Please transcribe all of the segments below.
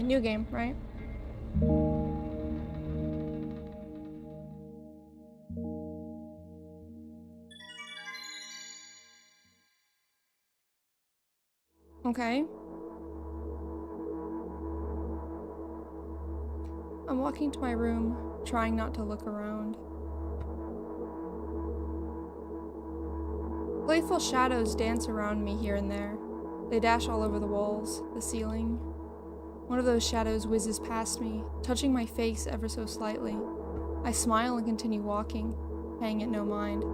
New game, right? Okay. I'm walking to my room, trying not to look around. Playful shadows dance around me here and there. They dash all over the walls, the ceiling. One of those shadows whizzes past me, touching my face ever so slightly. I smile and continue walking, paying it no mind.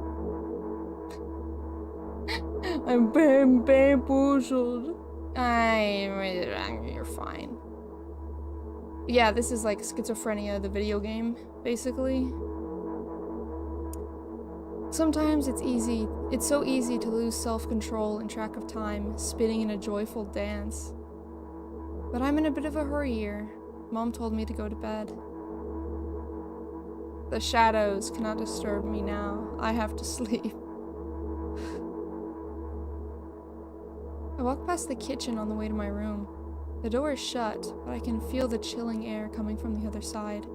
I'm bamboozled. You're fine. Yeah, this is like Schizophrenia, the video game, basically. Sometimes it's so easy to lose self-control and track of time, spinning in a joyful dance. But I'm in a bit of a hurry here. Mom told me to go to bed. The shadows cannot disturb me now. I have to sleep. I walk past the kitchen on the way to my room. The door is shut, but I can feel the chilling air coming from the other side.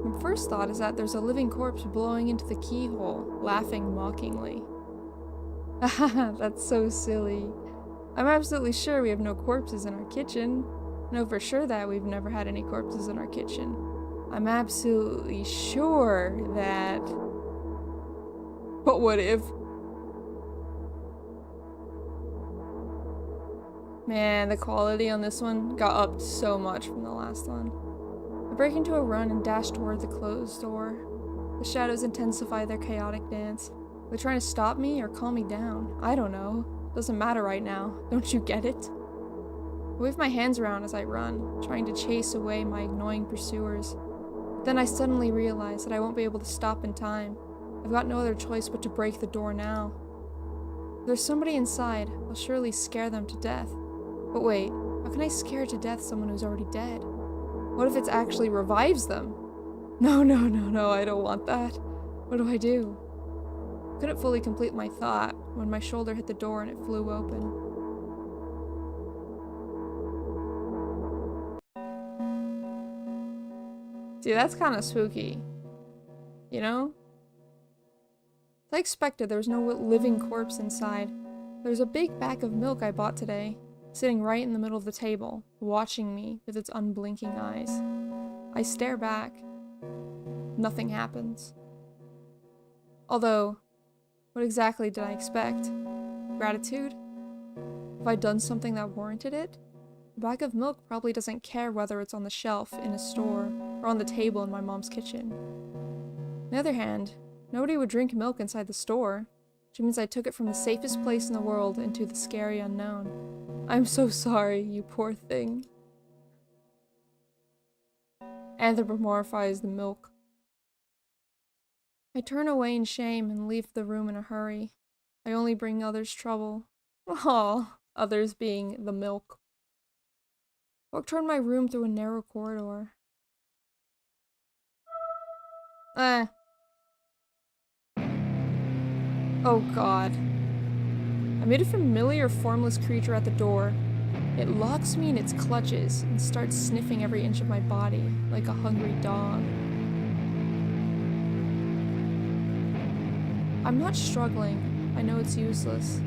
My first thought is that there's a living corpse blowing into the keyhole, laughing mockingly. Haha, that's so silly. I'm absolutely sure we have no corpses in our kitchen. I know for sure that we've never had any corpses in our kitchen. I'm absolutely sure that... But what if? Man, the quality on this one got upped so much from the last one. I break into a run and dash toward the closed door. The shadows intensify their chaotic dance. They're trying to stop me or calm me down. I don't know. Doesn't matter right now. Don't you get it? I wave my hands around as I run, trying to chase away my annoying pursuers. But then I suddenly realize that I won't be able to stop in time. I've got no other choice but to break the door now. If there's somebody inside, I'll surely scare them to death. But wait, how can I scare to death someone who's already dead? What if it actually revives them? No, I don't want that. What do I do? I couldn't fully complete my thought when my shoulder hit the door and it flew open. See, that's kind of spooky. You know? As I expected, there was no living corpse inside. There's a big bag of milk I bought today, sitting right in the middle of the table, watching me with its unblinking eyes. I stare back. Nothing happens. Although, what exactly did I expect? Gratitude? Have I done something that warranted it? The bag of milk probably doesn't care whether it's on the shelf in a store or on the table in my mom's kitchen. On the other hand, nobody would drink milk inside the store, which means I took it from the safest place in the world into the scary unknown. I'm so sorry, you poor thing. Anthropomorphize the milk. I turn away in shame and leave the room in a hurry. I only bring others trouble. Aw, others being the milk. Walk toward my room through a narrow corridor. Oh god. I meet a familiar formless creature at the door. It locks me in its clutches and starts sniffing every inch of my body like a hungry dog. I'm not struggling. I know it's useless.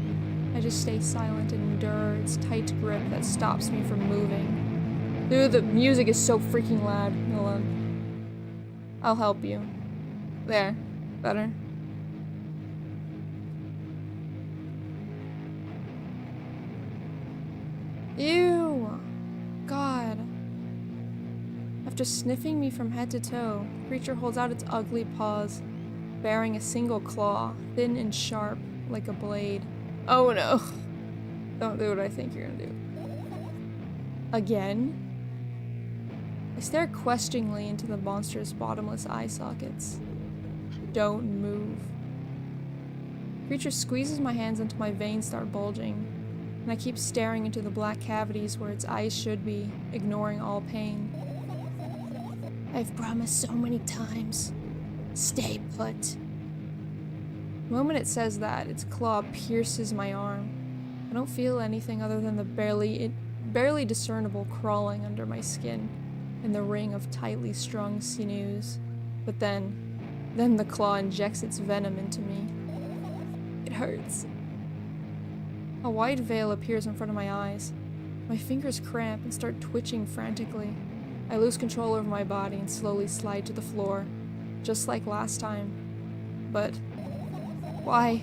I just stay silent and endure its tight grip that stops me from moving. Dude, the music is so freaking loud. Hold on. I'll help you. There. Better. Ew! God. After sniffing me from head to toe, the creature holds out its ugly paws, bearing a single claw, thin and sharp, like a blade. Oh no. Don't do what I think you're gonna do. Again? I stare questioningly into the monster's bottomless eye sockets. Don't move. The creature squeezes my hands until my veins start bulging, and I keep staring into the black cavities where its eyes should be, ignoring all pain. I've promised so many times. Stay put. The moment it says that, its claw pierces my arm. I don't feel anything other than the barely discernible crawling under my skin in the ring of tightly strung sinews. But then the claw injects its venom into me. It hurts. A wide veil appears in front of my eyes. My fingers cramp and start twitching frantically. I lose control over my body and slowly slide to the floor, just like last time. But why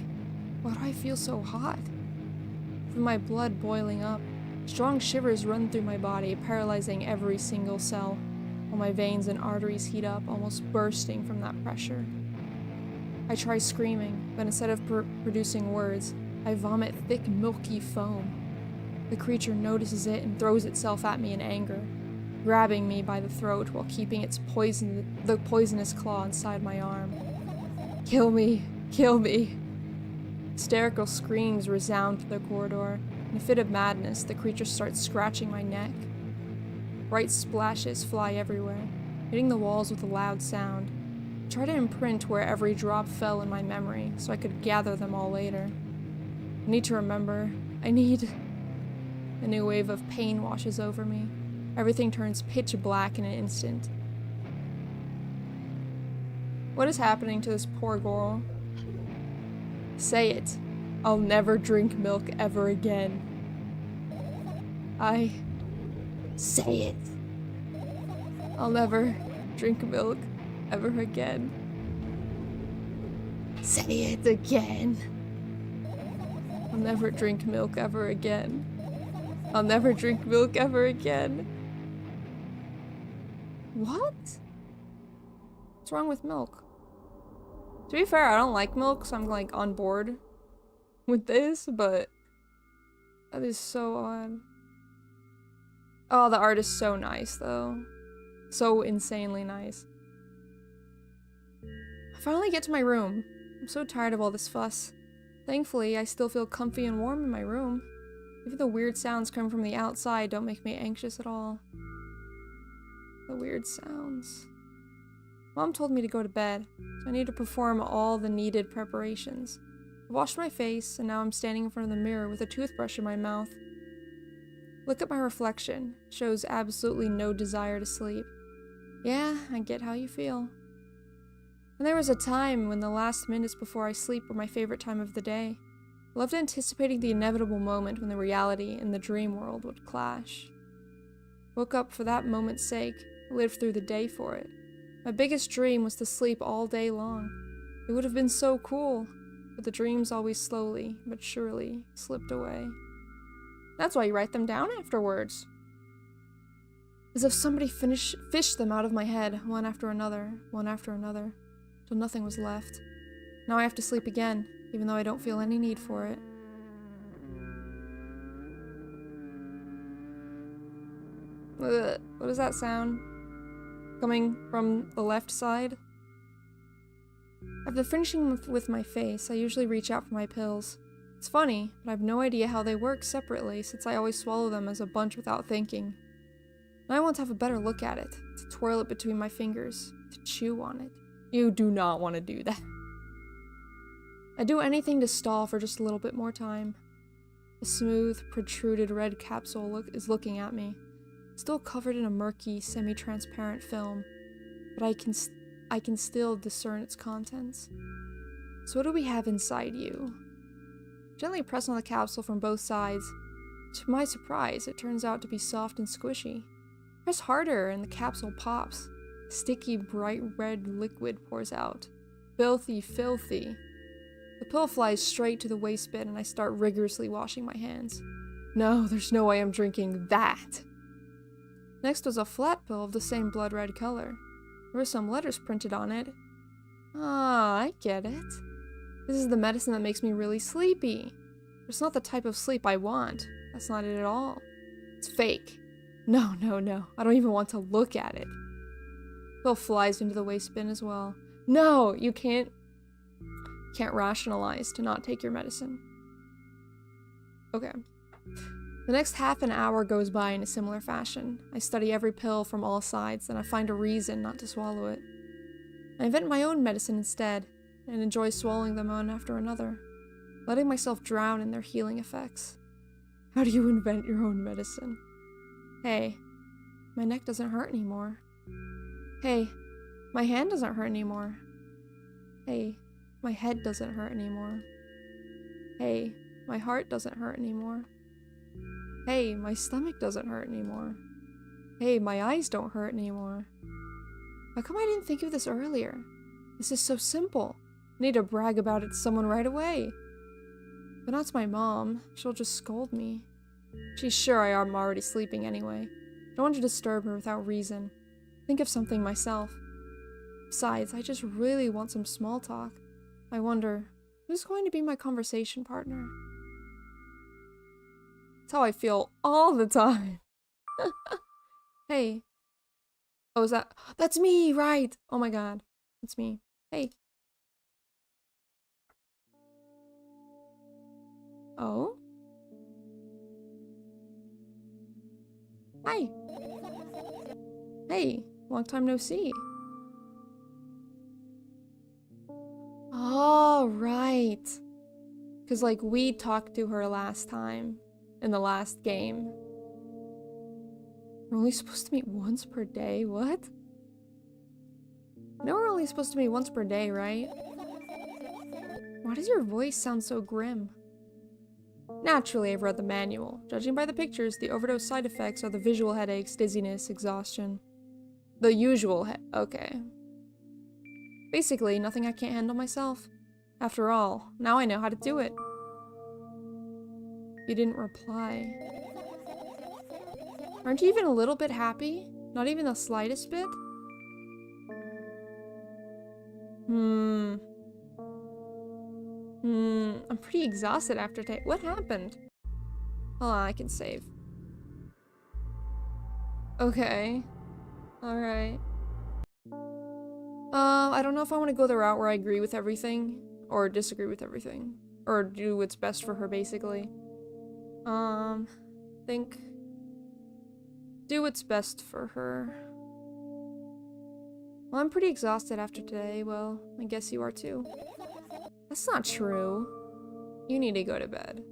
do I feel so hot? From my blood boiling up, strong shivers run through my body, paralyzing every single cell, while my veins and arteries heat up, almost bursting from that pressure. I try screaming, but instead of producing words, I vomit thick, milky foam. The creature notices it and throws itself at me in anger, grabbing me by the throat while keeping the poisonous claw inside my arm. Kill me! Kill me! Hysterical screams resound through the corridor. In a fit of madness, the creature starts scratching my neck. Bright splashes fly everywhere, hitting the walls with a loud sound. I try to imprint where every drop fell in my memory, so I could gather them all later. I need to remember. A new wave of pain washes over me. Everything turns pitch black in an instant. What is happening to this poor girl? Say it. I'll never drink milk ever again. Say it. I'll never drink milk ever again. Say it again. I'll never drink milk ever again. I'll never drink milk ever again. What? What's wrong with milk? To be fair, I don't like milk, so I'm like on board with this, but that is so odd. Oh, the art is so nice though. So insanely nice. I finally get to my room. I'm so tired of all this fuss. Thankfully, I still feel comfy and warm in my room. Even the weird sounds coming from the outside don't make me anxious at all. The weird sounds. Mom told me to go to bed, so I need to perform all the needed preparations. I washed my face, and now I'm standing in front of the mirror with a toothbrush in my mouth. Look at my reflection. It shows absolutely no desire to sleep. Yeah, I get how you feel. And there was a time when the last minutes before I sleep were my favorite time of the day. I loved anticipating the inevitable moment when the reality and the dream world would clash. Woke up for that moment's sake, lived through the day for it. My biggest dream was to sleep all day long. It would have been so cool, but the dreams always slowly but surely slipped away. That's why you write them down afterwards. As if somebody fished them out of my head, one after another, till nothing was left. Now I have to sleep again, even though I don't feel any need for it. Ugh, what does that sound? Coming from the left side? After finishing with my face, I usually reach out for my pills. It's funny, but I have no idea how they work separately since I always swallow them as a bunch without thinking. Now I want to have a better look at it, to twirl it between my fingers, to chew on it. You do not want to do that. I'd do anything to stall for just a little bit more time. The smooth, protruded red capsule is looking at me, still covered in a murky, semi-transparent film, but I can still discern its contents. So what do we have inside you? Gently press on the capsule from both sides. To my surprise, it turns out to be soft and squishy. Press harder and the capsule pops. Sticky, bright red liquid pours out. Filthy, filthy. The pill flies straight to the waste bin and I start rigorously washing my hands. No, there's no way I'm drinking that. Next was a flat pill of the same blood red color. There were some letters printed on it. Ah, I get it. This is the medicine that makes me really sleepy. But it's not the type of sleep I want. That's not it at all. It's fake. No. I don't even want to look at it. Pill flies into the waste bin as well. No, you can't rationalize to not take your medicine. Okay. The next half an hour goes by in a similar fashion. I study every pill from all sides, then I find a reason not to swallow it. I invent my own medicine instead, and enjoy swallowing them one after another, letting myself drown in their healing effects. How do you invent your own medicine? Hey, my neck doesn't hurt anymore. Hey, my hand doesn't hurt anymore. Hey, my head doesn't hurt anymore. Hey, my heart doesn't hurt anymore. Hey, my stomach doesn't hurt anymore. Hey, my eyes don't hurt anymore. How come I didn't think of this earlier? This is so simple. I need to brag about it to someone right away. But not to my mom. She'll just scold me. She's sure I am already sleeping anyway. Don't want to disturb her without reason. Think of something myself. Besides, I just really want some small talk. I wonder, who's going to be my conversation partner? That's how I feel all the time. Hey. Oh, is that? That's me, right? Oh my god. It's me. Hey. Oh? Hi. Hey. Long time no see. Oh, right. Because, like, we talked to her last time. In the last game. We're only supposed to meet once per day? What? No, we're only supposed to meet once per day, right? Why does your voice sound so grim? Naturally, I've read the manual. Judging by the pictures, the overdose side effects are the visual headaches, dizziness, exhaustion. The usual okay. Basically, nothing I can't handle myself. After all, now I know how to do it. You didn't reply. Aren't you even a little bit happy? Not even the slightest bit? I'm pretty exhausted after today. What happened? Hold on, I can save. Okay. Alright. I don't know if I want to go the route where I agree with everything, or disagree with everything. Or do what's best for her, basically. Think... do what's best for her. Well, I'm pretty exhausted after today. Well, I guess you are too. That's not true. You need to go to bed.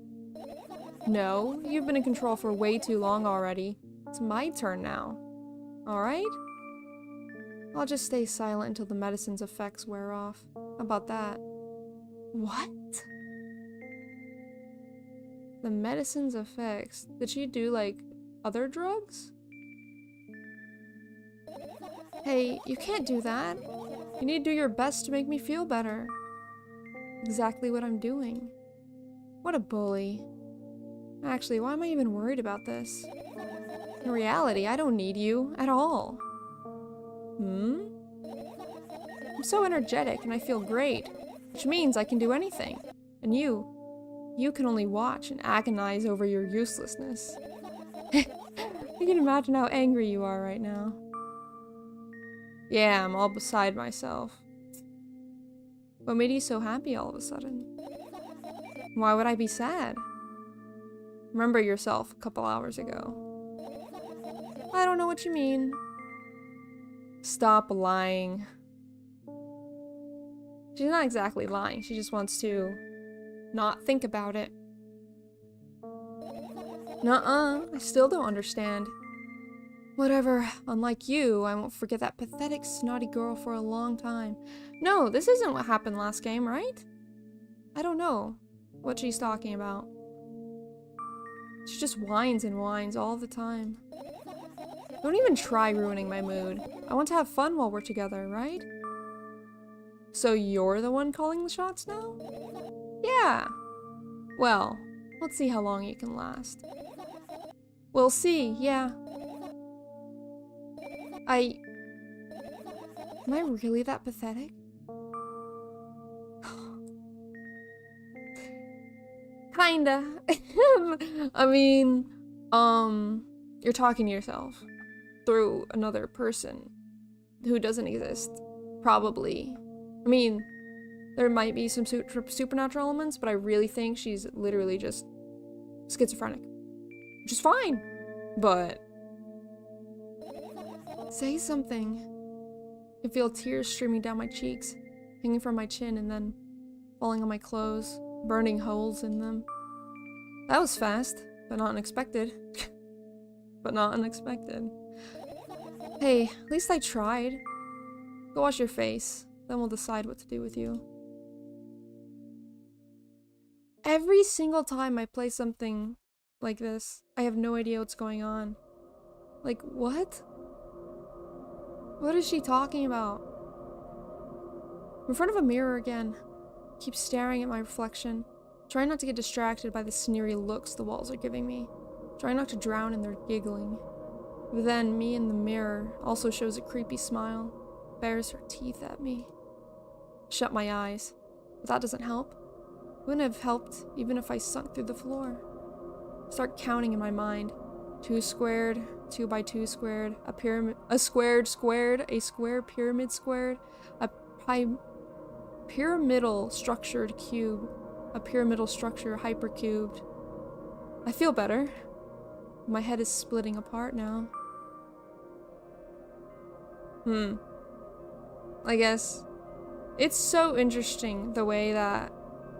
No, you've been in control for way too long already. It's my turn now. Alright? I'll just stay silent until the medicine's effects wear off. How about that? What? The medicine's effects? Did she do, like, other drugs? Hey, you can't do that. You need to do your best to make me feel better. Exactly what I'm doing. What a bully. Actually, why am I even worried about this? In reality, I don't need you at all. I'm so energetic and I feel great, which means I can do anything. And you can only watch and agonize over your uselessness. I can imagine how angry you are right now. Yeah, I'm all beside myself. What made you so happy all of a sudden? Why would I be sad? Remember yourself a couple hours ago. I don't know what you mean. Stop lying. She's not exactly lying, she just wants to not think about it. Nuh-uh, I still don't understand. Whatever, unlike you, I won't forget that pathetic, snotty girl for a long time. No, this isn't what happened last game, right? I don't know what she's talking about. She just whines and whines all the time. Don't even try ruining my mood. I want to have fun while we're together, right? So you're the one calling the shots now? Yeah. Well, let's see how long you can last. We'll see, yeah. Am I really that pathetic? Kinda. I mean, you're talking to yourself through another person who doesn't exist. Probably. I mean, there might be some supernatural elements, but I really think she's literally just schizophrenic. Which is fine. But say something. I can feel tears streaming down my cheeks, hanging from my chin and then falling on my clothes, burning holes in them. That was fast, but not unexpected. but not unexpected. Hey, at least I tried. Go wash your face, then we'll decide what to do with you. Every single time I play something like this, I have no idea what's going on. Like, what? What is she talking about? I'm in front of a mirror again. Keep staring at my reflection. Trying not to get distracted by the sneery looks the walls are giving me. Trying not to drown in their giggling. But then, me in the mirror also shows a creepy smile. Bares her teeth at me. Shut my eyes. But that doesn't help. Wouldn't have helped even if I sunk through the floor. Start counting in my mind. 2 squared, 2 by 2 squared, a pyramid, a squared squared, a square pyramid squared, a pyramidal structured cube, a pyramidal structure hypercubed. I feel better. My head is splitting apart now. I guess it's so interesting the way that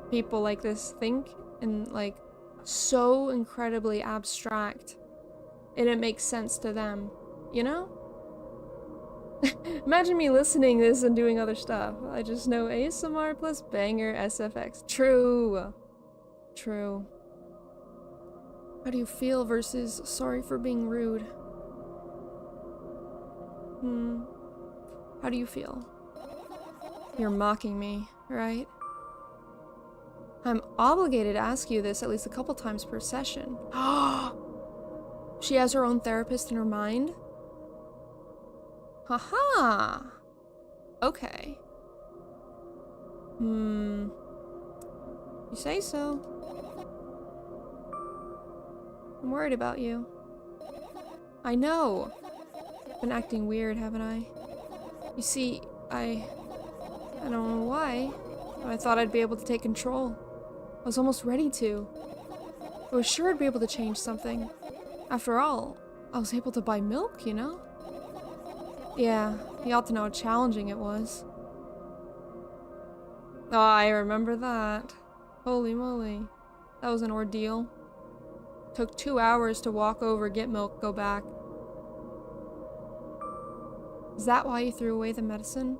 people like this think and like so incredibly abstract and it makes sense to them, you know? Imagine me listening to this and doing other stuff. I just know ASMR plus banger SFX. True. True. How do you feel versus sorry for being rude? How do you feel? You're mocking me, right? I'm obligated to ask you this at least a couple times per session. She has her own therapist in her mind? Haha! Okay. You say so. I'm worried about you. I know. Been acting weird, haven't I? You see, I don't know why, but I thought I'd be able to take control. I was almost ready to. I was sure I'd be able to change something. After all, I was able to buy milk, you know? Yeah, you ought to know how challenging it was. Oh, I remember that. Holy moly. That was an ordeal. Took 2 hours to walk over, get milk, go back. Is that why you threw away the medicine?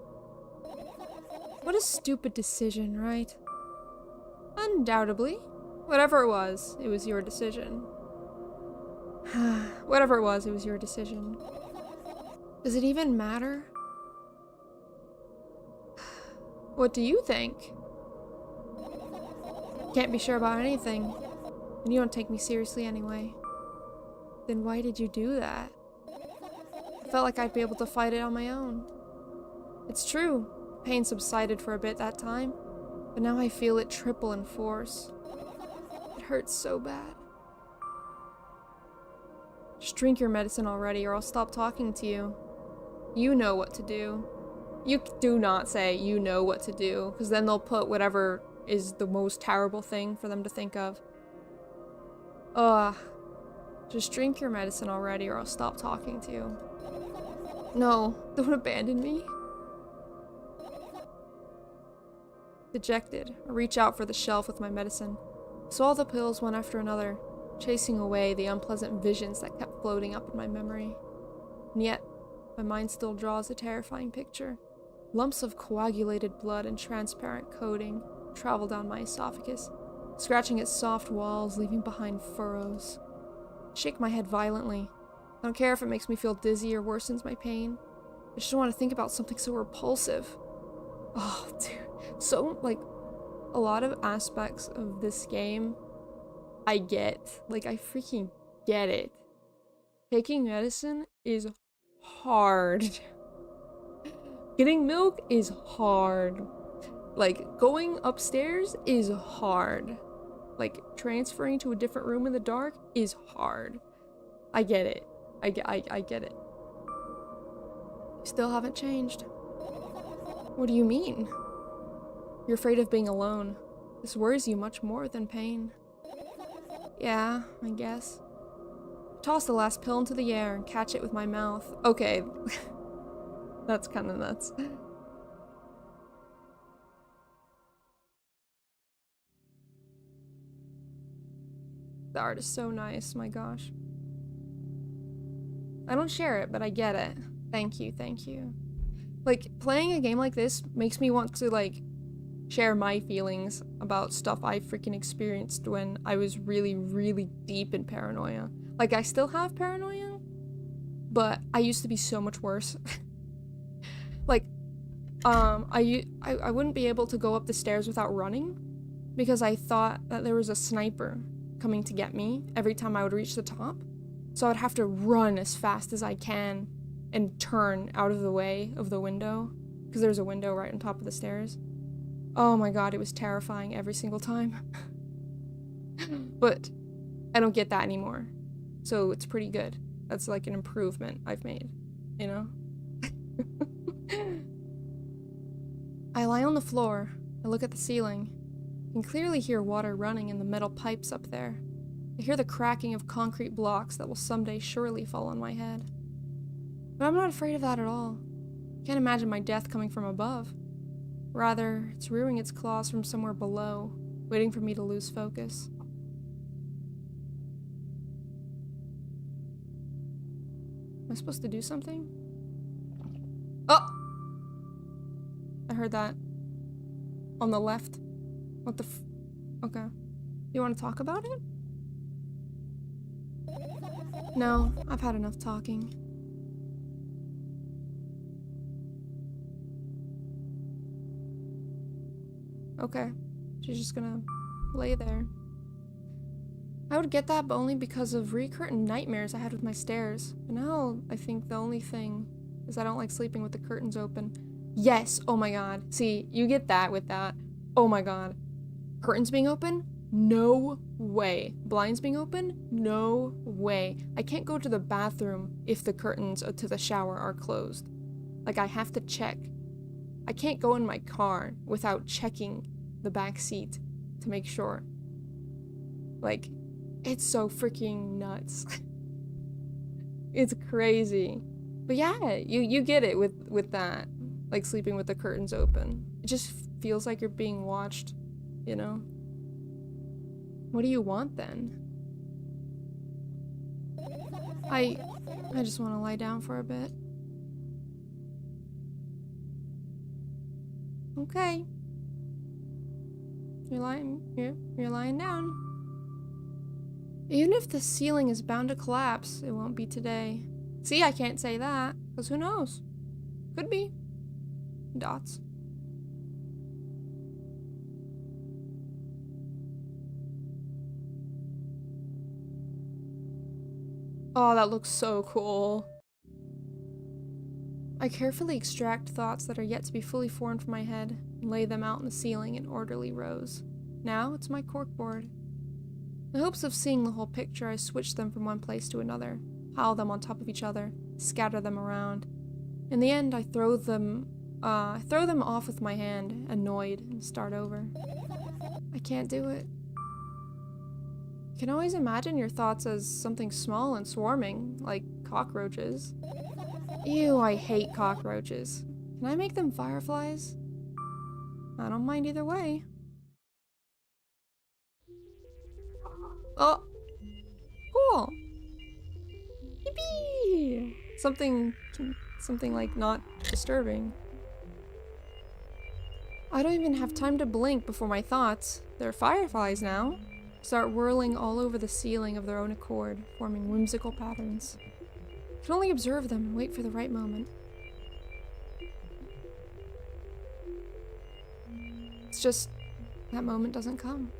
What a stupid decision, right? Undoubtedly. Whatever it was your decision. Whatever it was your decision. Does it even matter? What do you think? Can't be sure about anything. And you don't take me seriously anyway. Then why did you do that? I felt like I'd be able to fight it on my own. It's true. Pain subsided for a bit that time. But now I feel it triple in force. It hurts so bad. Just drink your medicine already or I'll stop talking to you. You know what to do. You do not say you know what to do, because then they'll put whatever is the most terrible thing for them to think of. Ugh. Just drink your medicine already or I'll stop talking to you. No, don't abandon me. Dejected, I reach out for the shelf with my medicine. So all the pills one after another, chasing away the unpleasant visions that kept floating up in my memory. And yet, my mind still draws a terrifying picture. Lumps of coagulated blood and transparent coating travel down my esophagus, scratching its soft walls, leaving behind furrows. I shake my head violently. I don't care if it makes me feel dizzy or worsens my pain. I just don't want to think about something so repulsive. Oh, dude. So, like, a lot of aspects of this game, I get. Like, I freaking get it. Taking medicine is hard. Getting milk is hard. Like, going upstairs is hard. Like, transferring to a different room in the dark is hard. I get it. I get it. You still haven't changed. What do you mean? You're afraid of being alone. This worries you much more than pain. Yeah, I guess. Toss the last pill into the air and catch it with my mouth. Okay. That's kind of nuts. The art is so nice, my gosh. I don't share it, but I get it. Thank you, thank you. Like, playing a game like this makes me want to, like, share my feelings about stuff I freaking experienced when I was really, really deep in paranoia. Like, I still have paranoia, but I used to be so much worse. Like, I wouldn't be able to go up the stairs without running because I thought that there was a sniper coming to get me every time I would reach the top. So I'd have to run as fast as I can and turn out of the way of the window because there's a window right on top of the stairs. Oh my god, it was terrifying every single time. But I don't get that anymore. So it's pretty good. That's like an improvement I've made, you know? I lie on the floor. I look at the ceiling. I can clearly hear water running in the metal pipes up there. I hear the cracking of concrete blocks that will someday surely fall on my head. But I'm not afraid of that at all. I can't imagine my death coming from above. Rather, it's rearing its claws from somewhere below, waiting for me to lose focus. Am I supposed to do something? Oh! I heard that. On the left. What the Okay. You want to talk about it? No, I've had enough talking. Okay. She's just gonna lay there. I would get that, but only because of recurrent nightmares I had with my stairs. But now, I think the only thing is I don't like sleeping with the curtains open. Yes! Oh my god. See, you get that with that. Oh my god. Curtains being open? No way. Blinds being open? No way. I can't go to the bathroom if the curtains to the shower are closed. Like, I have to check. I can't go in my car without checking the back seat to make sure. Like, it's so freaking nuts. It's crazy. But yeah, you get it with that. Like, sleeping with the curtains open. It just feels like you're being watched, you know? What do you want then? I just want to lie down for a bit. Okay. You're lying down. Even if the ceiling is bound to collapse, it won't be today. See, I can't say that, because who knows? Could be. Dots. Oh, that looks so cool. I carefully extract thoughts that are yet to be fully formed from my head and lay them out on the ceiling in orderly rows. Now it's my corkboard. In the hopes of seeing the whole picture, I switch them from one place to another, pile them on top of each other, scatter them around. In the end, I throw them off with my hand, annoyed, and start over. I can't do it. You can always imagine your thoughts as something small and swarming, like cockroaches. Ew, I hate cockroaches. Can I make them fireflies? I don't mind either way. Oh! Cool! Yippee! Something like not disturbing. I don't even have time to blink before my thoughts, they're fireflies now, start whirling all over the ceiling of their own accord, forming whimsical patterns. I can only observe them and wait for the right moment. It's just, that moment doesn't come.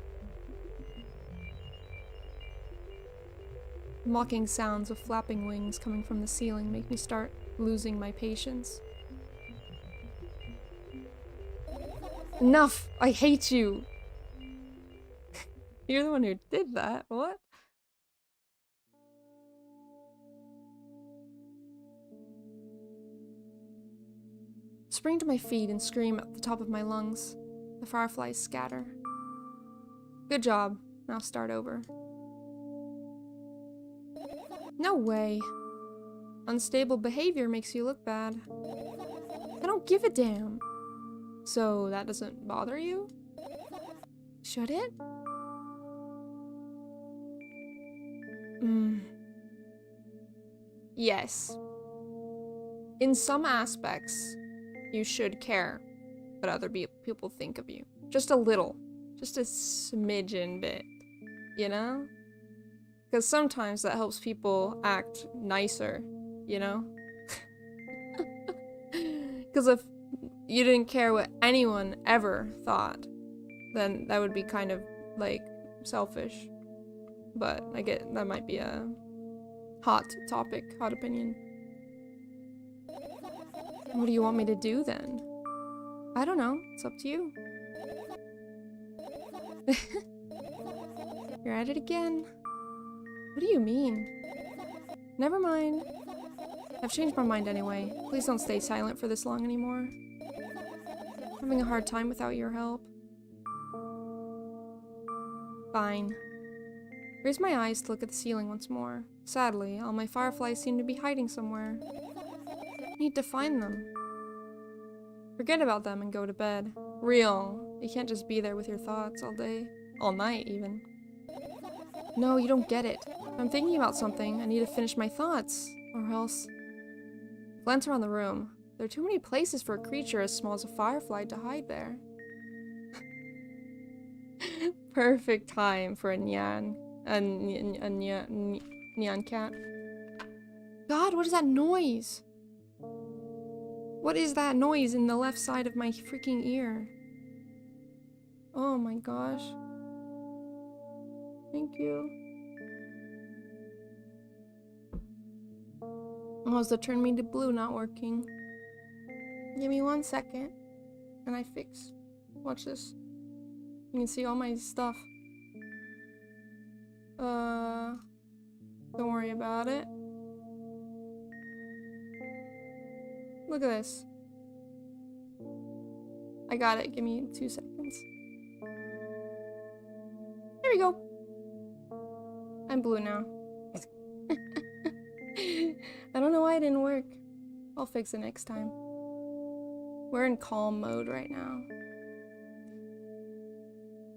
Mocking sounds of flapping wings coming from the ceiling make me start losing my patience. Enough! I hate you! You're the one who did that, what? Spring to my feet and scream at the top of my lungs. The fireflies scatter. Good job. Now start over. No way. Unstable behavior makes you look bad. I don't give a damn. So that doesn't bother you? Should it? Yes. In some aspects, you should care what other people think of you. Just a little. Just a smidgen bit. You know? Because sometimes that helps people act nicer, you know? Because if you didn't care what anyone ever thought, then that would be kind of, like, selfish. But I get that might be a hot topic, hot opinion. What do you want me to do then? I don't know. It's up to you. You're at it again. What do you mean? Never mind. I've changed my mind anyway. Please don't stay silent for this long anymore. I'm having a hard time without your help. Fine. Raise my eyes to look at the ceiling once more. Sadly, all my fireflies seem to be hiding somewhere. I need to find them. Forget about them and go to bed. Real. You can't just be there with your thoughts all day. All night, even. No, you don't get it. If I'm thinking about something, I need to finish my thoughts. Or else... Glance around the room. There are too many places for a creature as small as a firefly to hide there. Perfect time for a nyan. A nyan cat. God, what is that noise? What is that noise in the left side of my freaking ear? Oh my gosh. Thank you. Oh, is the turn me to blue not working? Give me 1 second. And I fix. Watch this. You can see all my stuff. Don't worry about it. Look at this. I got it. Give me 2 seconds. There we go. I'm blue now. I don't know why it didn't work. I'll fix it next time. We're in calm mode right now.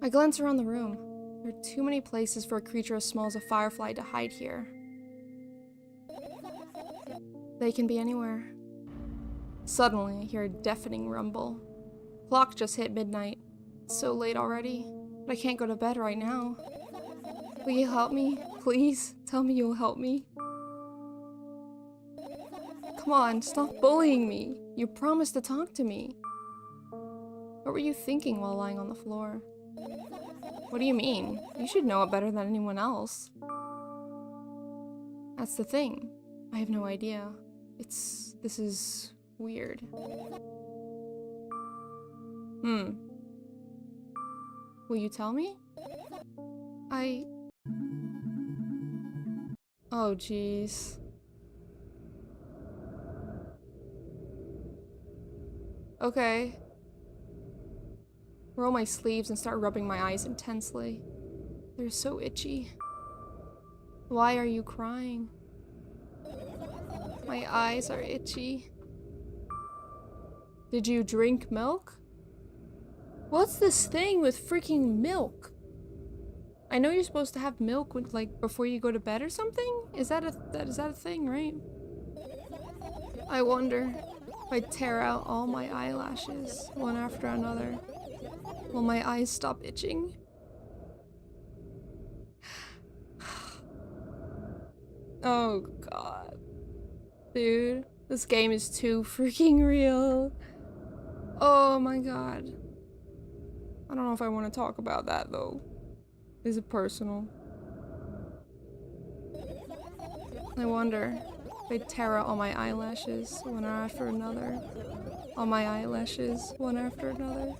I glance around the room. There are too many places for a creature as small as a firefly to hide here. They can be anywhere. Suddenly, I hear a deafening rumble. Clock just hit midnight. It's so late already, but I can't go to bed right now. Will you help me? Please, tell me you'll help me. Come on, stop bullying me. You promised to talk to me. What were you thinking while lying on the floor? What do you mean? You should know it better than anyone else. That's the thing. I have no idea. This is weird. Will you tell me? Oh, jeez. Okay. Roll my sleeves and start rubbing my eyes intensely. They're so itchy. Why are you crying? My eyes are itchy. Did you drink milk? What's this thing with freaking milk? I know you're supposed to have milk with, like, before you go to bed or something? Is that a thing, right? I wonder if I tear out all my eyelashes one after another. Will my eyes stop itching? Oh god. Dude, this game is too freaking real. Oh my god. I don't know if I want to talk about that though. Is it personal? I wonder if I tear out all my eyelashes one after another. All my eyelashes one after another.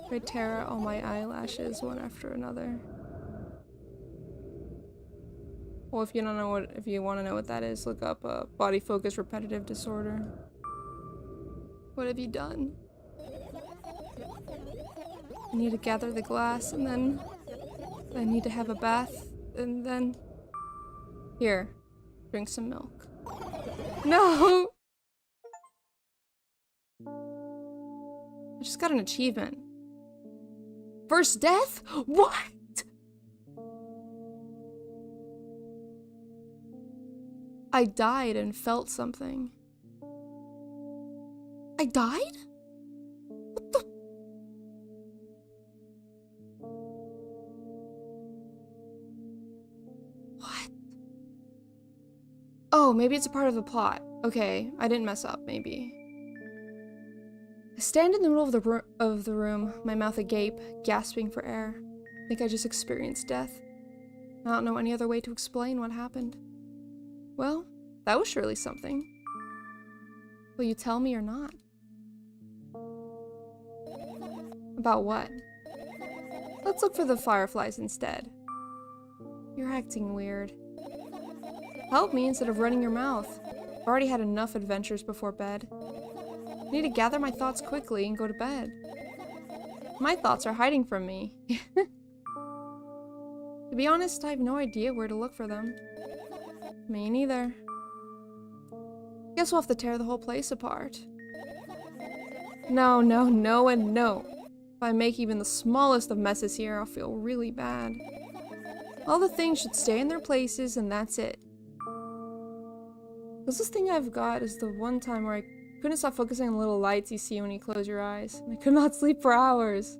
If I tear out all my eyelashes one after another. Well, if you don't know if you want to know what that is, look up body focus repetitive disorder. What have you done? I need to gather the glass and then I need to have a bath and then here, drink some milk. No! I just got an achievement. First death? What? I died and felt something. I died? What the? What? Oh, maybe it's a part of the plot. Okay, I didn't mess up, maybe. I stand in the middle of the room, my mouth agape, gasping for air. I think I just experienced death. I don't know any other way to explain what happened. Well, that was surely something. Will you tell me or not? About what? Let's look for the fireflies instead. You're acting weird. Help me instead of running your mouth. I've already had enough adventures before bed. I need to gather my thoughts quickly and go to bed. My thoughts are hiding from me. To be honest, I have no idea where to look for them. Me neither. Guess we'll have to tear the whole place apart. No, no, no, and no. If I make even the smallest of messes here, I'll feel really bad. All the things should stay in their places, and that's it. Closest thing I've got is the one time where I couldn't stop focusing on the little lights you see when you close your eyes. And I could not sleep for hours.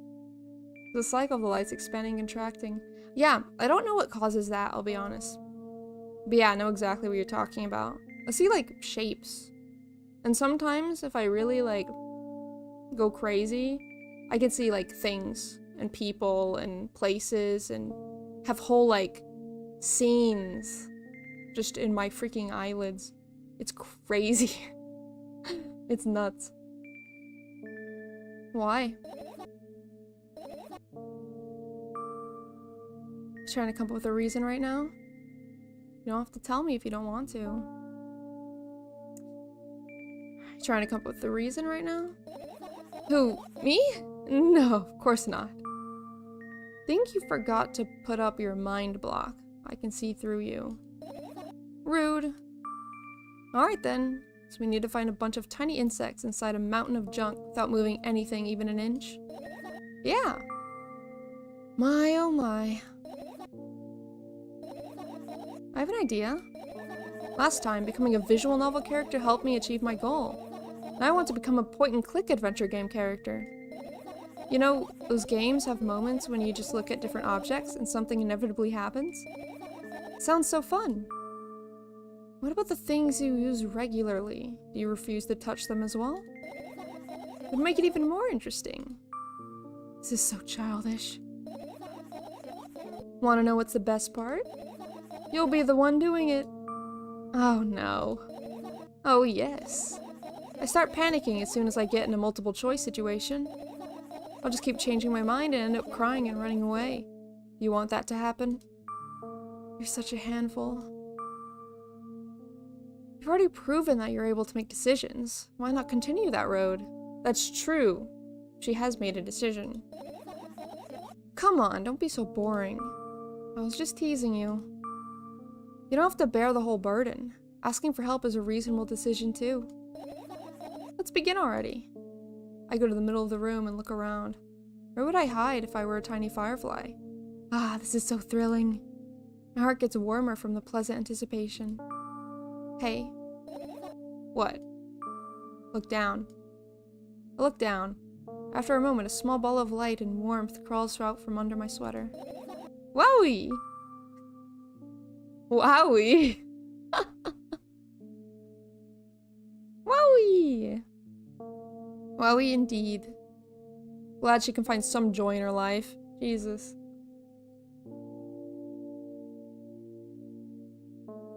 The cycle of the lights expanding and contracting. Yeah, I don't know what causes that, I'll be honest. But yeah, I know exactly what you're talking about. I see, like, shapes. And sometimes, if I really, like, go crazy, I can see, like, things and people and places and have whole, like, scenes just in my freaking eyelids. It's crazy. It's nuts. Why? Trying to come up with a reason right now? You don't have to tell me if you don't want to. Trying to come up with a reason right now? Who? Me? No, of course not. Think you forgot to put up your mind block. I can see through you. Rude. Alright then. So we need to find a bunch of tiny insects inside a mountain of junk without moving anything even an inch? Yeah. My oh my. I have an idea. Last time, becoming a visual novel character helped me achieve my goal. Now I want to become a point-and-click adventure game character. You know, those games have moments when you just look at different objects and something inevitably happens? Sounds so fun. What about the things you use regularly? Do you refuse to touch them as well? It would make it even more interesting. This is so childish. Want to know what's the best part? You'll be the one doing it. Oh no. Oh yes. I start panicking as soon as I get in a multiple choice situation. I'll just keep changing my mind and end up crying and running away. You want that to happen? You're such a handful. You've already proven that you're able to make decisions. Why not continue that road? That's true. She has made a decision. Come on, don't be so boring. I was just teasing you. You don't have to bear the whole burden. Asking for help is a reasonable decision too. Let's begin already. I go to the middle of the room and look around. Where would I hide if I were a tiny firefly? Ah, this is so thrilling. My heart gets warmer from the pleasant anticipation. Hey. What? Look down. I look down. After a moment, a small ball of light and warmth crawls out from under my sweater. Wowie! Wowie! Wowie! Wowie indeed. Glad she can find some joy in her life. Jesus.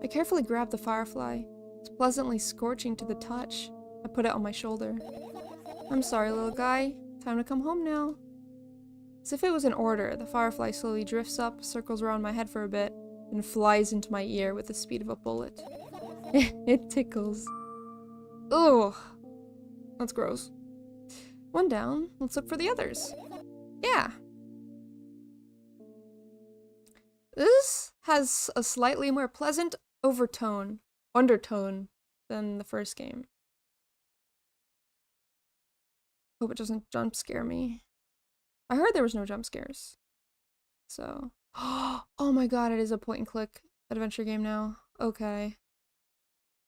I carefully grab the firefly. It's pleasantly scorching to the touch. I put it on my shoulder. I'm sorry, little guy. Time to come home now. As if it was an order, the firefly slowly drifts up, circles around my head for a bit, and flies into my ear with the speed of a bullet. It tickles. Ugh. That's gross. One down. Let's look for the others. Yeah. This has a slightly more pleasant undertone than the first game. Hope it doesn't jump scare me. I heard there was no jump scares. So, oh my god, it is a point and click adventure game now. Okay.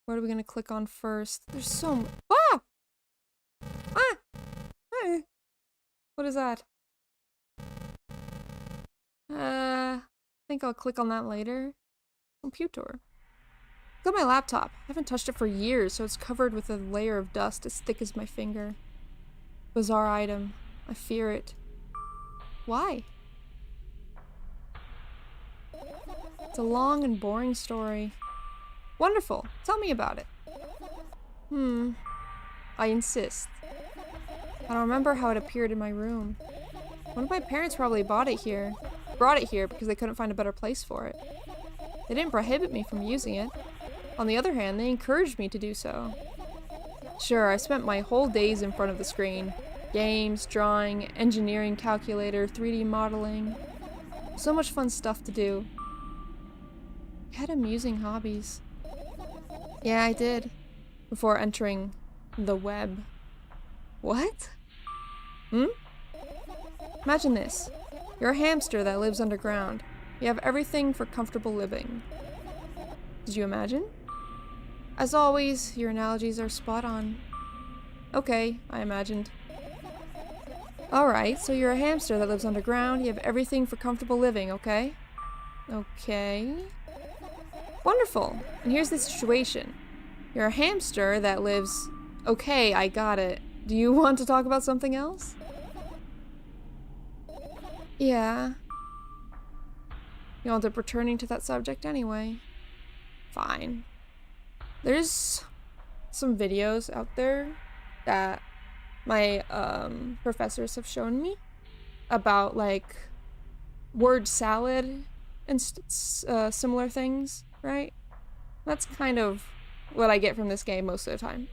What are we gonna click on first? There's so m- Ah! Ah! Hey. What is that? I think I'll click on that later. Computer. Look at my laptop. I haven't touched it for years, so it's covered with a layer of dust as thick as my finger. Bizarre item. I fear it. Why? It's a long and boring story. Wonderful. Tell me about it. I insist. I don't remember how it appeared in my room. One of my parents probably brought it here because they couldn't find a better place for it. They didn't prohibit me from using it. On the other hand, they encouraged me to do so. Sure, I spent my whole days in front of the screen. Games, drawing, engineering calculator, 3D modeling. So much fun stuff to do. I had amusing hobbies. Yeah, I did. Before entering the web. What? Imagine this. You're a hamster that lives underground. You have everything for comfortable living. Did you imagine? As always, your analogies are spot on. Okay, I imagined. Alright, so you're a hamster that lives underground. You have everything for comfortable living, okay? Okay. Wonderful. And here's the situation. You're a hamster that lives... Okay, I got it. Do you want to talk about something else? Yeah. You wound up returning to that subject anyway. Fine. There's some videos out there that my professors have shown me about like word salad and similar things, right? That's kind of what I get from this game most of the time.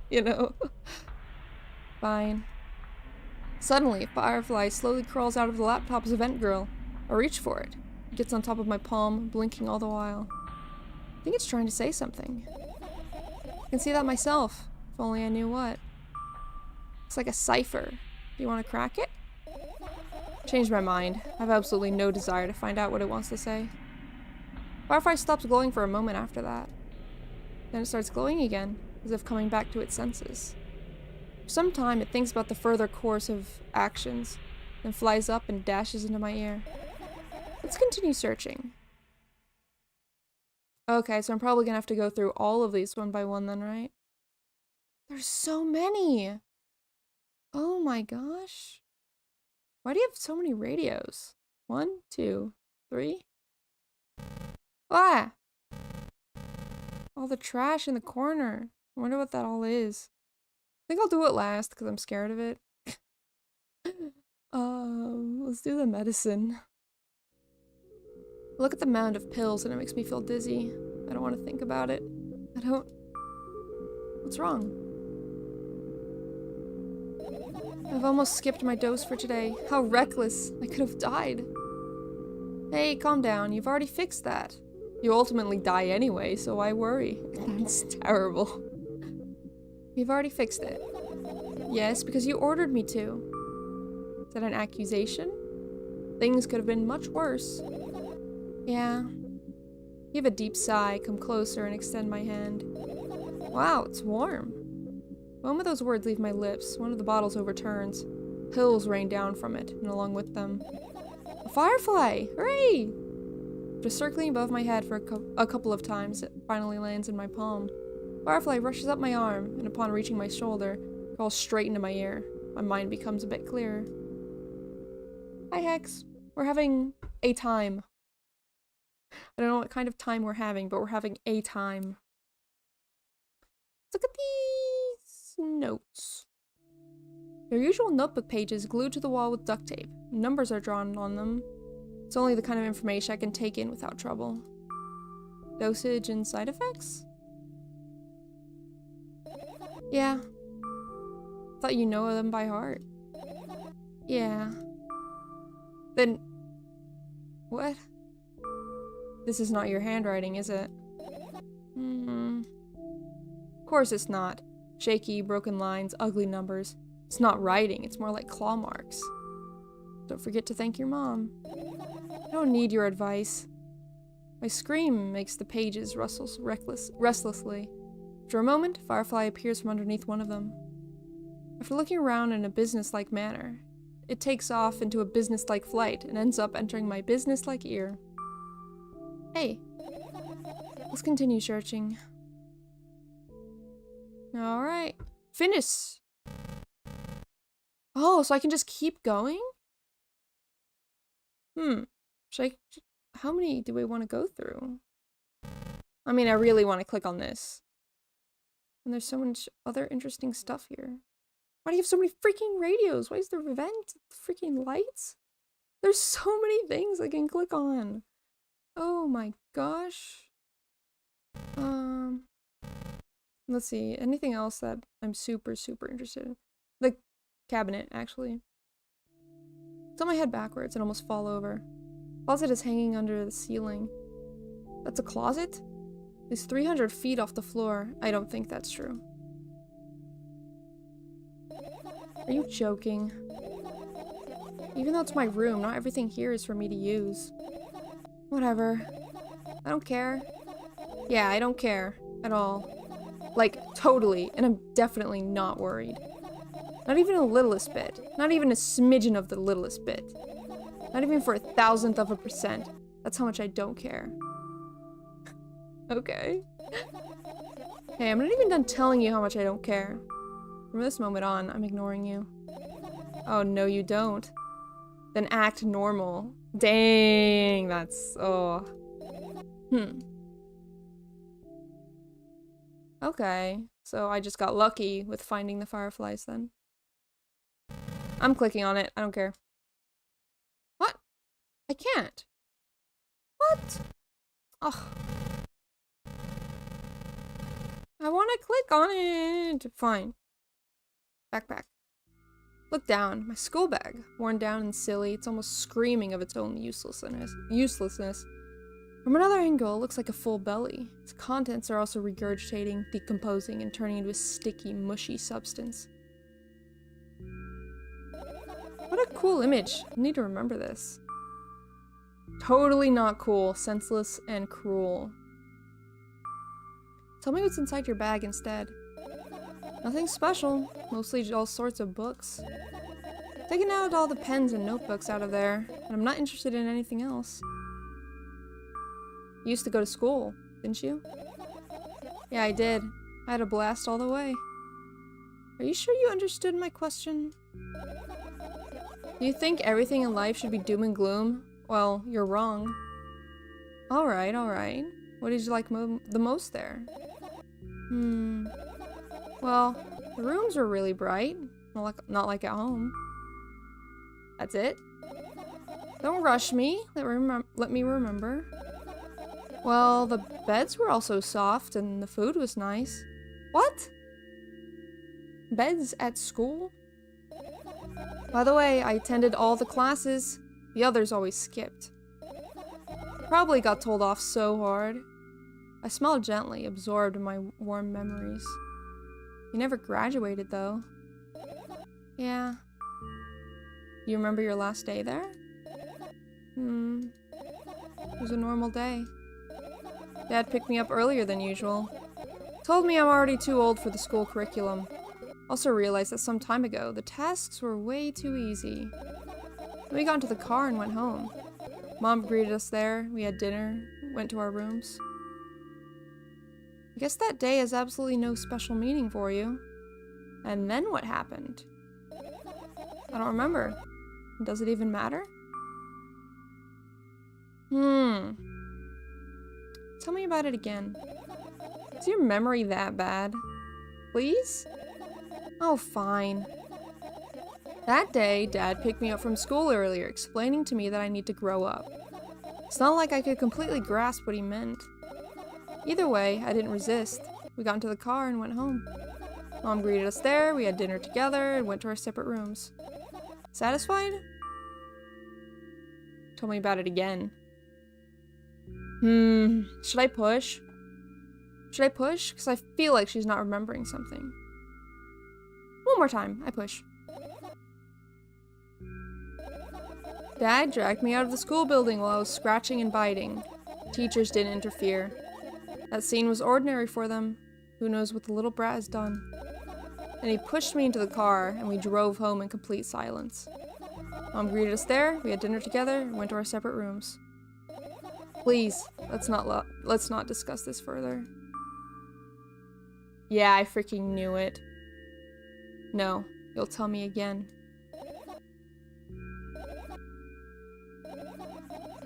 You know? Fine. Suddenly, a firefly slowly crawls out of the laptop's event grill. I reach for it. It gets on top of my palm, blinking all the while. I think it's trying to say something. I can see that myself, if only I knew what. It's like a cipher. Do you want to crack it? Changed my mind. I have absolutely no desire to find out what it wants to say. Firefly stops glowing for a moment after that. Then it starts glowing again, as if coming back to its senses. For some time, it thinks about the further course of actions, then flies up and dashes into my ear. Let's continue searching. Okay, so I'm probably gonna have to go through all of these one by one then, right? There's so many! Oh my gosh. Why do you have so many radios? 1, 2, 3? Ah! All the trash in the corner. I wonder what that all is. I think I'll do it last because I'm scared of it. Let's do the medicine. Look at the mound of pills and it makes me feel dizzy. I don't want to think about it. What's wrong? I've almost skipped my dose for today. How reckless. I could have died. Hey, calm down. You've already fixed that. You ultimately die anyway, so why worry? That's terrible. You've already fixed it. Yes, because you ordered me to. Is that an accusation? Things could have been much worse. Yeah. Give a deep sigh, come closer, and extend my hand. Wow, it's warm. The moment those words leave my lips, one of the bottles overturns. Pills rain down from it, and along with them. A firefly! Hooray! After circling above my head for a couple of times, it finally lands in my palm. Firefly rushes up my arm, and upon reaching my shoulder, crawls straight into my ear. My mind becomes a bit clearer. Hi, Hex. We're having a time. I don't know what kind of time we're having, but we're having a time. Let's look at these notes. Their usual notebook pages glued to the wall with duct tape. Numbers are drawn on them. It's only the kind of information I can take in without trouble. Dosage and side effects? Yeah. Thought you know them by heart. Yeah. Then... What? This is not your handwriting, is it? Of course it's not. Shaky, broken lines, ugly numbers. It's not writing, it's more like claw marks. Don't forget to thank your mom. I don't need your advice. My scream makes the pages rustle restlessly. After a moment, a firefly appears from underneath one of them. After looking around in a businesslike manner, it takes off into a businesslike flight and ends up entering my businesslike ear. Hey, let's continue searching. Alright. Finish! Oh, so I can just keep going? Should I... How many do we want to go through? I mean, I really want to click on this. And there's so much other interesting stuff here. Why do you have so many freaking radios? Why is there vent? Freaking lights? There's so many things I can click on. Oh my gosh. Let's see. Anything else that I'm super interested in? The cabinet, actually. It's on my head backwards and almost fall over. Closet is hanging under the ceiling. That's a closet? It's 300 feet off the floor. I don't think that's true. Are you joking? Even though it's my room, not everything here is for me to use. Whatever. I don't care. Yeah, I don't care. At all. Like, totally. And I'm definitely not worried. Not even a littlest bit. Not even a smidgen of the littlest bit. Not even for 1,000th of a percent. That's how much I don't care. Okay. Hey, I'm not even done telling you how much I don't care. From this moment on, I'm ignoring you. Oh, no you don't. Then act normal. Dang, that's... oh. Okay, so I just got lucky with finding the fireflies then. I'm clicking on it, I don't care. What? I can't. What? Ugh. I want to click on it. Fine. Backpack. Look down. My school bag. Worn down and silly. It's almost screaming of its own uselessness. From another angle, it looks like a full belly. Its contents are also regurgitating, decomposing, and turning into a sticky, mushy substance. What a cool image. I need to remember this. Totally not cool. Senseless and cruel. Tell me what's inside your bag instead. Nothing special. Mostly all sorts of books. Taking out all the pens and notebooks out of there, and I'm not interested in anything else. You used to go to school, didn't you? Yeah, I did. I had a blast all the way. Are you sure you understood my question? Do you think everything in life should be doom and gloom? Well, you're wrong. Alright, alright. What did you like the most there? Well, the rooms were really bright. Not like at home. That's it? Don't rush me. Let me remember. Well, the beds were also soft and the food was nice. What? Beds at school? By the way, I attended all the classes. The others always skipped. Probably got told off so hard. I smiled gently, absorbed in my warm memories. You never graduated, though. Yeah. You remember your last day there? It was a normal day. Dad picked me up earlier than usual. Told me I'm already too old for the school curriculum. Also realized that some time ago, the tasks were way too easy. We got into the car and went home. Mom greeted us there, we had dinner, went to our rooms. I guess that day has absolutely no special meaning for you. And then what happened? I don't remember. Does it even matter? Tell me about it again. Is your memory that bad? Please? Oh, fine. That day, Dad picked me up from school earlier, explaining to me that I need to grow up. It's not like I could completely grasp what he meant. Either way, I didn't resist. We got into the car and went home. Mom greeted us there, we had dinner together, and went to our separate rooms. Satisfied? Told me about it again. Should I push? Should I push? Because I feel like she's not remembering something. One more time, I push. Dad dragged me out of the school building while I was scratching and biting. Teachers didn't interfere. That scene was ordinary for them. Who knows what the little brat has done. And he pushed me into the car, and we drove home in complete silence. Mom greeted us there, we had dinner together, and went to our separate rooms. Please, let's not discuss this further. Yeah, I freaking knew it. No, you'll tell me again.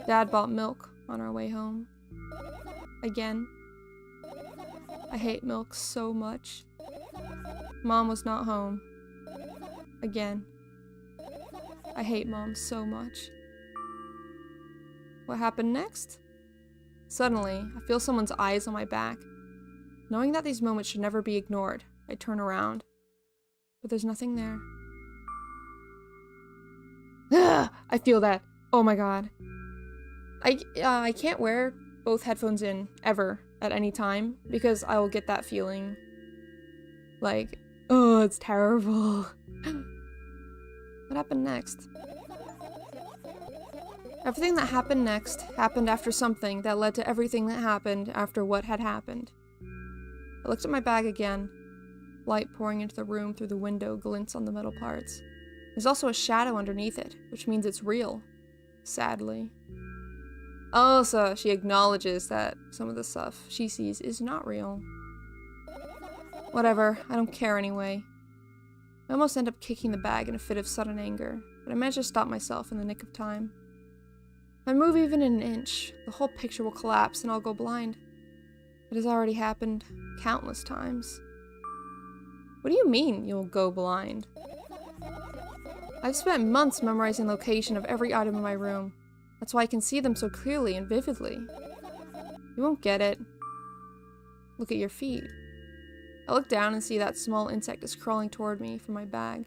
Dad bought milk on our way home. Again. I hate milk so much. Mom was not home. Again. I hate Mom so much. What happened next? Suddenly, I feel someone's eyes on my back. Knowing that these moments should never be ignored, I turn around. But there's nothing there. Ugh, I feel that. Oh my god. I can't wear both headphones in, ever, at any time, because I will get that feeling. Like, oh, it's terrible. What happened next? Everything that happened next happened after something that led to everything that happened after what had happened. I looked at my bag again. Light pouring into the room through the window glints on the metal parts. There's also a shadow underneath it, which means it's real. Sadly. Oh, so she acknowledges that some of the stuff she sees is not real. Whatever, I don't care anyway. I almost end up kicking the bag in a fit of sudden anger, but I managed to stop myself in the nick of time. If I move even an inch, the whole picture will collapse and I'll go blind. It has already happened countless times. What do you mean, you'll go blind? I've spent months memorizing the location of every item in my room. That's why I can see them so clearly and vividly. You won't get it. Look at your feet. I look down and see that small insect is crawling toward me from my bag.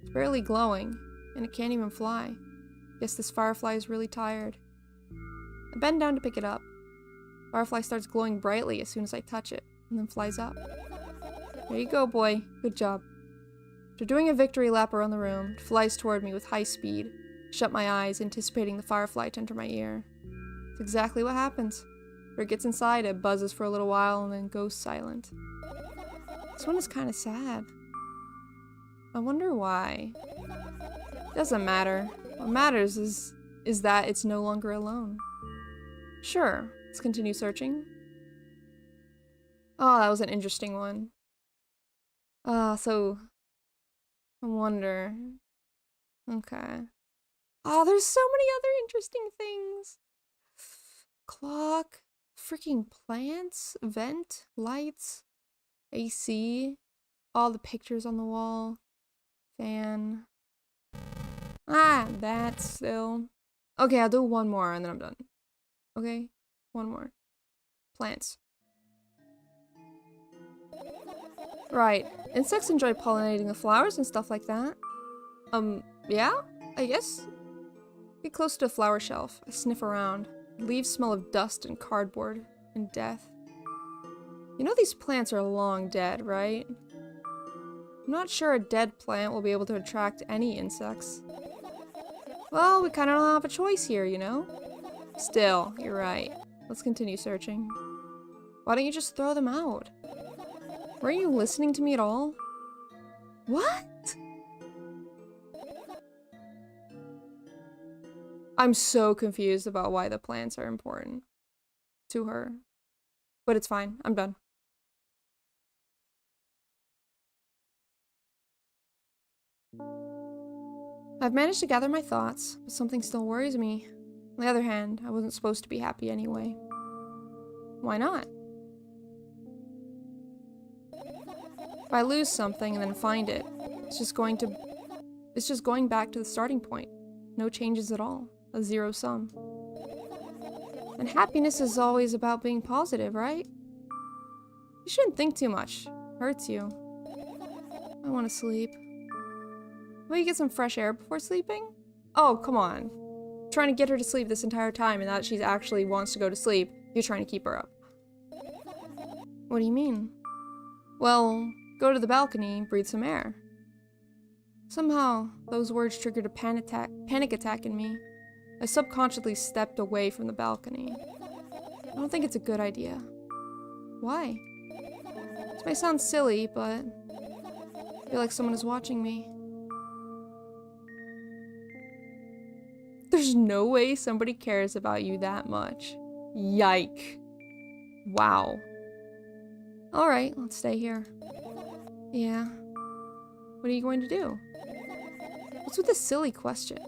It's barely glowing, and it can't even fly. Guess this firefly is really tired. I bend down to pick it up. Firefly starts glowing brightly as soon as I touch it, and then flies up. There you go, boy. Good job. After doing a victory lap around the room, it flies toward me with high speed. I shut my eyes, anticipating the firefly to enter my ear. It's exactly what happens. After it gets inside, it buzzes for a little while and then goes silent. This one is kind of sad. I wonder why. It doesn't matter. What matters is that it's no longer alone. Sure, let's continue searching. Oh, that was an interesting one. So I wonder. Okay. Oh, there's so many other interesting things. Clock, freaking plants, vent, lights, AC, all the pictures on the wall, fan. That still. Okay, I'll do one more and then I'm done. Okay, one more. Plants. Right, insects enjoy pollinating the flowers and stuff like that. Yeah, I guess. Get close to a flower shelf. I sniff around. Leaves smell of dust and cardboard and death. You know these plants are long dead, right? I'm not sure a dead plant will be able to attract any insects. Well, we kind of don't have a choice here, you know? Still, you're right. Let's continue searching. Why don't you just throw them out? Weren't you listening to me at all? What? I'm so confused about why the plants are important to her. But it's fine. I'm done. I've managed to gather my thoughts, but something still worries me. On the other hand, I wasn't supposed to be happy anyway. Why not? If I lose something and then find it, it's just going back to the starting point. No changes at all. A zero sum. And happiness is always about being positive, right? You shouldn't think too much. It hurts you. I want to sleep. Will you get some fresh air before sleeping? Oh, come on. I'm trying to get her to sleep this entire time, and now that she actually wants to go to sleep, you're trying to keep her up. What do you mean? Well, go to the balcony and breathe some air. Somehow, those words triggered a panic attack in me. I subconsciously stepped away from the balcony. I don't think it's a good idea. Why? This may sound silly, but I feel like someone is watching me. There's no way somebody cares about you that much. Yike. Wow. Alright, let's stay here. Yeah. What are you going to do? What's with this silly question?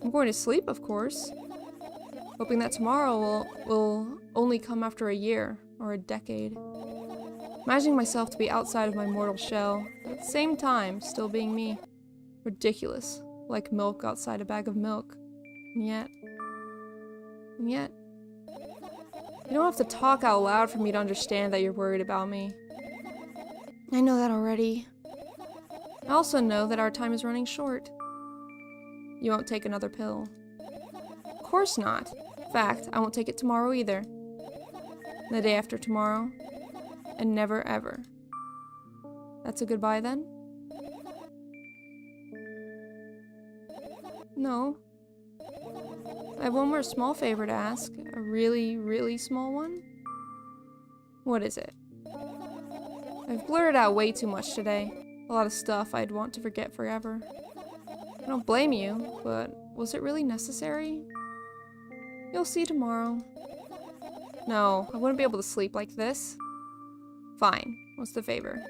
I'm going to sleep, of course. Hoping that tomorrow will only come after a year or a decade. Imagining myself to be outside of my mortal shell, but at the same time, still being me. Ridiculous. Like milk outside a bag of milk. And yet, you don't have to talk out loud for me to understand that you're worried about me. I know that already. I also know that our time is running short. You won't take another pill. Of course not. In fact, I won't take it tomorrow either. The day after tomorrow. And never ever. That's a goodbye then? No. I have one more small favor to ask. A really, really small one? What is it? I've blurted out way too much today. A lot of stuff I'd want to forget forever. I don't blame you, but was it really necessary? You'll see tomorrow. No, I wouldn't be able to sleep like this. Fine. What's the favor?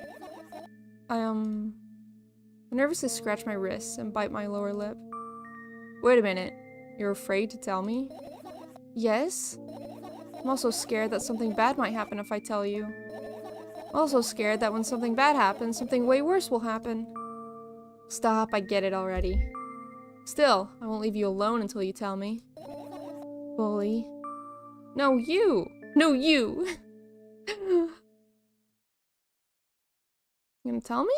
I nervously scratch my wrists and bite my lower lip. Wait a minute. You're afraid to tell me? Yes? I'm also scared that something bad might happen if I tell you. I'm also scared that when something bad happens, something way worse will happen. Stop, I get it already. Still, I won't leave you alone until you tell me. Bully. No, you! No, you! You gonna tell me?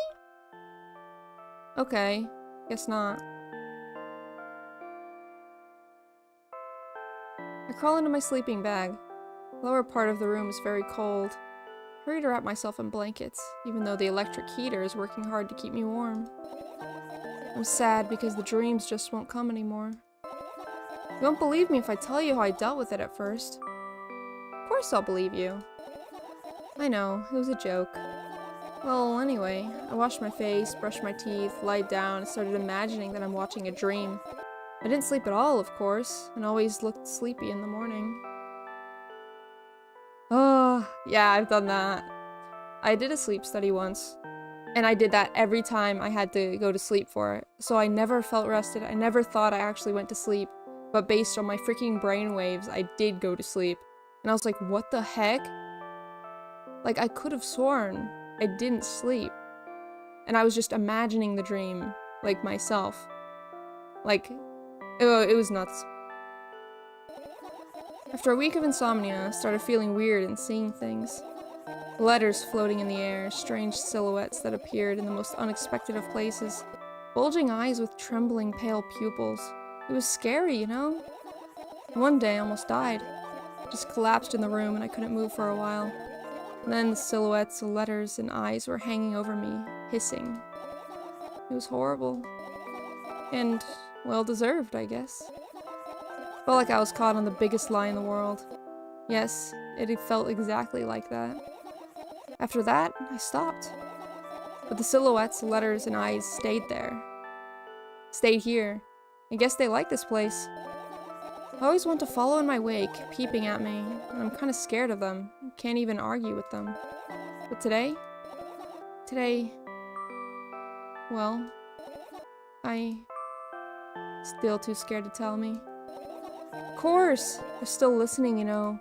Okay, guess not. I crawl into my sleeping bag. The lower part of the room is very cold. I hurry to wrap myself in blankets, even though the electric heater is working hard to keep me warm. I'm sad because the dreams just won't come anymore. You won't believe me if I tell you how I dealt with it at first. Of course I'll believe you. I know, it was a joke. Well, anyway, I washed my face, brushed my teeth, lied down, and started imagining that I'm watching a dream. I didn't sleep at all, of course, and always looked sleepy in the morning. Oh, yeah, I've done that. I did a sleep study once, and I did that every time I had to go to sleep for it. So I never felt rested. I never thought I actually went to sleep, but based on my freaking brainwaves, I did go to sleep. And I was like, what the heck? Like, I could have sworn I didn't sleep. And I was just imagining the dream, like, myself. Like, it was nuts. After a week of insomnia, I started feeling weird and seeing things. Letters floating in the air, strange silhouettes that appeared in the most unexpected of places. Bulging eyes with trembling, pale pupils. It was scary, you know? One day I almost died. Just collapsed in the room and I couldn't move for a while. And then the silhouettes of letters and eyes were hanging over me, hissing. It was horrible. And well-deserved, I guess. Felt like I was caught on the biggest lie in the world. Yes, it felt exactly like that. After that, I stopped. But the silhouettes, letters, and eyes stayed there. Stayed here. I guess they like this place. I always want to follow in my wake, peeping at me, and I'm kind of scared of them. Can't even argue with them. But today, well, still too scared to tell me. Of course! They're still listening, you know.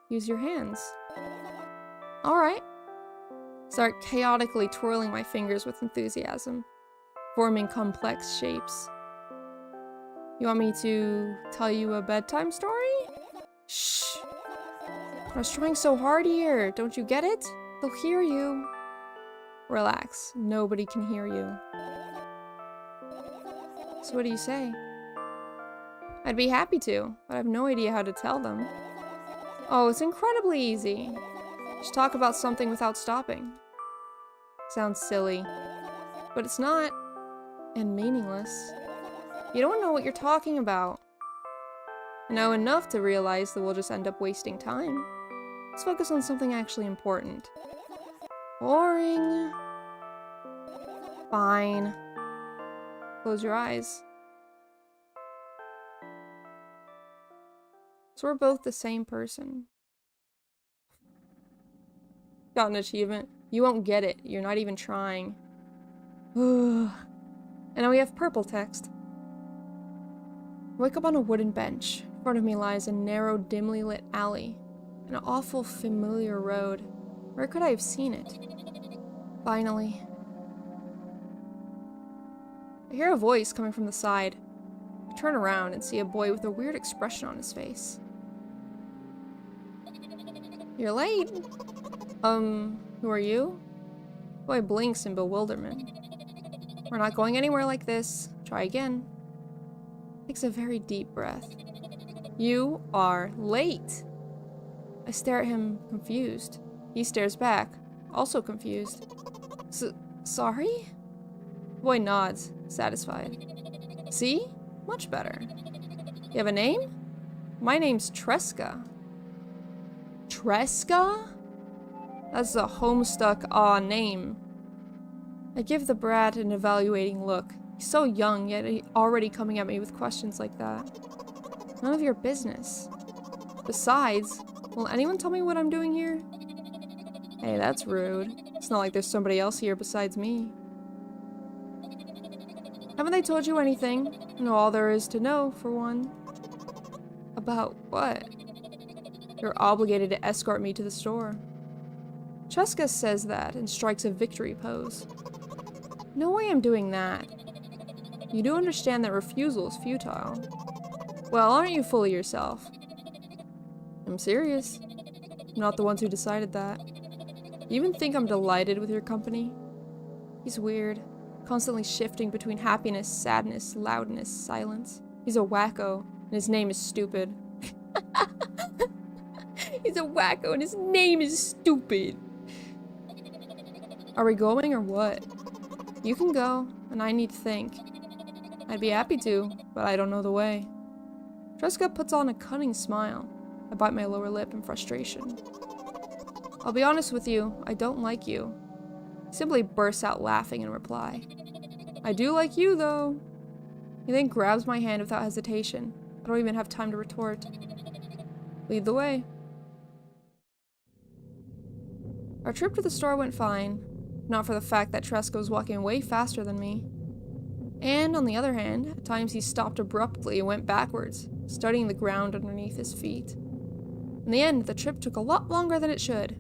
Use your hands. Alright. Start chaotically twirling my fingers with enthusiasm, forming complex shapes. You want me to tell you a bedtime story? Shh! I was trying so hard here, don't you get it? They'll hear you. Relax, nobody can hear you. So what do you say? I'd be happy to, but I have no idea how to tell them. Oh, it's incredibly easy. Just talk about something without stopping. Sounds silly, but it's not, and meaningless. You don't know what you're talking about. I know enough to realize that we'll just end up wasting time. Let's focus on something actually important. Boring. Fine. Close your eyes. So we're both the same person. Got an achievement. You won't get it. You're not even trying. And now we have purple text. I wake up on a wooden bench. In front of me lies a narrow, dimly lit alley. An awful familiar road. Where could I have seen it? Finally. I hear a voice coming from the side. I turn around and see a boy with a weird expression on his face. You're late. Who are you? The boy blinks in bewilderment. We're not going anywhere like this. Try again. Takes a very deep breath. You are late. I stare at him, confused. He stares back, also confused. Sorry? The boy nods, satisfied. See? Much better. You have a name? My name's Tresca. Tresca? That's a homestuck name. I give the brat an evaluating look. He's so young, yet he's already coming at me with questions like that. None of your business. Besides, will anyone tell me what I'm doing here? Hey, that's rude. It's not like there's somebody else here besides me. Haven't they told you anything? Know all there is to know, for one. About what? You're obligated to escort me to the store. Cheska says that and strikes a victory pose. No way I'm doing that. You do understand that refusal is futile. Well, aren't you full of yourself? I'm serious. I'm not the ones who decided that. You even think I'm delighted with your company? He's weird, constantly shifting between happiness, sadness, loudness, silence. He's a wacko, and his name is stupid. He's a wacko, and his name is stupid. Are we going or what? You can go, and I need to think. I'd be happy to, but I don't know the way. Tresca puts on a cunning smile. I bite my lower lip in frustration. I'll be honest with you, I don't like you. He simply bursts out laughing in reply. I do like you, though. He then grabs my hand without hesitation. I don't even have time to retort. Lead the way. Our trip to the store went fine, not for the fact that Tresca was walking way faster than me. And on the other hand, at times he stopped abruptly and went backwards, studying the ground underneath his feet. In the end, the trip took a lot longer than it should.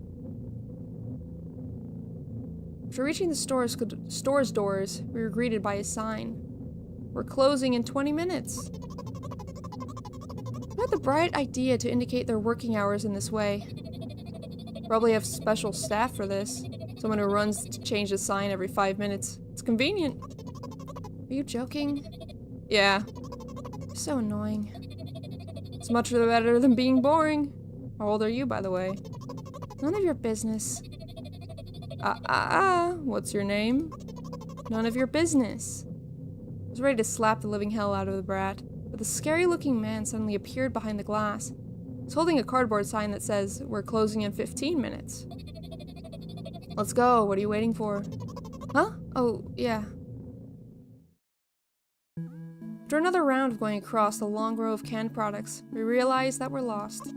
After reaching the store's doors, we were greeted by a sign. We're closing in 20 minutes. Who had the bright idea to indicate their working hours in this way? Probably have special staff for this. Someone who runs to change the sign every 5 minutes. It's convenient. Are you joking? Yeah. So annoying. It's much better than being boring. How old are you, by the way? None of your business. What's your name? None of your business. I was ready to slap the living hell out of the brat, but the scary-looking man suddenly appeared behind the glass. He's holding a cardboard sign that says, "We're closing in 15 minutes. Let's go, what are you waiting for? Huh? Oh, yeah. After another round of going across the long row of canned products, we realize that we're lost.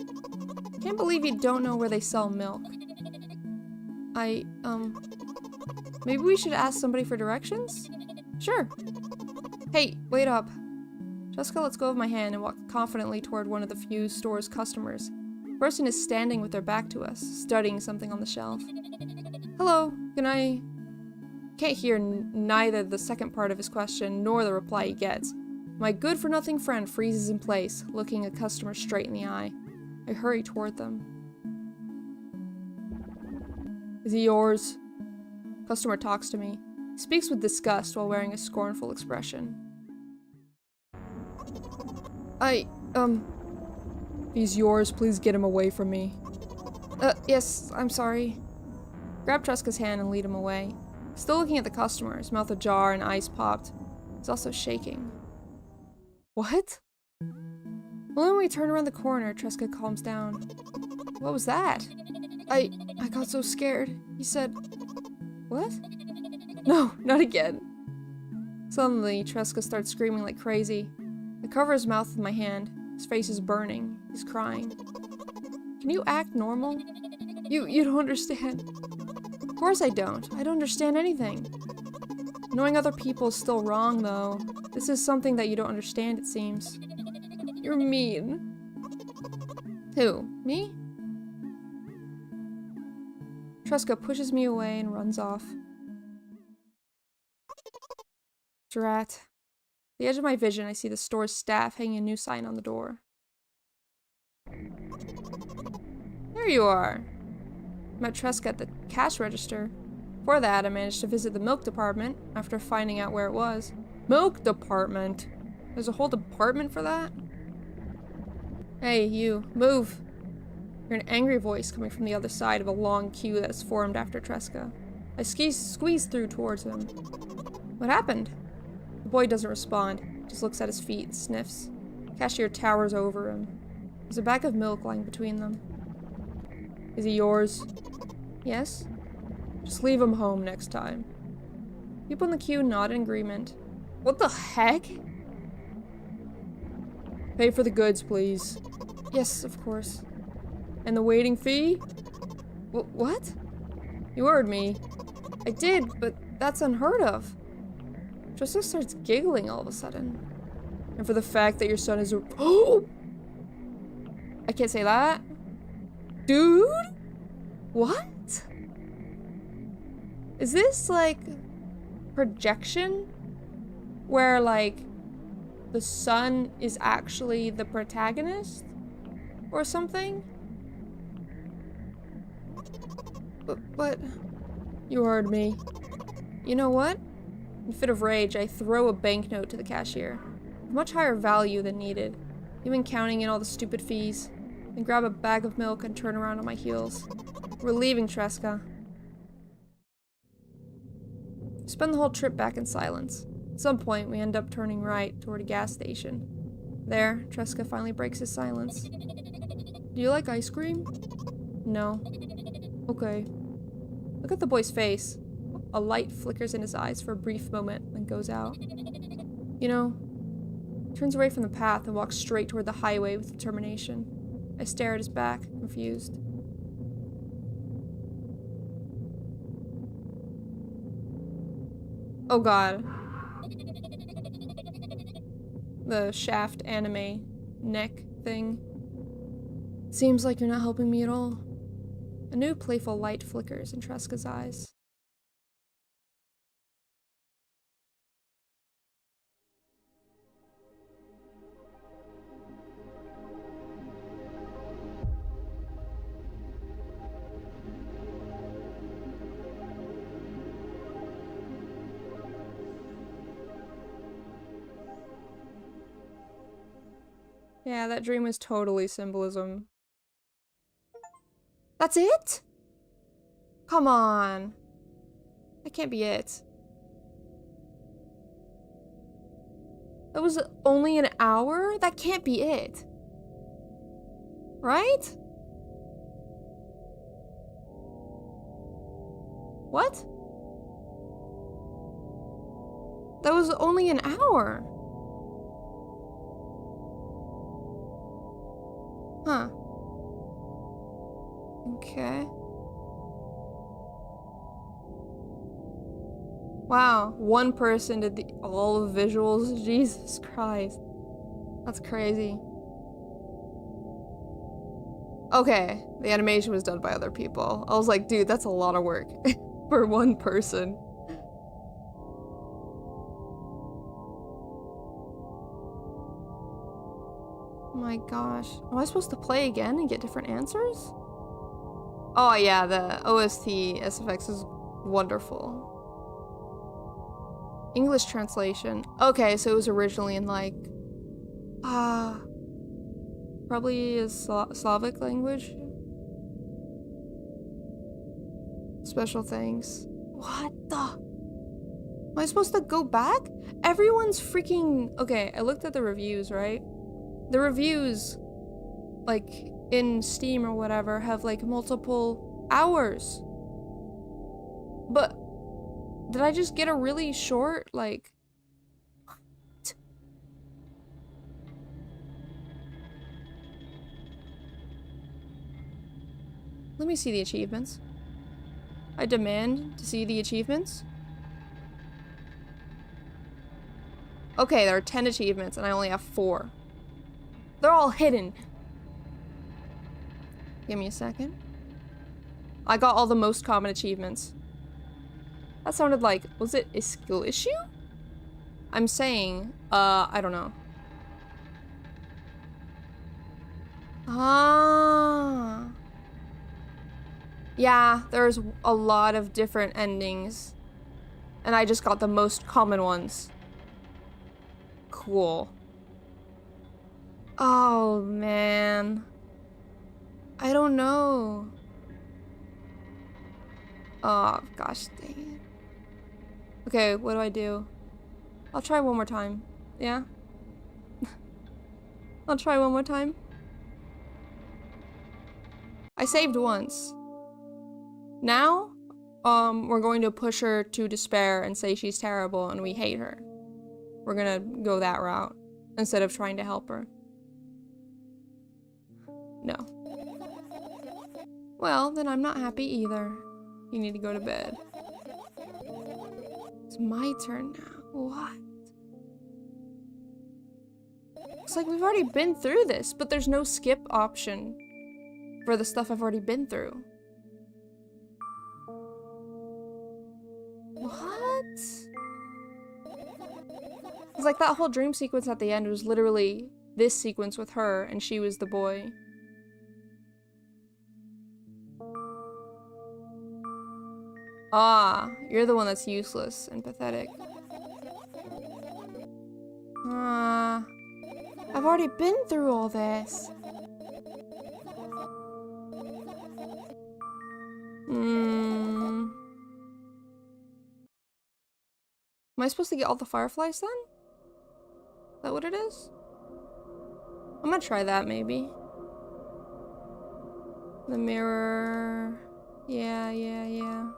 Can't believe you don't know where they sell milk. Maybe we should ask somebody for directions? Sure. Hey, wait up. Jessica lets go of my hand and walks confidently toward one of the few store's customers. The person is standing with their back to us, studying something on the shelf. Hello, can I... Can't hear neither the second part of his question nor the reply he gets. My good-for-nothing friend freezes in place, looking a customer straight in the eye. I hurry toward them. Is he yours? Customer talks to me. He speaks with disgust while wearing a scornful expression. If he's yours, please get him away from me. Yes, I'm sorry. Grab Tresca's hand and lead him away. Still looking at the customer, his mouth ajar and eyes popped. He's also shaking. What? Only when we turn around the corner, Tresca calms down. What was that? I got so scared. He said, what? No, not again. Suddenly, Tresca starts screaming like crazy. I cover his mouth with my hand. His face is burning. He's crying. Can you act normal? You don't understand. Of course I don't. I don't understand anything. Knowing other people is still wrong, though. This is something that you don't understand, it seems. You're mean. Who? Me? Tresca pushes me away and runs off. Drat. At the edge of my vision, I see the store's staff hanging a new sign on the door. There you are. I met Tresca at the cash register. Before that, I managed to visit the milk department after finding out where it was. Milk department? There's a whole department for that? Hey, you. Move. I hear an angry voice coming from the other side of a long queue that has formed after Tresca. I squeeze through towards him. What happened? The boy doesn't respond, just looks at his feet and sniffs. The cashier towers over him. There's a bag of milk lying between them. Is he yours? Yes. Just leave him home next time. People in the queue nod in agreement. What the heck? Pay for the goods, please. Yes, of course. And the waiting fee? What? You heard me. I did, but that's unheard of. Joseph starts giggling all of a sudden. And for the fact that your son is a— Oh! I can't say that. Dude? What? Is this, like, projection? Where, like, the son is actually the protagonist? Or something? But you heard me. You know what? In a fit of rage, I throw a banknote to the cashier. Much higher value than needed. Even counting in all the stupid fees. Then grab a bag of milk and turn around on my heels. We're leaving, Tresca. We spend the whole trip back in silence. At some point, we end up turning right toward a gas station. There, Tresca finally breaks his silence. Do you like ice cream? No. Okay. Look at the boy's face. A light flickers in his eyes for a brief moment, then goes out. You know, he turns away from the path and walks straight toward the highway with determination. I stare at his back, confused. Oh god. The Shaft anime neck thing. Seems like you're not helping me at all. A new playful light flickers in Tresca's eyes. Yeah, that dream was totally symbolism. That's it? Come on. That can't be it. That was only an hour? That can't be it. Right? What? That was only an hour. Huh. Okay. Wow, one person did all the visuals. Jesus Christ. That's crazy. Okay, the animation was done by other people. I was like, dude, that's a lot of work for one person. Oh my gosh. Am I supposed to play again and get different answers? Oh yeah, the OST SFX is wonderful. English translation. Okay, so it was originally in like... probably a Slavic language? Special thanks. What the? Am I supposed to go back? Everyone's freaking... Okay, I looked at the reviews, right? The reviews, like, in Steam or whatever, have, like, multiple hours. But did I just get a really short, like... What? Let me see the achievements. I demand to see the achievements. Okay, there are 10 achievements and I only have 4. They're all hidden. Give me a second. I got all the most common achievements. That sounded like, was it a skill issue? I'm saying, I don't know. Ah. Yeah, there's a lot of different endings. And I just got the most common ones. Cool. Oh, man. I don't know. Oh, gosh dang it. Okay, what do? I'll try one more time. Yeah? I'll try one more time. I saved once. Now, we're going to push her to despair and say she's terrible and we hate her. We're gonna go that route instead of trying to help her. No. Well, then I'm not happy either. You need to go to bed. It's my turn now. What? It's like we've already been through this, but there's no skip option for the stuff I've already been through. What? It's like that whole dream sequence at the end was literally this sequence with her, and she was the boy. Ah, you're the one that's useless and pathetic. Ah, I've already been through all this. Am I supposed to get all the fireflies then? Is that what it is? I'm gonna try that maybe. The mirror. Yeah.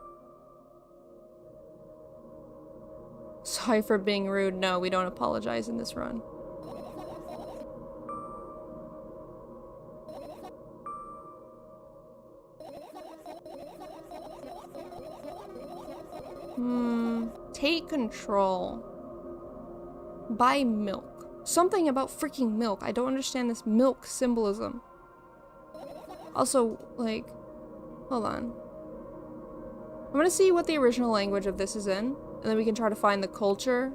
Sorry for being rude. No, we don't apologize in this run. Take control. Buy milk. Something about freaking milk. I don't understand this milk symbolism. Also, like, hold on. I'm gonna see what the original language of this is in, and then we can try to find the culture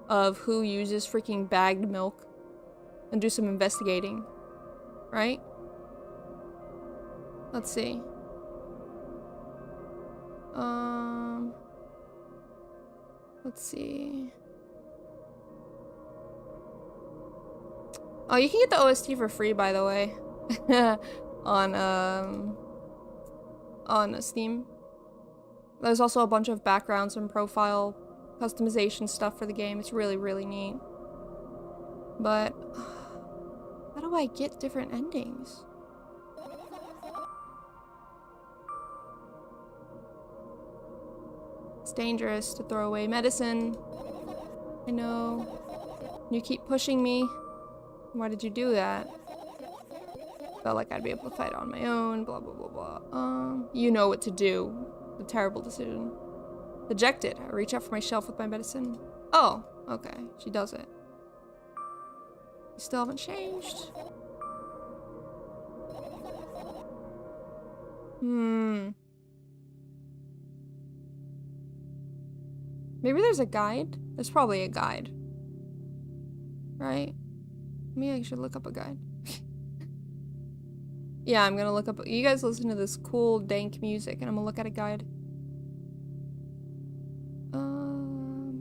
of who uses freaking bagged milk and do some investigating, right? Let's see. Let's see. Oh, you can get the OST for free, by the way. on Steam. There's also a bunch of backgrounds and profile customization stuff for the game. It's really, really neat. But how do I get different endings? It's dangerous to throw away medicine. I know. You keep pushing me. Why did you do that? Felt like I'd be able to fight on my own, blah, blah, blah, blah. You know what to do. The terrible decision. Dejected. I reach out for my shelf with my medicine. Oh, okay. She does it. You still haven't changed. Maybe there's a guide? There's probably a guide. Right? Maybe I should look up a guide. Yeah, I'm gonna look up. You guys listen to this cool, dank music, and I'm gonna look at a guide.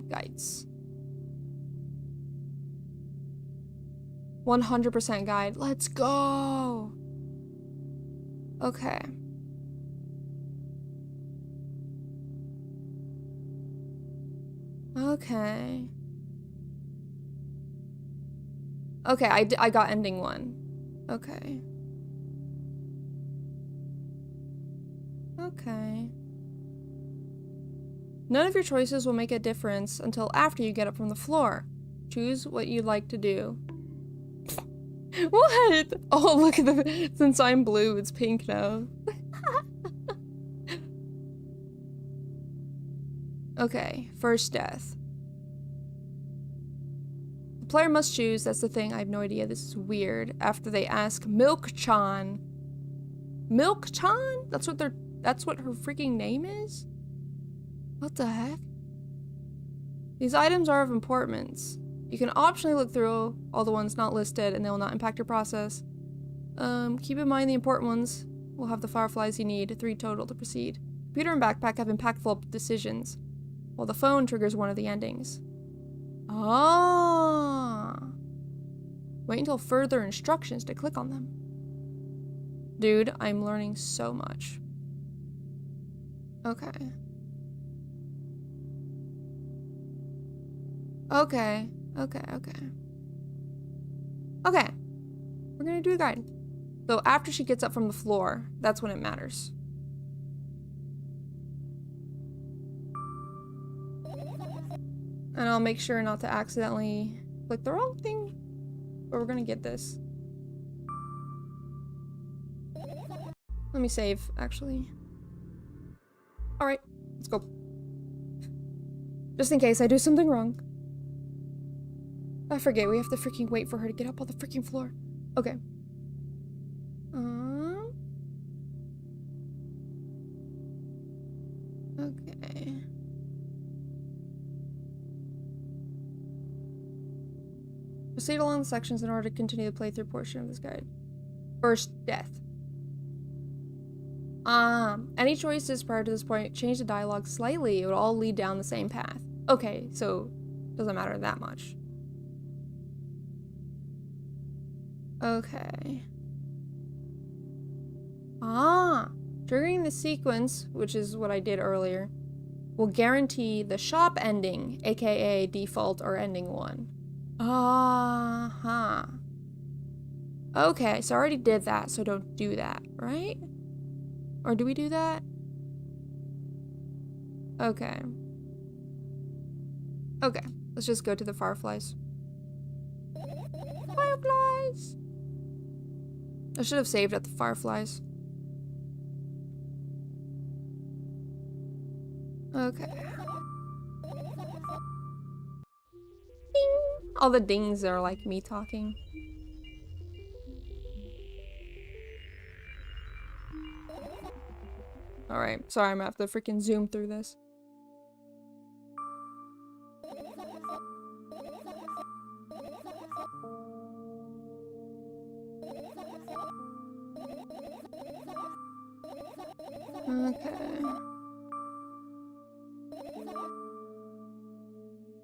Guides. 100% guide. Let's go! Okay. Okay. Okay, I got ending 1. Okay. Okay. None of your choices will make a difference until after you get up from the floor. Choose what you'd like to do. What? Oh, look at the- since I'm blue, it's pink now. Okay, first death. The player must choose, that's the thing, I have no idea, this is weird, after they ask Milk-chan. Milk-chan? That's what her freaking name is? What the heck? These items are of importance. You can optionally look through all the ones not listed and they will not impact your process. Keep in mind the important ones will have the fireflies you need, 3 total to proceed. Computer and backpack have impactful decisions, while the phone triggers one of the endings. Ah. Wait until further instructions to click on them. Dude, I'm learning so much. Okay. Okay. Okay. We're gonna do the guide. So after she gets up from the floor, that's when it matters. And I'll make sure not to accidentally click the wrong thing. But we're gonna get this. Let me save, actually. Alright, let's go. Just in case I do something wrong. I forget, we have to freaking wait for her to get up on the freaking floor. Okay. Okay. Proceed along the sections in order to continue the playthrough portion of this guide. First death. Any choices prior to this point change the dialogue slightly, it would all lead down the same path. Okay, so doesn't matter that much. Okay. Triggering the sequence, which is what I did earlier, will guarantee the shop ending, aka default or ending 1. Okay, so I already did that, so don't do that, right? Or do we do that? Okay. Okay, let's just go to the fireflies. Fireflies! I should have saved at the fireflies. Okay. Ding! All the dings are like me talking. Alright, sorry, I'm gonna have to freaking zoom through this.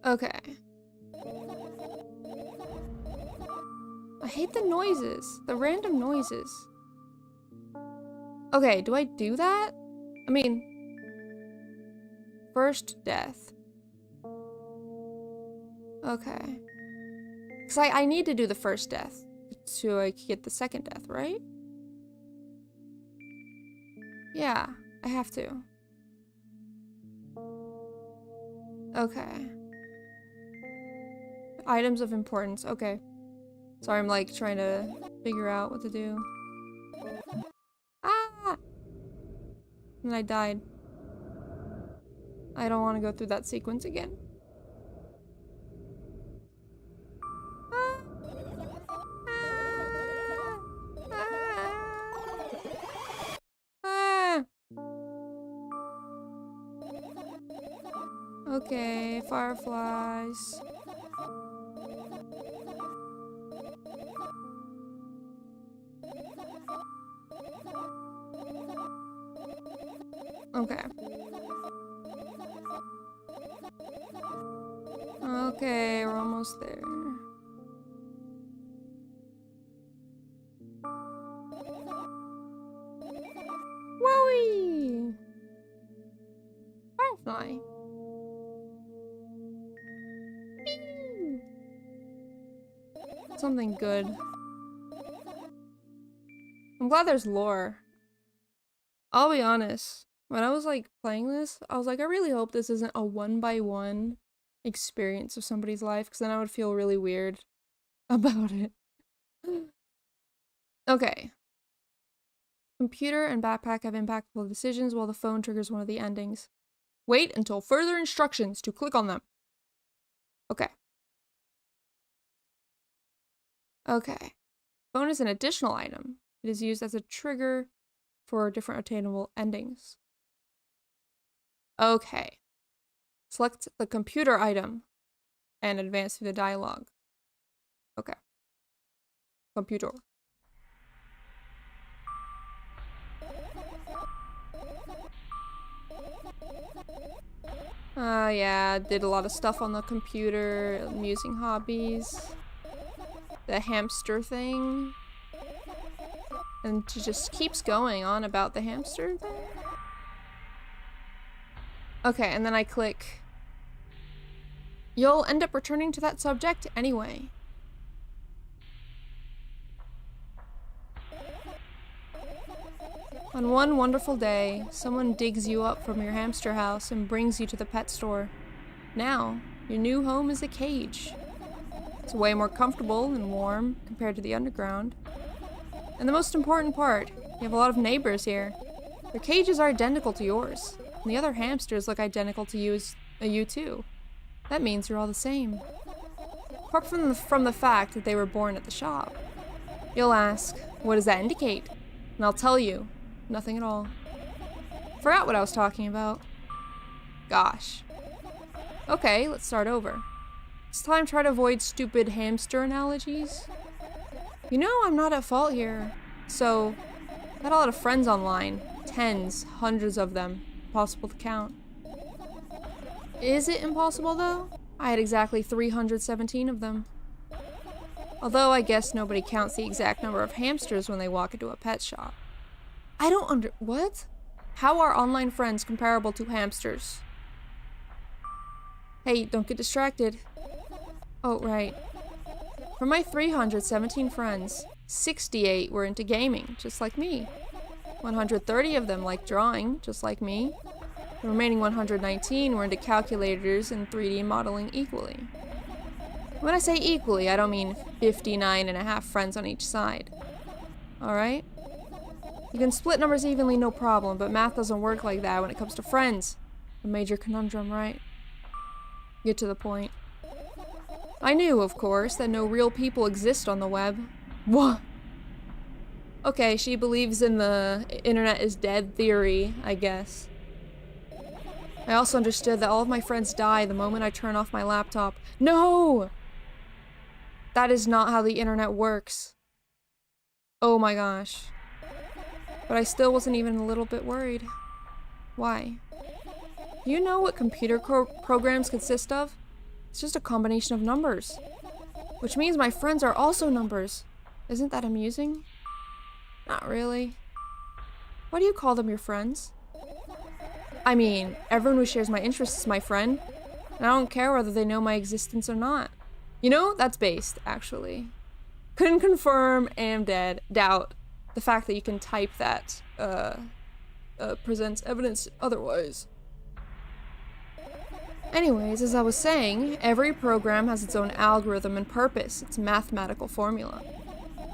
Okay. I hate the noises. The random noises. Okay, do I do that? I mean... First death. Okay. Because I need to do the first death so I can get the second death, right? Yeah, I have to. Okay. Items of importance. Okay. Sorry, I'm like trying to figure out what to do. Ah! And I died. I don't want to go through that sequence again. Ah! Ah! Ah! Okay, fireflies. Okay. Okay, we're almost there. Wowie! Firefly. Something good. I'm glad there's lore. I'll be honest. When I was like playing this, I was like, I really hope this isn't a 1-by-1 experience of somebody's life, because then I would feel really weird about it. Okay. Computer and backpack have impactful decisions while the phone triggers one of the endings. Wait until further instructions to click on them. Okay. Okay. Phone is an additional item. It is used as a trigger for different attainable endings. Okay. Select the computer item and advance through the dialogue. Okay. Computer. Yeah, did a lot of stuff on the computer, amusing hobbies. The hamster thing. And she just keeps going on about the hamster thing. Okay, and then I click. You'll end up returning to that subject anyway. On one wonderful day, someone digs you up from your hamster house and brings you to the pet store. Now, your new home is a cage. It's way more comfortable and warm compared to the underground. And the most important part, you have a lot of neighbors here. Their cages are identical to yours, and the other hamsters look identical to you too. That means you're all the same. Apart from the fact that they were born at the shop. You'll ask, what does that indicate? And I'll tell you, nothing at all. Forgot what I was talking about. Gosh. Okay, let's start over. This time try to avoid stupid hamster analogies. You know I'm not at fault here. So, I had a lot of friends online. Tens, hundreds of them. Impossible to count. Is it impossible though? I had exactly 317 of them. Although I guess nobody counts the exact number of hamsters when they walk into a pet shop. I don't what? How are online friends comparable to hamsters? Hey, don't get distracted. Oh, right. From my 317 friends, 68 were into gaming, just like me. 130 of them liked drawing, just like me. The remaining 119 were into calculators and 3D modeling equally. When I say equally, I don't mean 59.5 friends on each side. Alright? You can split numbers evenly, no problem, but math doesn't work like that when it comes to friends. A major conundrum, right? Get to the point. I knew, of course, that no real people exist on the web. What? Okay, she believes in the internet is dead theory, I guess. I also understood that all of my friends die the moment I turn off my laptop. No! That is not how the internet works. Oh my gosh. But I still wasn't even a little bit worried. Why? You know what computer programs consist of? It's just a combination of numbers. Which means my friends are also numbers. Isn't that amusing? Not really. Why do you call them your friends? I mean, everyone who shares my interests is my friend, and I don't care whether they know my existence or not. You know, that's based, actually. Couldn't confirm, am dead, doubt the fact that you can type that, presents evidence otherwise. Anyways, as I was saying, every program has its own algorithm and purpose, its mathematical formula.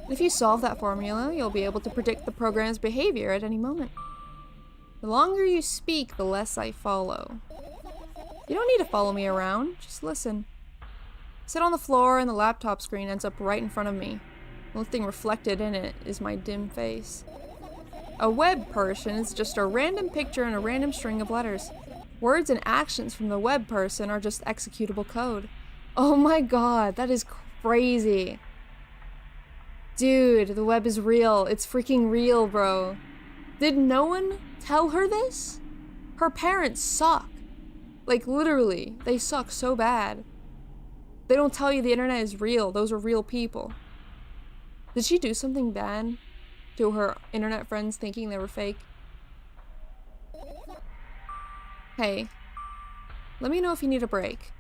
And if you solve that formula, you'll be able to predict the program's behavior at any moment. The longer you speak, the less I follow. You don't need to follow me around, just listen. Sit on the floor and the laptop screen ends up right in front of me. The only thing reflected in it is my dim face. A web person is just a random picture and a random string of letters. Words and actions from the web person are just executable code. Oh my god, that is crazy. Dude, the web is real. It's freaking real, bro. Did no one tell her this? Her parents suck. Like, literally, they suck so bad. They don't tell you the internet is real. Those are real people. Did she do something bad to her internet friends thinking they were fake? Hey, let me know if you need a break.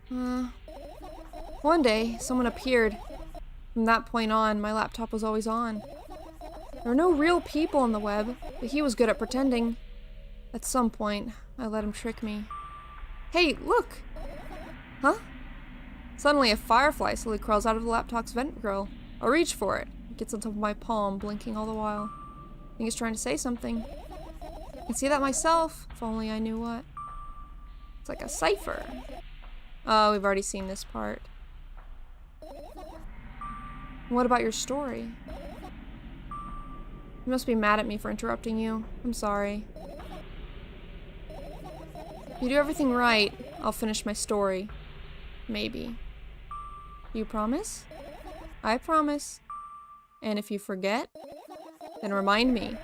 One day, someone appeared. From that point on, my laptop was always on. There were no real people on the web, but he was good at pretending. At some point, I let him trick me. Hey, look! Huh? Suddenly, a firefly slowly crawls out of the laptop's vent grill. I'll reach for it. It gets on top of my palm, blinking all the while. I think it's trying to say something. I can see that myself, if only I knew what. It's like a cipher. Oh, we've already seen this part. What about your story? You must be mad at me for interrupting you. I'm sorry. If you do everything right, I'll finish my story. Maybe. You promise? I promise. And if you forget, then remind me.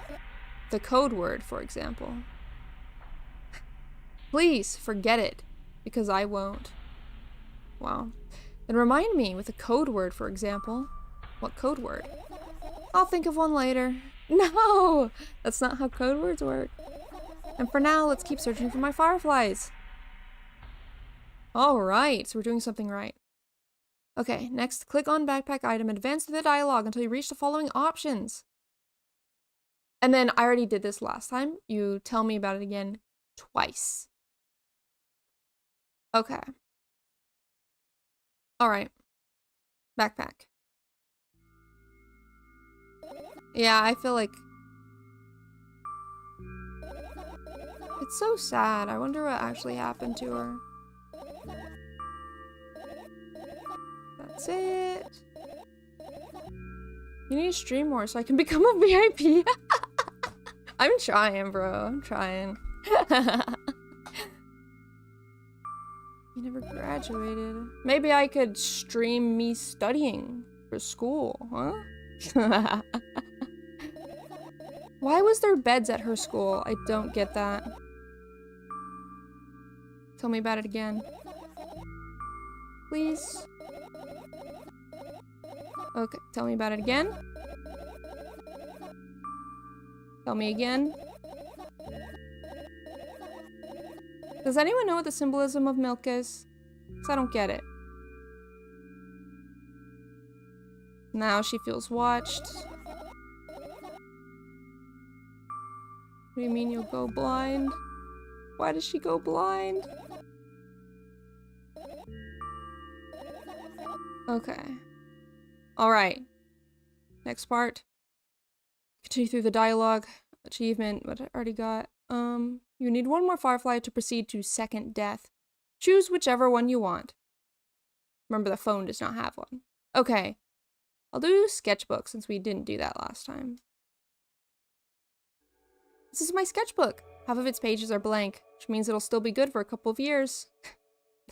The code word, for example. Please, forget it, because I won't. Wow. Then remind me with a code word, for example. What code word? I'll think of one later. No! That's not how code words work. And for now, let's keep searching for my fireflies. Alright, so we're doing something right. Okay, next, click on backpack item and advance through the dialogue until you reach the following options. And then, I already did this last time. You tell me about it again twice. Okay. Alright. Backpack. Yeah, I feel like... It's so sad. I wonder what actually happened to her. That's it. You need to stream more so I can become a VIP. I'm trying, bro. I'm trying. You never graduated. Maybe I could stream me studying for school, huh? Why was there beds at her school? I don't get that. Tell me about it again. Please. Okay, tell me about it again. Tell me again. Does anyone know what the symbolism of milk is? Because I don't get it. Now she feels watched. What do you mean you'll go blind? Why does she go blind? Okay. Alright. Next part. Continue through the dialogue. Achievement, what I already got. You need one more firefly to proceed to second death. Choose whichever one you want. Remember, the phone does not have one. Okay. I'll do sketchbook since we didn't do that last time. This is my sketchbook. Half of its pages are blank, which means it'll still be good for a couple of years.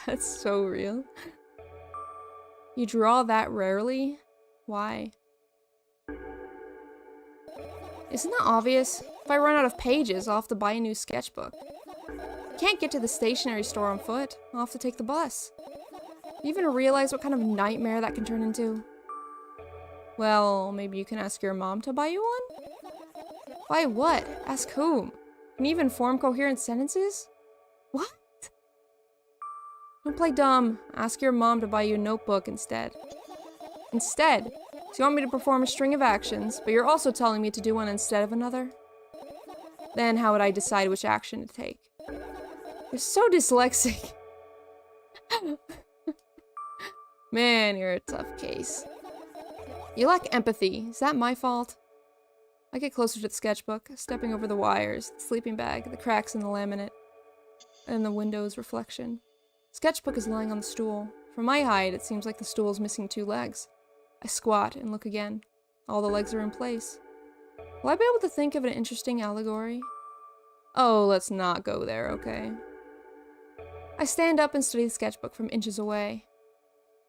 That's so real. You draw that rarely? Why? Isn't that obvious? If I run out of pages, I'll have to buy a new sketchbook. I can't get to the stationery store on foot. I'll have to take the bus. Do you even realize what kind of nightmare that can turn into? Well, maybe you can ask your mom to buy you one? Buy what? Ask whom? Can you even form coherent sentences? What? Don't play dumb. Ask your mom to buy you a notebook instead. Instead? So you want me to perform a string of actions, but you're also telling me to do one instead of another? Then how would I decide which action to take? You're so dyslexic. Man, you're a tough case. You lack empathy. Is that my fault? I get closer to the sketchbook, stepping over the wires, the sleeping bag, the cracks in the laminate, and the window's reflection. The sketchbook is lying on the stool. From my height, it seems like the stool is missing 2 legs. I squat and look again. All the legs are in place. Will I be able to think of an interesting allegory? Oh, let's not go there, okay? I stand up and study the sketchbook from inches away.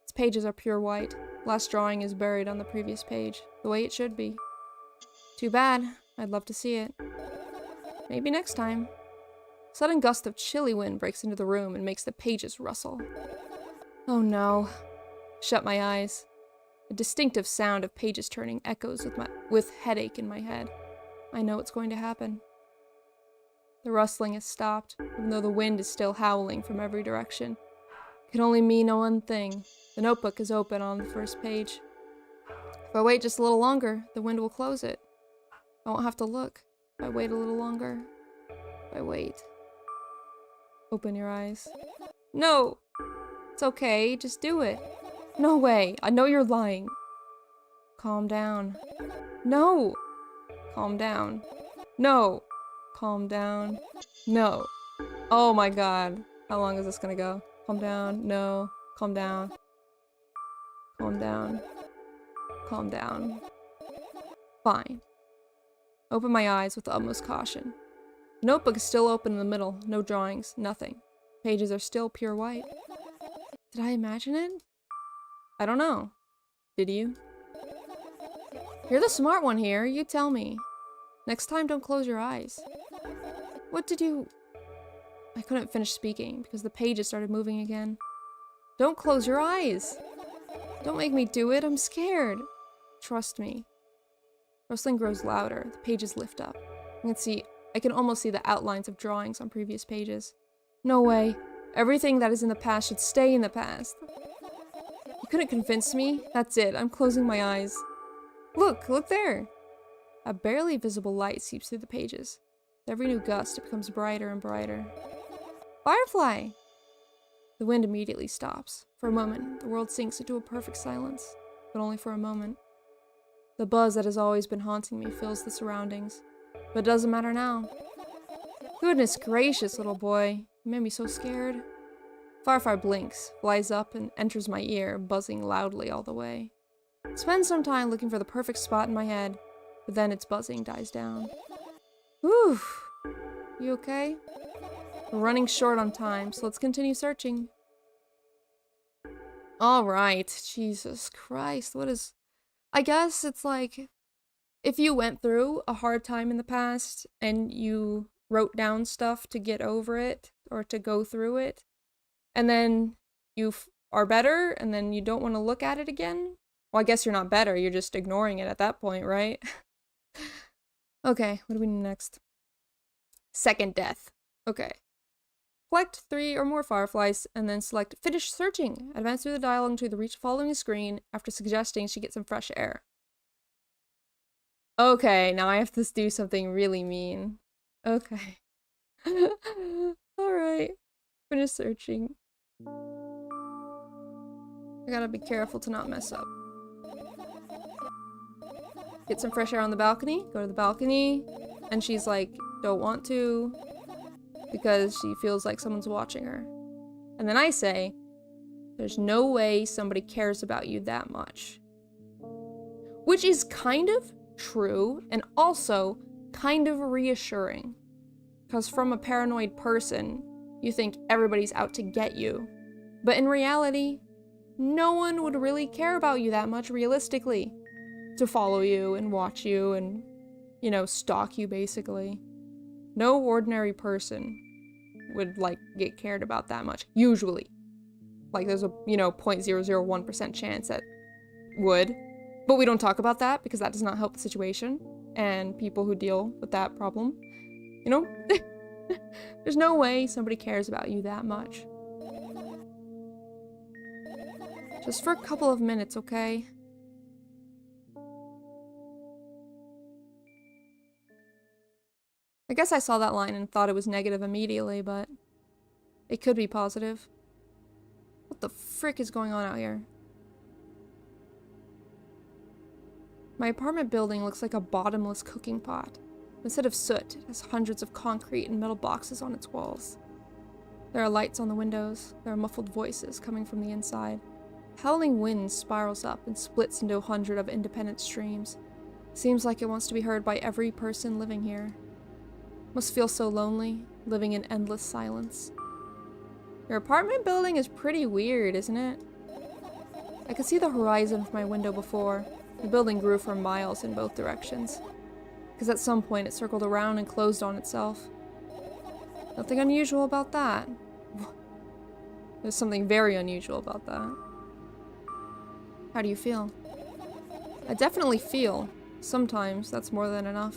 Its pages are pure white. The last drawing is buried on the previous page, the way it should be. Too bad. I'd love to see it. Maybe next time. A sudden gust of chilly wind breaks into the room and makes the pages rustle. Oh no. Shut my eyes. A distinctive sound of pages turning echoes with headache in my head. I know what's going to happen. The rustling has stopped, even though the wind is still howling from every direction. It can only mean one thing. The notebook is open on the first page. If I wait just a little longer, the wind will close it. I won't have to look. If I wait a little longer. If I wait. Open your eyes. No! It's okay, just do it. No way, I know you're lying. Calm down. No! Calm down. No! Calm down. No. Oh my god. How long is this gonna go? Calm down. No. Calm down. Calm down. Calm down. Fine. Open my eyes with the utmost caution. The notebook is still open in the middle. No drawings. Nothing. Pages are still pure white. Did I imagine it? I don't know. Did you? You're the smart one here. You tell me. Next time, don't close your eyes. What did you... I couldn't finish speaking because the pages started moving again. Don't close your eyes. Don't make me do it. I'm scared. Trust me. Rustling grows louder. The pages lift up. I can almost see the outlines of drawings on previous pages. No way. Everything that is in the past should stay in the past. You couldn't convince me? That's it. I'm closing my eyes. Look there. A barely visible light seeps through the pages. With every new gust, it becomes brighter and brighter. Firefly! The wind immediately stops. For a moment, the world sinks into a perfect silence, but only for a moment. The buzz that has always been haunting me fills the surroundings, but it doesn't matter now. Goodness gracious, little boy. You made me so scared. Firefly blinks, flies up, and enters my ear, buzzing loudly all the way. I spend some time looking for the perfect spot in my head, but then its buzzing dies down. Whew. You okay? We're running short on time, so let's continue searching. Alright, Jesus Christ, what is... I guess it's like, if you went through a hard time in the past, and you wrote down stuff to get over it, or to go through it, and then you are better, and then you don't want to look at it again? Well, I guess you're not better, you're just ignoring it at that point, right? Okay, what do we need next? Second death. Okay. Collect 3 or more fireflies, and then select Finish Searching. Advance through the dialogue to the reach following the screen after suggesting she get some fresh air. Okay, now I have to do something really mean. Okay. Alright. Finish searching. I gotta be careful to not mess up. Get some fresh air on the balcony. Go to the balcony. And she's like, don't want to. Because she feels like someone's watching her. And then I say, there's no way somebody cares about you that much. Which is kind of true, and also kind of reassuring. Because from a paranoid person, you think everybody's out to get you. But in reality, no one would really care about you that much realistically. To follow you and watch you and, you know, stalk you basically. No ordinary person would, like, get cared about that much. Usually. Like, there's a, you know, 0.001% chance that would. But we don't talk about that because that does not help the situation. And people who deal with that problem, you know? There's no way somebody cares about you that much. Just for a couple of minutes, okay? I guess I saw that line and thought it was negative immediately, but it could be positive. What the frick is going on out here? My apartment building looks like a bottomless cooking pot. Instead of soot, it has hundreds of concrete and metal boxes on its walls. There are lights on the windows. There are muffled voices coming from the inside. Howling wind spirals up and splits into 100 of independent streams. Seems like it wants to be heard by every person living here. Must feel so lonely, living in endless silence. Your apartment building is pretty weird, isn't it? I could see the horizon from my window before. The building grew for miles in both directions. Because at some point it circled around and closed on itself. Nothing unusual about that. There's something very unusual about that. How do you feel? I definitely feel. Sometimes that's more than enough.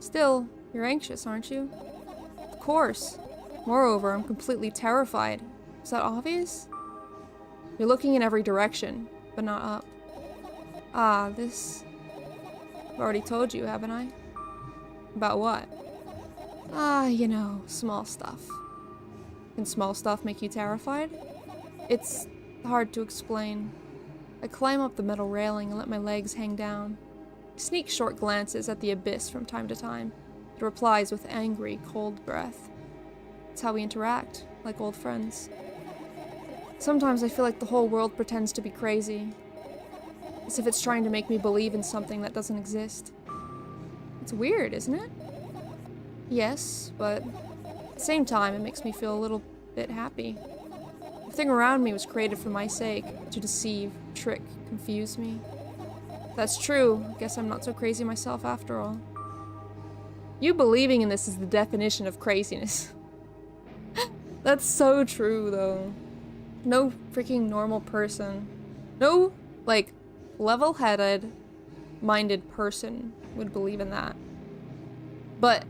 Still, you're anxious, aren't you? Of course. Moreover, I'm completely terrified. Is that obvious? You're looking in every direction, but not up. Ah, this... I've already told you, haven't I? About what? Ah, you know, small stuff. Can small stuff make you terrified? It's hard to explain. I climb up the metal railing and let my legs hang down. I sneak short glances at the abyss from time to time. It replies with angry, cold breath. It's how we interact, like old friends. Sometimes I feel like the whole world pretends to be crazy. As if it's trying to make me believe in something that doesn't exist. It's weird, isn't it? Yes, but at the same time, it makes me feel a little bit happy. Everything around me was created for my sake, to deceive, trick, confuse me. If that's true, I guess I'm not so crazy myself after all. You believing in this is the definition of craziness. That's so true, though. No freaking normal person. No, like, level-headed, minded person would believe in that. But,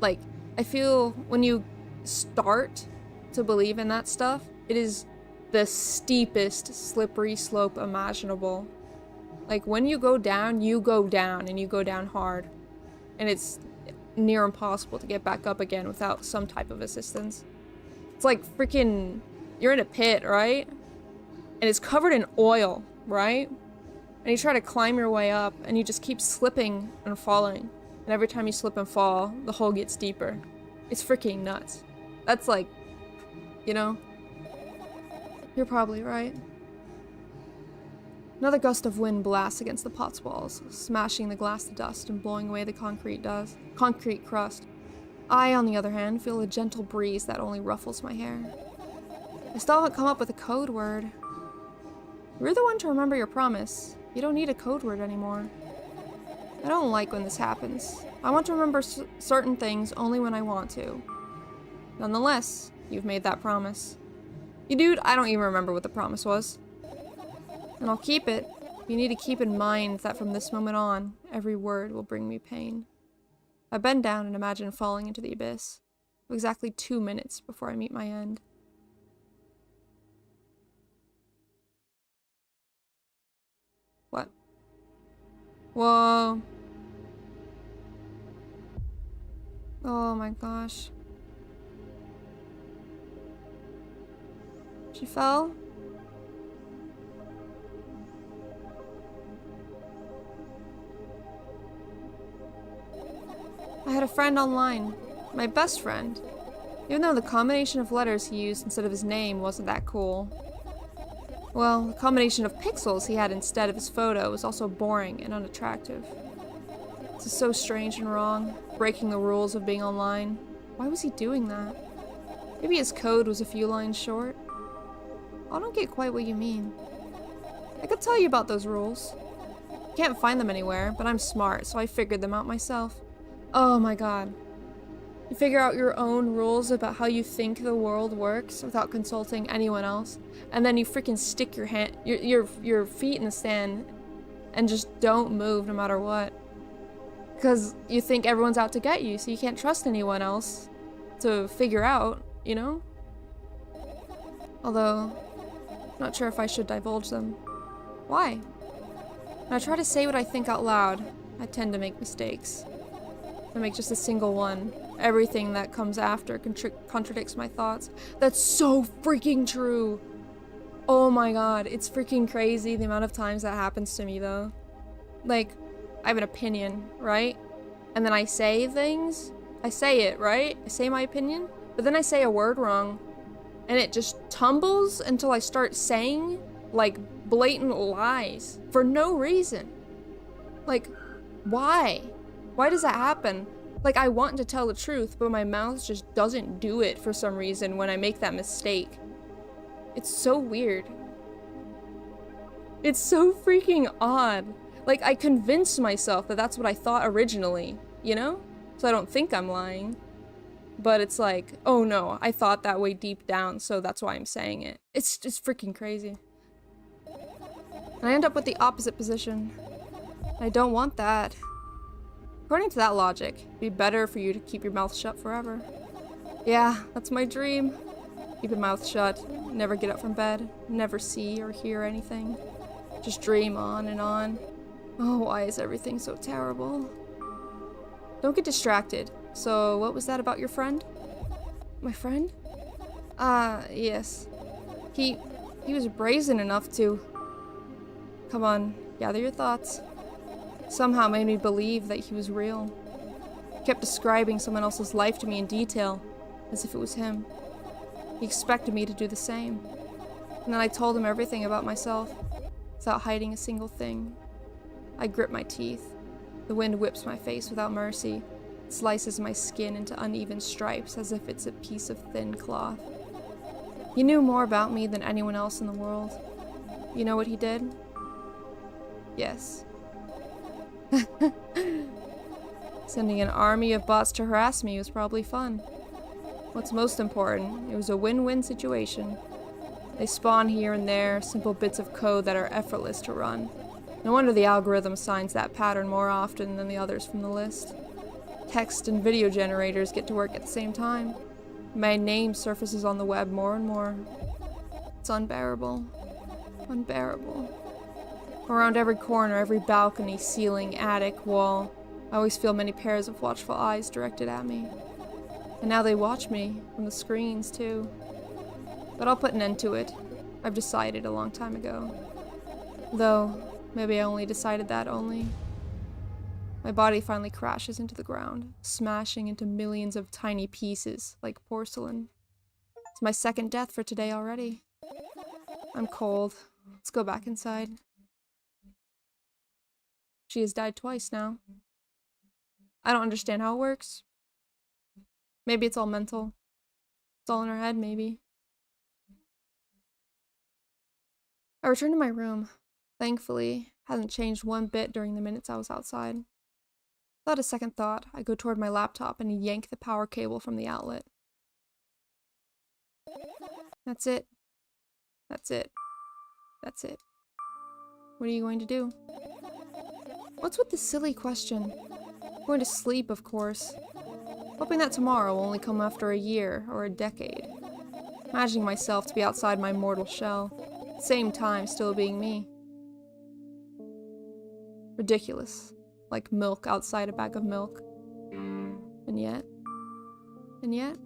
like, I feel when you start to believe in that stuff, it is the steepest slippery slope imaginable. Like, when you go down, and you go down hard. And it's near impossible to get back up again without some type of assistance. It's like freaking, you're in a pit, right? And it's covered in oil, right? And you try to climb your way up, and you just keep slipping and falling. And every time you slip and fall, the hole gets deeper. It's freaking nuts. That's like, you know? You're probably right. Another gust of wind blasts against the pot's walls, smashing the glass to dust and blowing away the concrete crust. I, on the other hand, feel a gentle breeze that only ruffles my hair. I still haven't come up with a code word. You're the one to remember your promise. You don't need a code word anymore. I don't like when this happens. I want to remember certain things only when I want to. Nonetheless, you've made that promise. You dude, I don't even remember what the promise was. And I'll keep it. You need to keep in mind that from this moment on, every word will bring me pain. I bend down and imagine falling into the abyss. Exactly 2 minutes before I meet my end. What? Whoa. Oh my gosh. She fell? I had a friend online. My best friend. Even though the combination of letters he used instead of his name wasn't that cool. Well, the combination of pixels he had instead of his photo was also boring and unattractive. This is so strange and wrong, breaking the rules of being online. Why was he doing that? Maybe his code was a few lines short? I don't get quite what you mean. I could tell you about those rules. Can't find them anywhere, but I'm smart, so I figured them out myself. Oh my god. You figure out your own rules about how you think the world works without consulting anyone else, and then you freaking stick your feet in the sand and just don't move no matter what. Because you think everyone's out to get you, so you can't trust anyone else to figure out, you know? Although, not sure if I should divulge them. Why? When I try to say what I think out loud, I tend to make mistakes. I make just a single one. Everything that comes after contradicts my thoughts. That's so freaking true! Oh my god, it's freaking crazy the amount of times that happens to me though. Like, I have an opinion, right? And then I say things. I say it, right? I say my opinion, but then I say a word wrong. And it just tumbles until I start saying, like, blatant lies. For no reason. Like, why? Why does that happen? Like, I want to tell the truth, but my mouth just doesn't do it for some reason when I make that mistake. It's so weird. It's so freaking odd. Like, I convinced myself that that's what I thought originally, you know? So I don't think I'm lying. But it's like, oh no, I thought that way deep down, so that's why I'm saying it. It's just freaking crazy. And I end up with the opposite position. I don't want that. According to that logic, it'd be better for you to keep your mouth shut forever. Yeah, that's my dream. Keep your mouth shut, never get up from bed, never see or hear anything. Just dream on and on. Oh, why is everything so terrible? Don't get distracted. So, what was that about your friend? My friend? Yes. He was brazen enough to... Come on, gather your thoughts. Somehow made me believe that he was real. He kept describing someone else's life to me in detail, as if it was him. He expected me to do the same. And then I told him everything about myself, without hiding a single thing. I grip my teeth. The wind whips my face without mercy. It slices my skin into uneven stripes as if it's a piece of thin cloth. He knew more about me than anyone else in the world. You know what he did? Yes. Sending an army of bots to harass me was probably fun. What's most important, it was a win-win situation. They spawn here and there, simple bits of code that are effortless to run. No wonder the algorithm assigns that pattern more often than the others from the list. Text and video generators get to work at the same time. My name surfaces on the web more and more. It's unbearable. Unbearable. Around every corner, every balcony, ceiling, attic, wall, I always feel many pairs of watchful eyes directed at me. And now they watch me, from the screens too. But I'll put an end to it. I've decided a long time ago. Though, maybe I only decided that only. My body finally crashes into the ground, smashing into millions of tiny pieces, like porcelain. It's my second death for today already. I'm cold. Let's go back inside. She has died twice now. I don't understand how it works. Maybe it's all mental. It's all in her head, maybe. I returned to my room. Thankfully, hasn't changed one bit during the minutes I was outside. Without a second thought, I go toward my laptop and yank the power cable from the outlet. That's it. That's it. That's it. What are you going to do? What's with this silly question? I'm going to sleep, of course. Hoping that tomorrow will only come after a year or a decade. Imagining myself to be outside my mortal shell. At the same time, still being me. Ridiculous. Like milk outside a bag of milk. And yet... you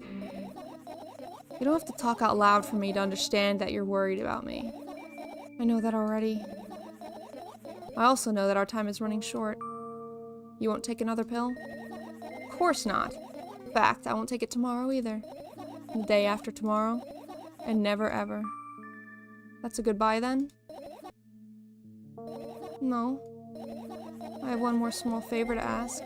don't have to talk out loud for me to understand that you're worried about me. I know that already. I also know that our time is running short. You won't take another pill? Of course not. In fact, I won't take it tomorrow either. The day after tomorrow. And never ever. That's a goodbye then? No. I have one more small favor to ask.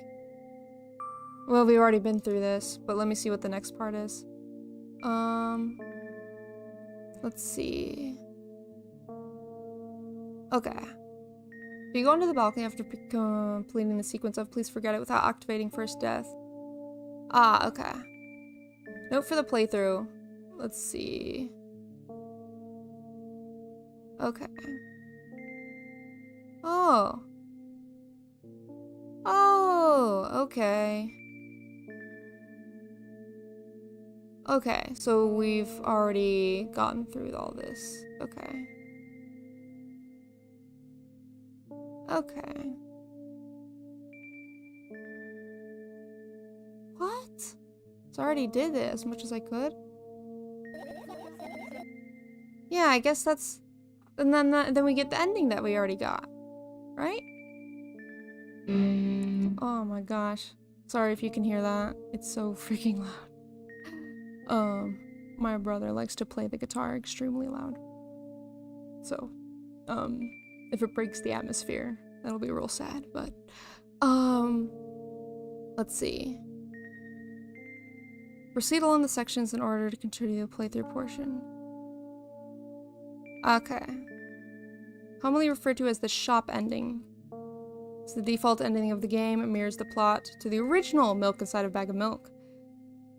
Well, we've already been through this, but let me see what the next part is. Let's see. Okay. If you go onto the balcony after completing the sequence of Please Forget It without activating first death. Ah, okay. Note for the playthrough. Let's see. Okay. Oh. Oh, okay. Okay, so we've already gotten through all this. Okay. Okay. What? So I already did it as much as I could? Yeah, I guess that's... And then we get the ending that we already got. Right? Oh my gosh. Sorry if you can hear that. It's so freaking loud. My brother likes to play the guitar extremely loud. So, if it breaks the atmosphere, that'll be real sad, but, let's see. Proceed along the sections in order to continue the playthrough portion. Okay. Commonly referred to as the shop ending. It's the default ending of the game. It mirrors the plot to the original Milk Inside a Bag of Milk.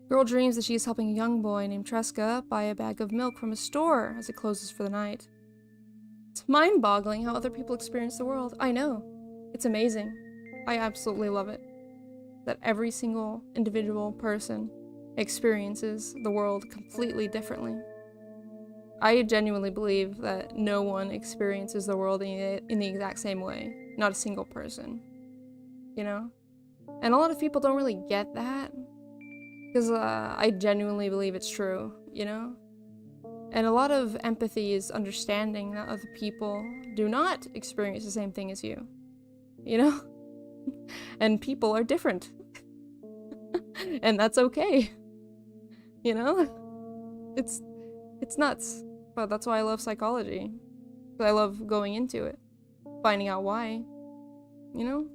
Girl dreams that she is helping a young boy named Tresca buy a bag of milk from a store as it closes for the night. It's mind-boggling how other people experience the world. I know. It's amazing. I absolutely love it. That every single individual person experiences the world completely differently. I genuinely believe that no one experiences the world in the exact same way. Not a single person. You know? And a lot of people don't really get that. Because I genuinely believe it's true, you know? And a lot of empathy is understanding that other people do not experience the same thing as you. You know? And people are different. And that's okay. You know? It's nuts. But that's why I love psychology. I love going into it. Finding out why. You know?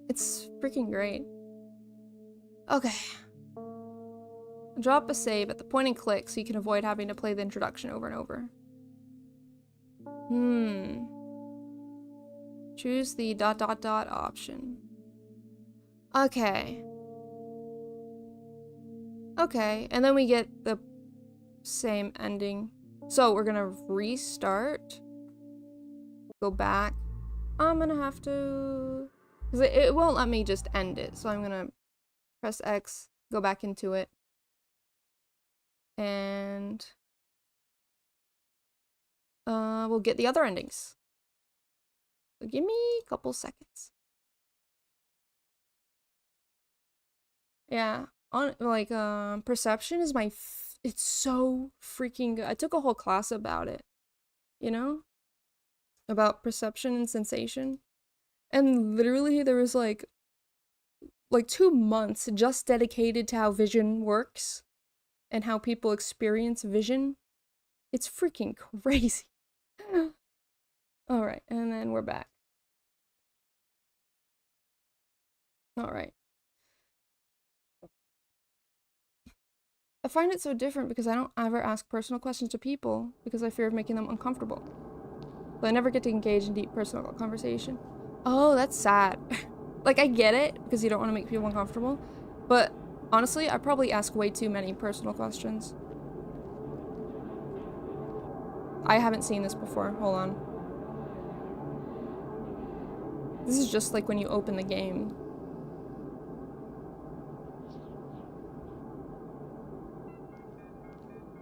It's freaking great. Okay. Drop a save at the point and click so you can avoid having to play the introduction over and over. Choose the ... option. Okay. Okay, and then we get the same ending. So we're gonna restart. Go back. I'm gonna have to... because it won't let me just end it, so I'm gonna press X, go back into it. And... we'll get the other endings. So give me a couple seconds. Yeah, on like perception is my it's so freaking good. I took a whole class about it, you know? About perception and sensation. And literally there was like 2 months just dedicated to how vision works and how people experience vision. It's freaking crazy. All right, and then we're back. All right. I find it so different because I don't ever ask personal questions to people because I fear of making them uncomfortable. But I never get to engage in deep personal conversation. Oh, that's sad. Like, I get it because you don't want to make people uncomfortable, but honestly, I probably ask way too many personal questions. I haven't seen this before. Hold on. This is just like when you open the game.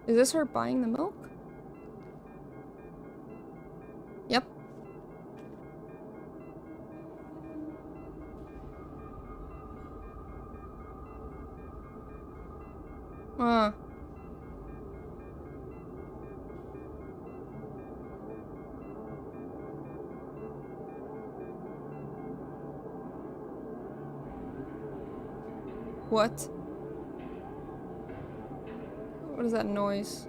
Is this her buying the milk? Yep. What? What is that noise?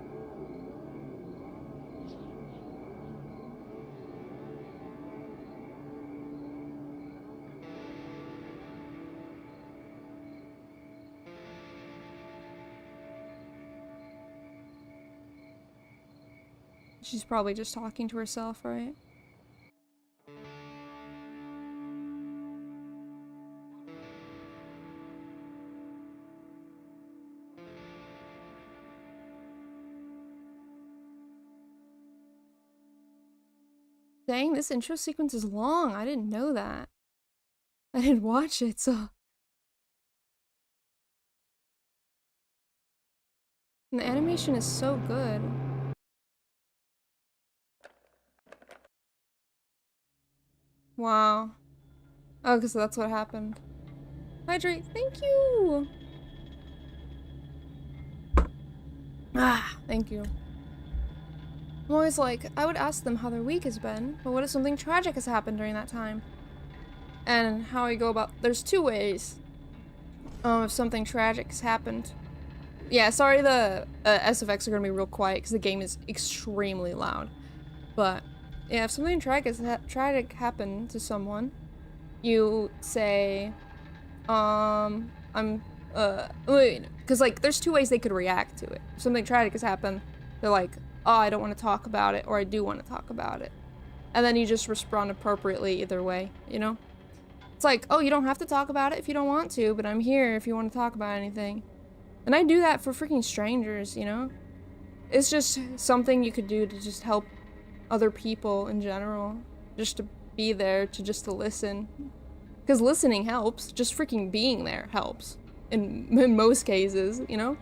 She's probably just talking to herself, right? Dang, this intro sequence is long. I didn't know that. I didn't watch it, so... And the animation is so good. Wow. Oh, because that's what happened. Hydrate, thank you! Ah, thank you. I'm always like, I would ask them how their week has been, but what if something tragic has happened during that time? And how I go about- there's 2 ways. If something tragic has happened. Yeah, sorry the SFX are gonna be real quiet because the game is extremely loud. But, yeah, if something tragic happened to someone, you say, because, like, there's 2 ways they could react to it. If something tragic has happened, they're like, oh, I don't want to talk about it, or I do want to talk about it. And then you just respond appropriately either way, you know? It's like, oh, you don't have to talk about it if you don't want to, but I'm here if you want to talk about anything. And I do that for freaking strangers, you know? It's just something you could do to just help other people in general. Just to be there, just to listen. Because listening helps. Just freaking being there helps. In most cases, you know?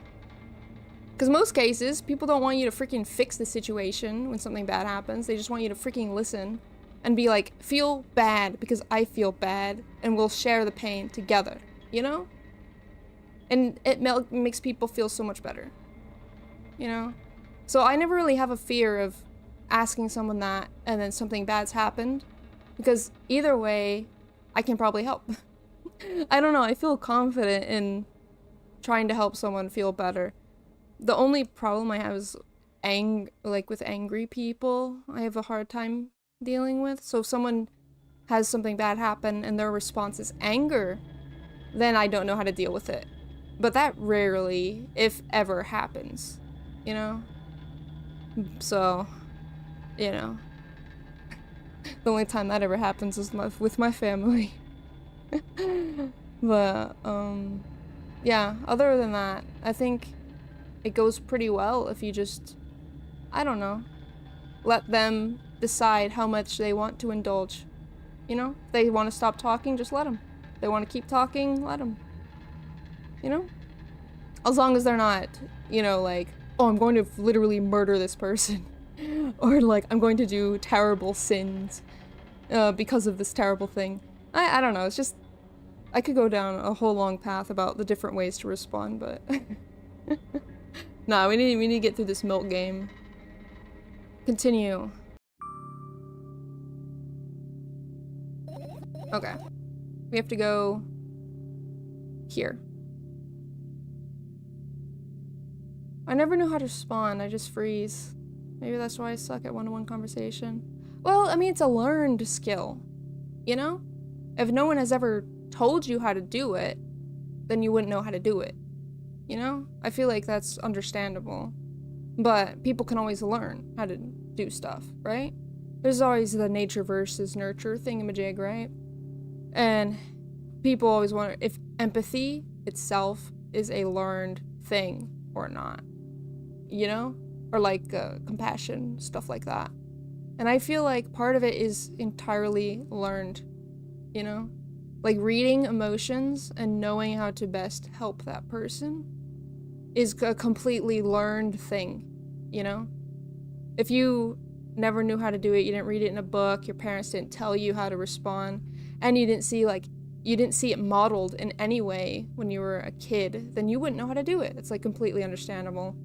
Because most cases, people don't want you to freaking fix the situation when something bad happens. They just want you to freaking listen and be like, feel bad because I feel bad, and we'll share the pain together, you know? And it makes people feel so much better, you know? So I never really have a fear of asking someone that and then something bad's happened, because either way, I can probably help. I don't know, I feel confident in trying to help someone feel better. The only problem I have is with angry people, I have a hard time dealing with. So if someone has something bad happen and their response is anger, then I don't know how to deal with it. But that rarely, if ever, happens, you know? So, you know. The only time that ever happens is with my family. But, yeah, other than that, I think it goes pretty well if you just, I don't know, let them decide how much they want to indulge. You know? If they want to stop talking, just let them. If they want to keep talking, let them. You know? As long as they're not, you know, like, oh, I'm going to literally murder this person. Or like, I'm going to do terrible sins because of this terrible thing. I don't know, it's just, I could go down a whole long path about the different ways to respond, but nah, we need to get through this milk game. Continue. Okay. We have to go here. I never knew how to respond, I just freeze. Maybe that's why I suck at one-to-one conversation. Well, I mean, it's a learned skill, you know? If no one has ever told you how to do it, then you wouldn't know how to do it, you know? I feel like that's understandable. But people can always learn how to do stuff, right? There's always the nature versus nurture thingamajig, right? And people always wonder if empathy itself is a learned thing or not, you know? Or like compassion, stuff like that. And I feel like part of it is entirely learned, you know? Like reading emotions and knowing how to best help that person is a completely learned thing, you know? If you never knew how to do it, you didn't read it in a book, your parents didn't tell you how to respond, and you didn't see it modeled in any way when you were a kid, then you wouldn't know how to do it. It's like completely understandable.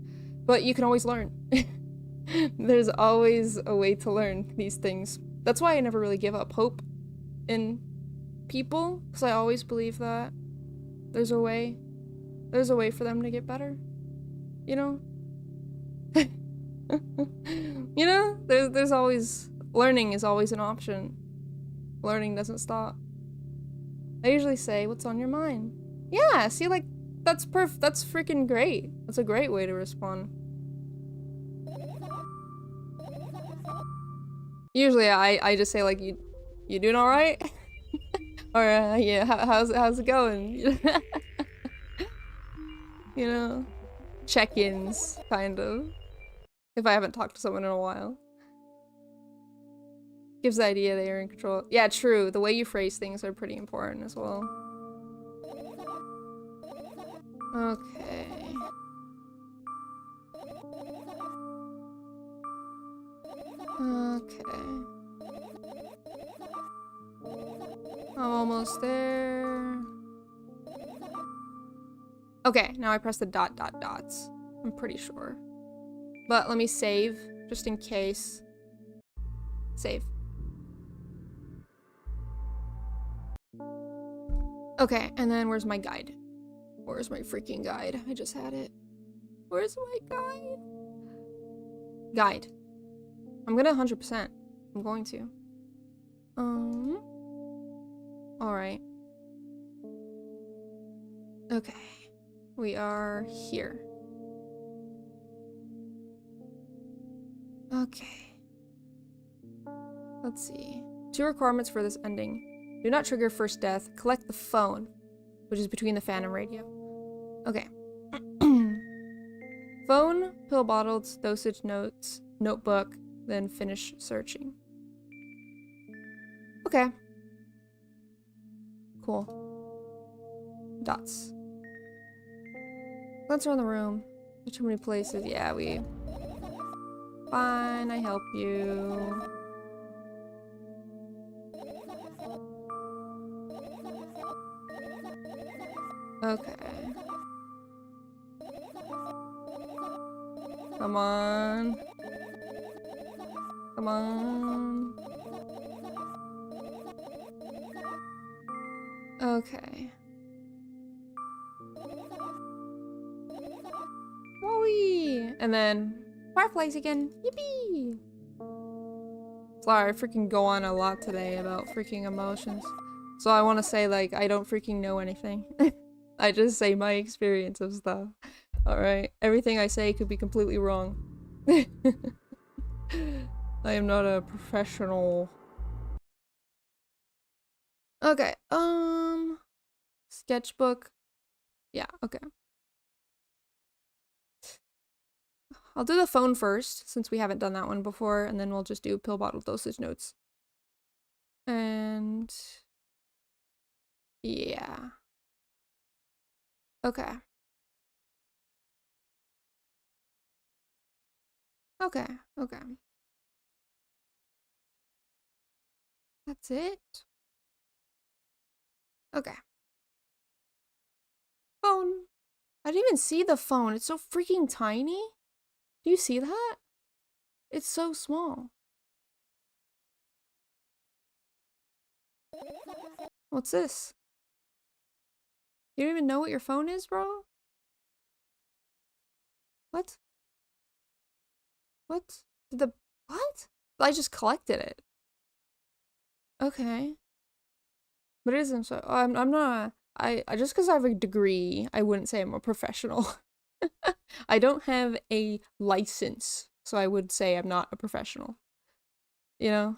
But you can always learn. There's always a way to learn these things. That's why I never really give up hope in people, because I always believe that there's a way for them to get better, you know? You know, there's always, learning is always an option. Learning doesn't stop. I usually say, what's on your mind? Yeah, see, like, that's freaking great. That's a great way to respond. Usually I just say like, you doing all right? Or yeah, how's it going? You know, check-ins kind of. If I haven't talked to someone in a while. Gives the idea that you're in control. Yeah, true. The way you phrase things are pretty important as well. Okay. Okay. I'm almost there. Okay, now I press the dots. I'm pretty sure. But let me save, just in case. Save. Okay, and then where's my guide? Where's my freaking guide? I just had it. Where's my guide? Guide. I'm gonna 100%. I'm going to. Alright. Okay. We are here. Okay. Let's see. 2 requirements for this ending. Do not trigger first death. Collect the phone, which is between the fan and radio. Okay. Phone, pill bottles, dosage notes, notebook, then finish searching. Okay. Cool. Dots. Let's run the room. Too many places. Yeah, we... Fine, I help you. Okay. Come on. Come on. Okay. Wowee! And then fireflies again. Yippee! Sorry, I freaking go on a lot today about freaking emotions. So I want to say, like, I don't freaking know anything. I just say my experience of stuff. Alright? Everything I say could be completely wrong. I am not a professional. Okay, sketchbook. Yeah, okay. I'll do the phone first, since we haven't done that one before, and then we'll just do pill bottle dosage notes. And... yeah. Okay. Okay, okay. That's it? Okay. Phone. I didn't even see the phone. It's so freaking tiny. Do you see that? It's so small. What's this? You don't even know what your phone is, bro? What? What? What? I just collected it. Okay. But it isn't so. I'm not. I just because I have a degree, I wouldn't say I'm a professional. I don't have a license, so I would say I'm not a professional. You know?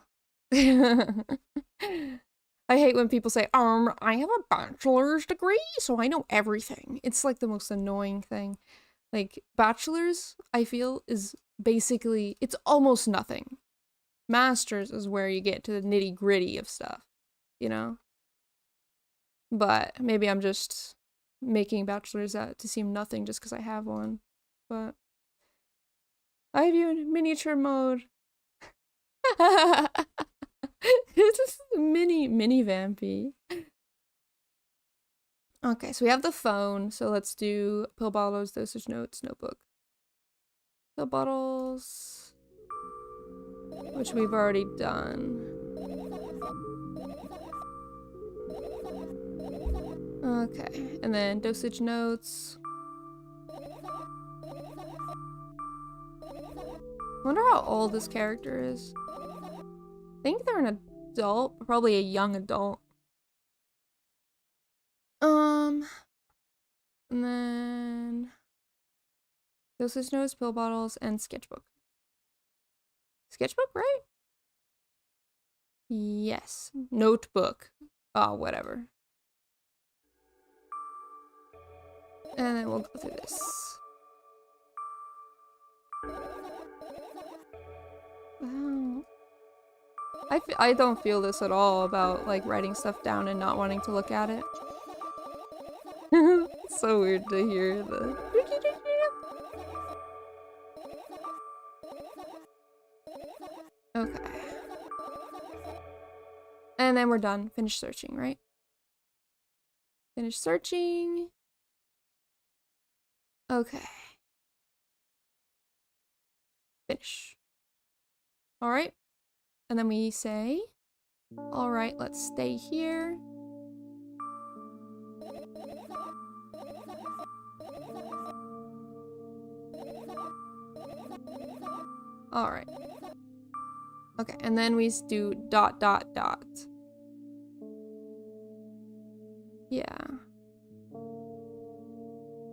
I hate when people say, I have a bachelor's degree, so I know everything. It's like the most annoying thing. Like, bachelor's, I feel, is basically, it's almost nothing. Master's is where you get to the nitty gritty of stuff, you know? But maybe I'm just making bachelor's out to seem nothing just because I have one. But I have you in miniature mode. It's just mini vampy. Okay, so we have the phone, so let's do pill bottles, dosage notes, notebook. Pill bottles, which we've already done. Okay, and then dosage notes. Wonder how old this character is. I think they're an adult, probably a young adult. And then dosage notes, pill bottles, and sketchbook. Sketchbook, right? Yes. Notebook. Oh, whatever. And then we'll go through this. Wow. I don't feel this at all about, like, writing stuff down and not wanting to look at it. It's so weird to hear the... Okay. And then we're done. Finish searching, right? Finish searching. Okay. Finish. Alright. And then we say, alright, let's stay here. Alright. Okay, and then we do ... Yeah.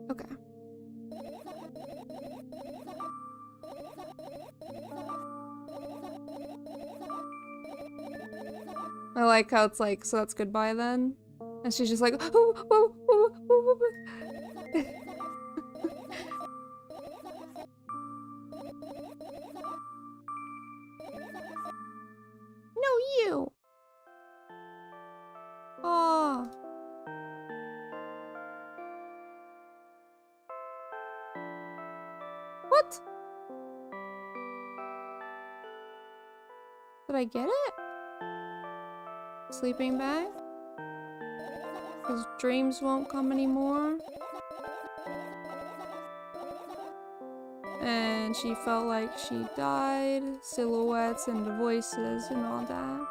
Okay. I like how it's like, so that's goodbye then? And she's just like, oh, oh, oh, oh, oh. No, you! Aw. Did I get it? Sleeping bag? His dreams won't come anymore. And she felt like she died. Silhouettes and the voices and all that.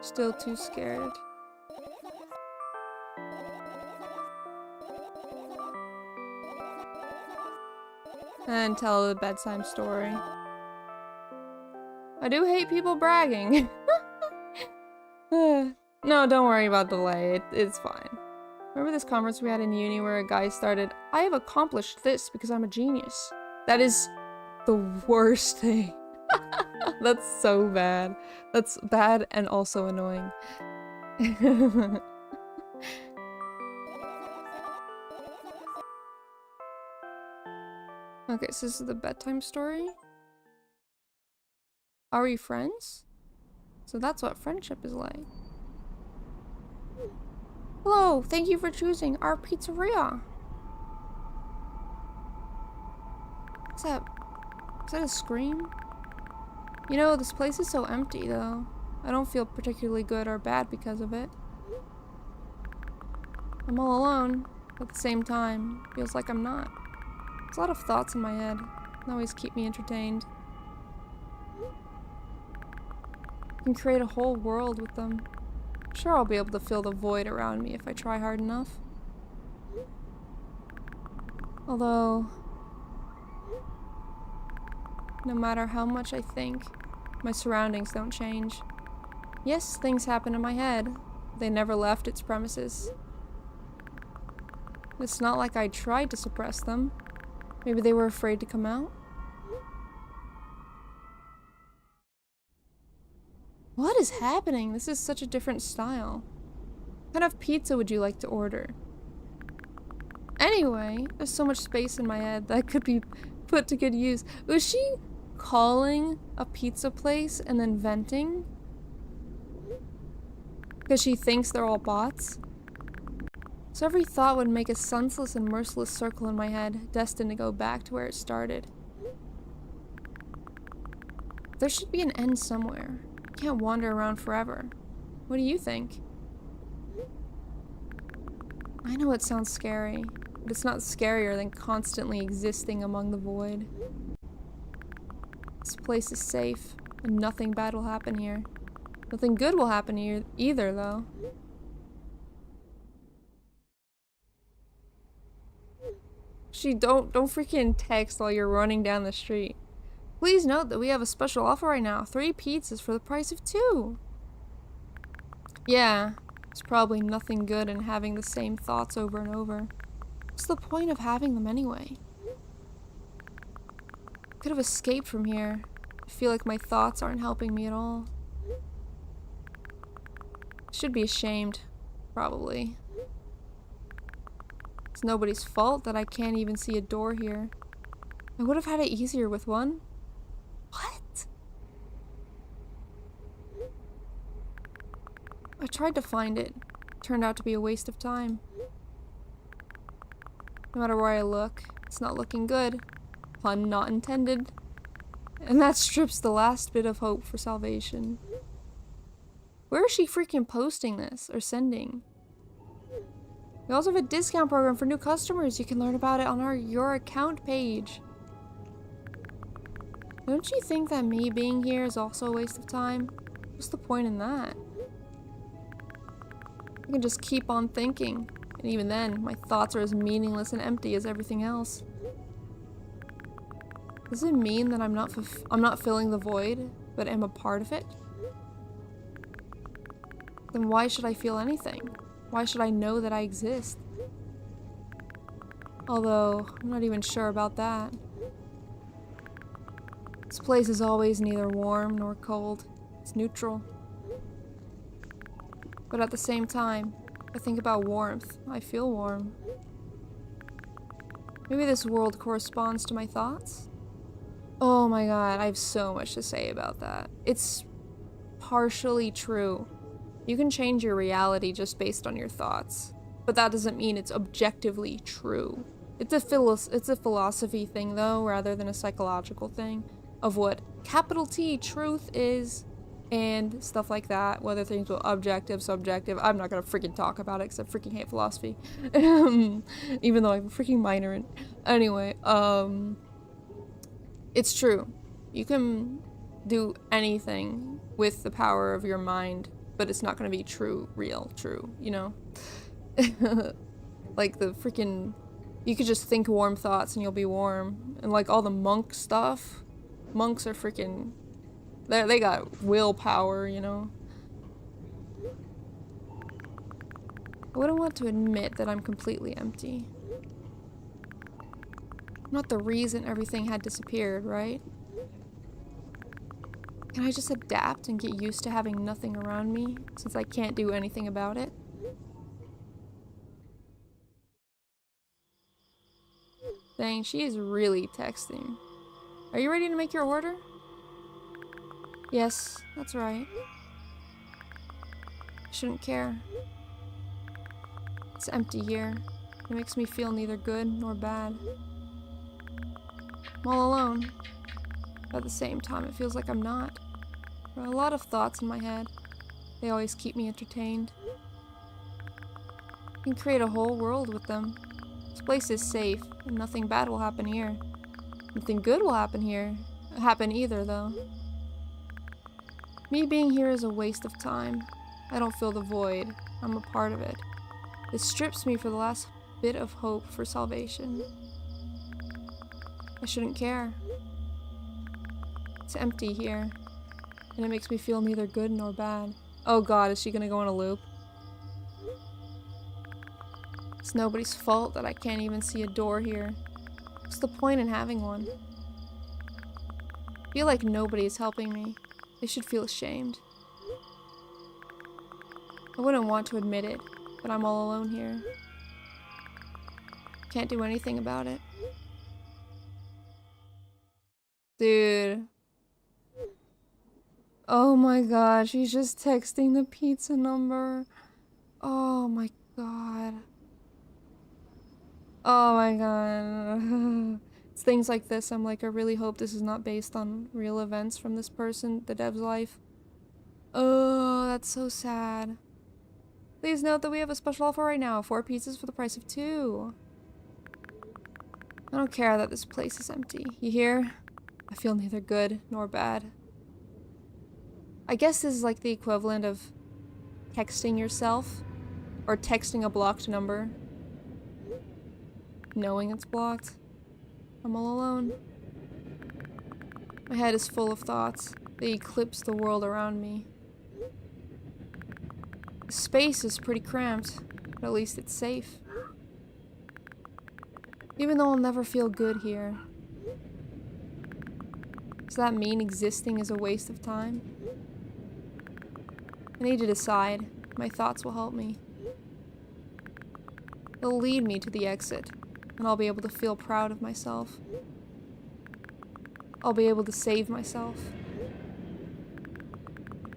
Still too scared. And tell the bedtime story. I do hate people bragging. No, don't worry about delay. It's fine. Remember this conference we had in uni where a guy started, I have accomplished this because I'm a genius. That is the worst thing. That's so bad. That's bad and also annoying. Okay, so this is the bedtime story. Are we friends? So that's what friendship is like. Hello, thank you for choosing our pizzeria. What's that? Is that a scream? You know, this place is so empty though. I don't feel particularly good or bad because of it. I'm all alone, but at the same time, feels like I'm not. There's a lot of thoughts in my head. They always keep me entertained. I can create a whole world with them. I'm sure I'll be able to fill the void around me if I try hard enough. Although, no matter how much I think, my surroundings don't change. Yes, things happen in my head. They never left its premises. It's not like I tried to suppress them. Maybe they were afraid to come out? What is happening? This is such a different style. What kind of pizza would you like to order? Anyway, there's so much space in my head that could be put to good use. Was she calling a pizza place and then venting? Because she thinks they're all bots? So every thought would make a senseless and merciless circle in my head, destined to go back to where it started. There should be an end somewhere. I can't wander around forever. What do you think? I know it sounds scary, but it's not scarier than constantly existing among the void. This place is safe, and nothing bad will happen here. Nothing good will happen here either, though. Don't freaking text while you're running down the street. Please note that we have a special offer right now. 3 pizzas for the price of 2. Yeah, there's probably nothing good in having the same thoughts over and over. What's the point of having them anyway? I could have escaped from here. I feel like my thoughts aren't helping me at all. I should be ashamed, probably. It's nobody's fault that I can't even see a door here. I would have had it easier with one. What? I tried to find it. It turned out to be a waste of time. No matter where I look, it's not looking good. Pun not intended. And that strips the last bit of hope for salvation. Where is she freaking posting this or sending? We also have a discount program for new customers. You can learn about it on our Your Account page. Don't you think that me being here is also a waste of time? What's the point in that? I can just keep on thinking, and even then, my thoughts are as meaningless and empty as everything else. Does it mean that I'm not filling the void, but am a part of it? Then why should I feel anything? Why should I know that I exist? Although, I'm not even sure about that. This place is always neither warm nor cold. It's neutral. But at the same time, I think about warmth. I feel warm. Maybe this world corresponds to my thoughts? Oh my god, I have so much to say about that. It's partially true. You can change your reality just based on your thoughts, but that doesn't mean it's objectively true. It's a philosophy thing though, rather than a psychological thing. of what capital T truth is and stuff like that, whether things are objective, subjective. I'm not gonna freaking talk about it because I freaking hate philosophy. Even though I'm a freaking minor in. Anyway, it's true. You can do anything with the power of your mind, but it's not gonna be true, real, true, you know? Like the freaking, you could just think warm thoughts and you'll be warm. And like all the monk stuff, monks are freaking, they got willpower, you know? I wouldn't want to admit that I'm completely empty. I'm not the reason everything had disappeared, right? Can I just adapt and get used to having nothing around me, since I can't do anything about it? Dang, she is really texting. Are you ready to make your order? Yes, that's right. I shouldn't care. It's empty here. It makes me feel neither good nor bad. I'm all alone. But at the same time, it feels like I'm not. There are a lot of thoughts in my head. They always keep me entertained. I can create a whole world with them. This place is safe, and nothing bad will happen here. Nothing good will happen here. Happen either, though. Me being here is a waste of time. I don't feel the void. I'm a part of it. It strips me for the last bit of hope for salvation. I shouldn't care. It's empty here, and it makes me feel neither good nor bad. Oh god, is she gonna go on a loop? It's nobody's fault that I can't even see a door here. What's the point in having one? I feel like nobody is helping me. They should feel ashamed. I wouldn't want to admit it, but I'm all alone here. Can't do anything about it. Dude. Oh my god, she's just texting the pizza number. Oh my god. Oh my god. It's things like this, I'm like, I really hope this is not based on real events from this person, the dev's life. Oh, that's so sad. Please note that we have a special offer right now, 4 pizzas for the price of 2. I don't care that this place is empty. You hear? I feel neither good nor bad. I guess this is like the equivalent of texting yourself, or texting a blocked number, knowing it's blocked. I'm all alone. My head is full of thoughts. They eclipse the world around me. The space is pretty cramped, but at least it's safe. Even though I'll never feel good here. Does that mean existing is a waste of time? I need to decide. My thoughts will help me. They'll lead me to the exit, and I'll be able to feel proud of myself. I'll be able to save myself.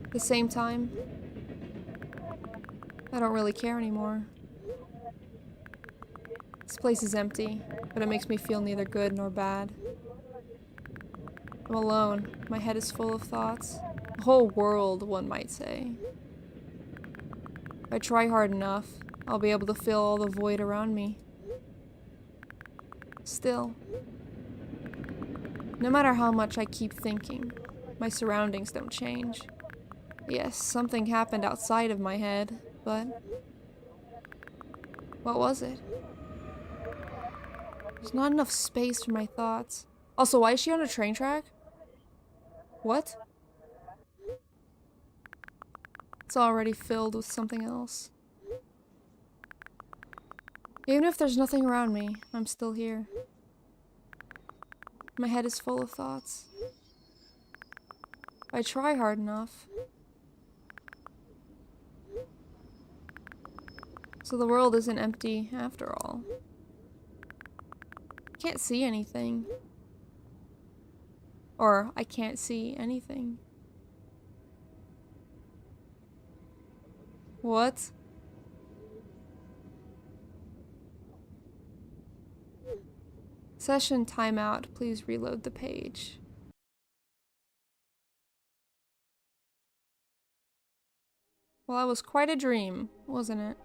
At the same time, I don't really care anymore. This place is empty, but it makes me feel neither good nor bad. I'm alone. My head is full of thoughts. The whole world, one might say. If I try hard enough, I'll be able to fill all the void around me. Still, no matter how much I keep thinking, my surroundings don't change. Yes, something happened outside of my head, but what was it? There's not enough space for my thoughts. Also, why is she on a train track? What? It's already filled with something else. Even if there's nothing around me, I'm still here. My head is full of thoughts. If I try hard enough. So the world isn't empty after all. I can't see anything. Or I can't see anything. What? Session timeout. Please reload the page. Well, that was quite a dream, wasn't it?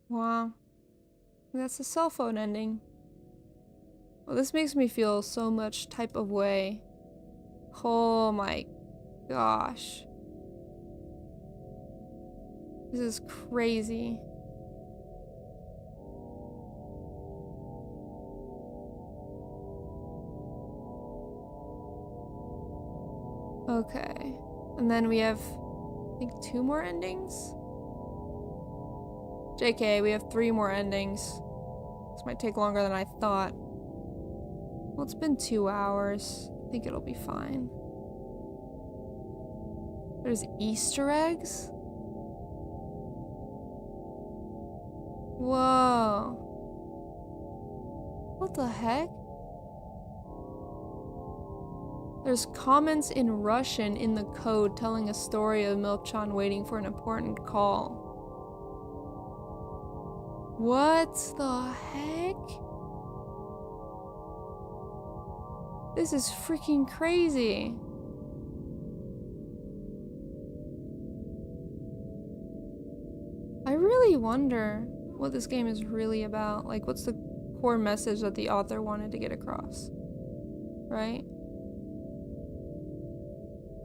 Wow. That's the cell phone ending. Well, this makes me feel so much type of way. Oh my gosh. This is crazy. Okay. And then we have, I think, 2 more endings? JK, we have 3 more endings. This might take longer than I thought. Well, it's been 2 hours. I think it'll be fine. There's Easter eggs? Whoa. What the heck? There's comments in Russian in the code telling a story of Milchan waiting for an important call. What the heck? This is freaking crazy. I really wonder what this game is really about. Like, what's the core message that the author wanted to get across? Right?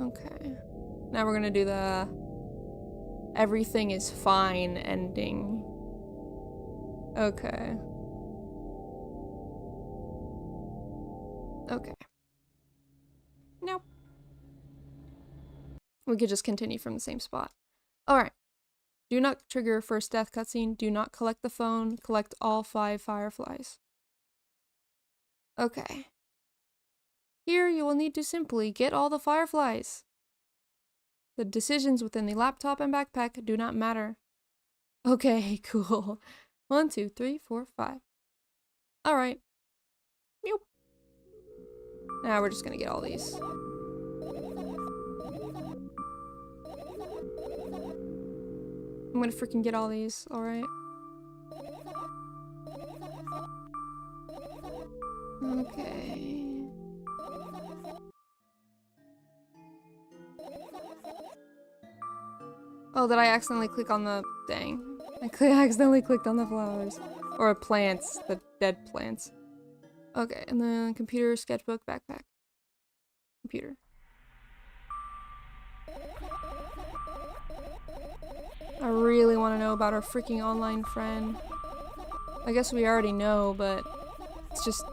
Okay. Now we're gonna do the everything is fine ending. Okay. Okay. Nope. We could just continue from the same spot. Alright. Do not trigger first death cutscene. Do not collect the phone. Collect all 5 fireflies. Okay. Here you will need to simply get all the fireflies. The decisions within the laptop and backpack do not matter. Okay, cool. 1, 2, 3, 4, 5. Alright. Nope. Now we're just gonna get all these. I'm gonna freaking get all these, alright? Okay. Oh, did I accidentally click on the thing? I accidentally clicked on the flowers. Or plants, the dead plants. Okay, and then computer, sketchbook, backpack. Computer. I really want to know about our freaking online friend. I guess we already know, but it's just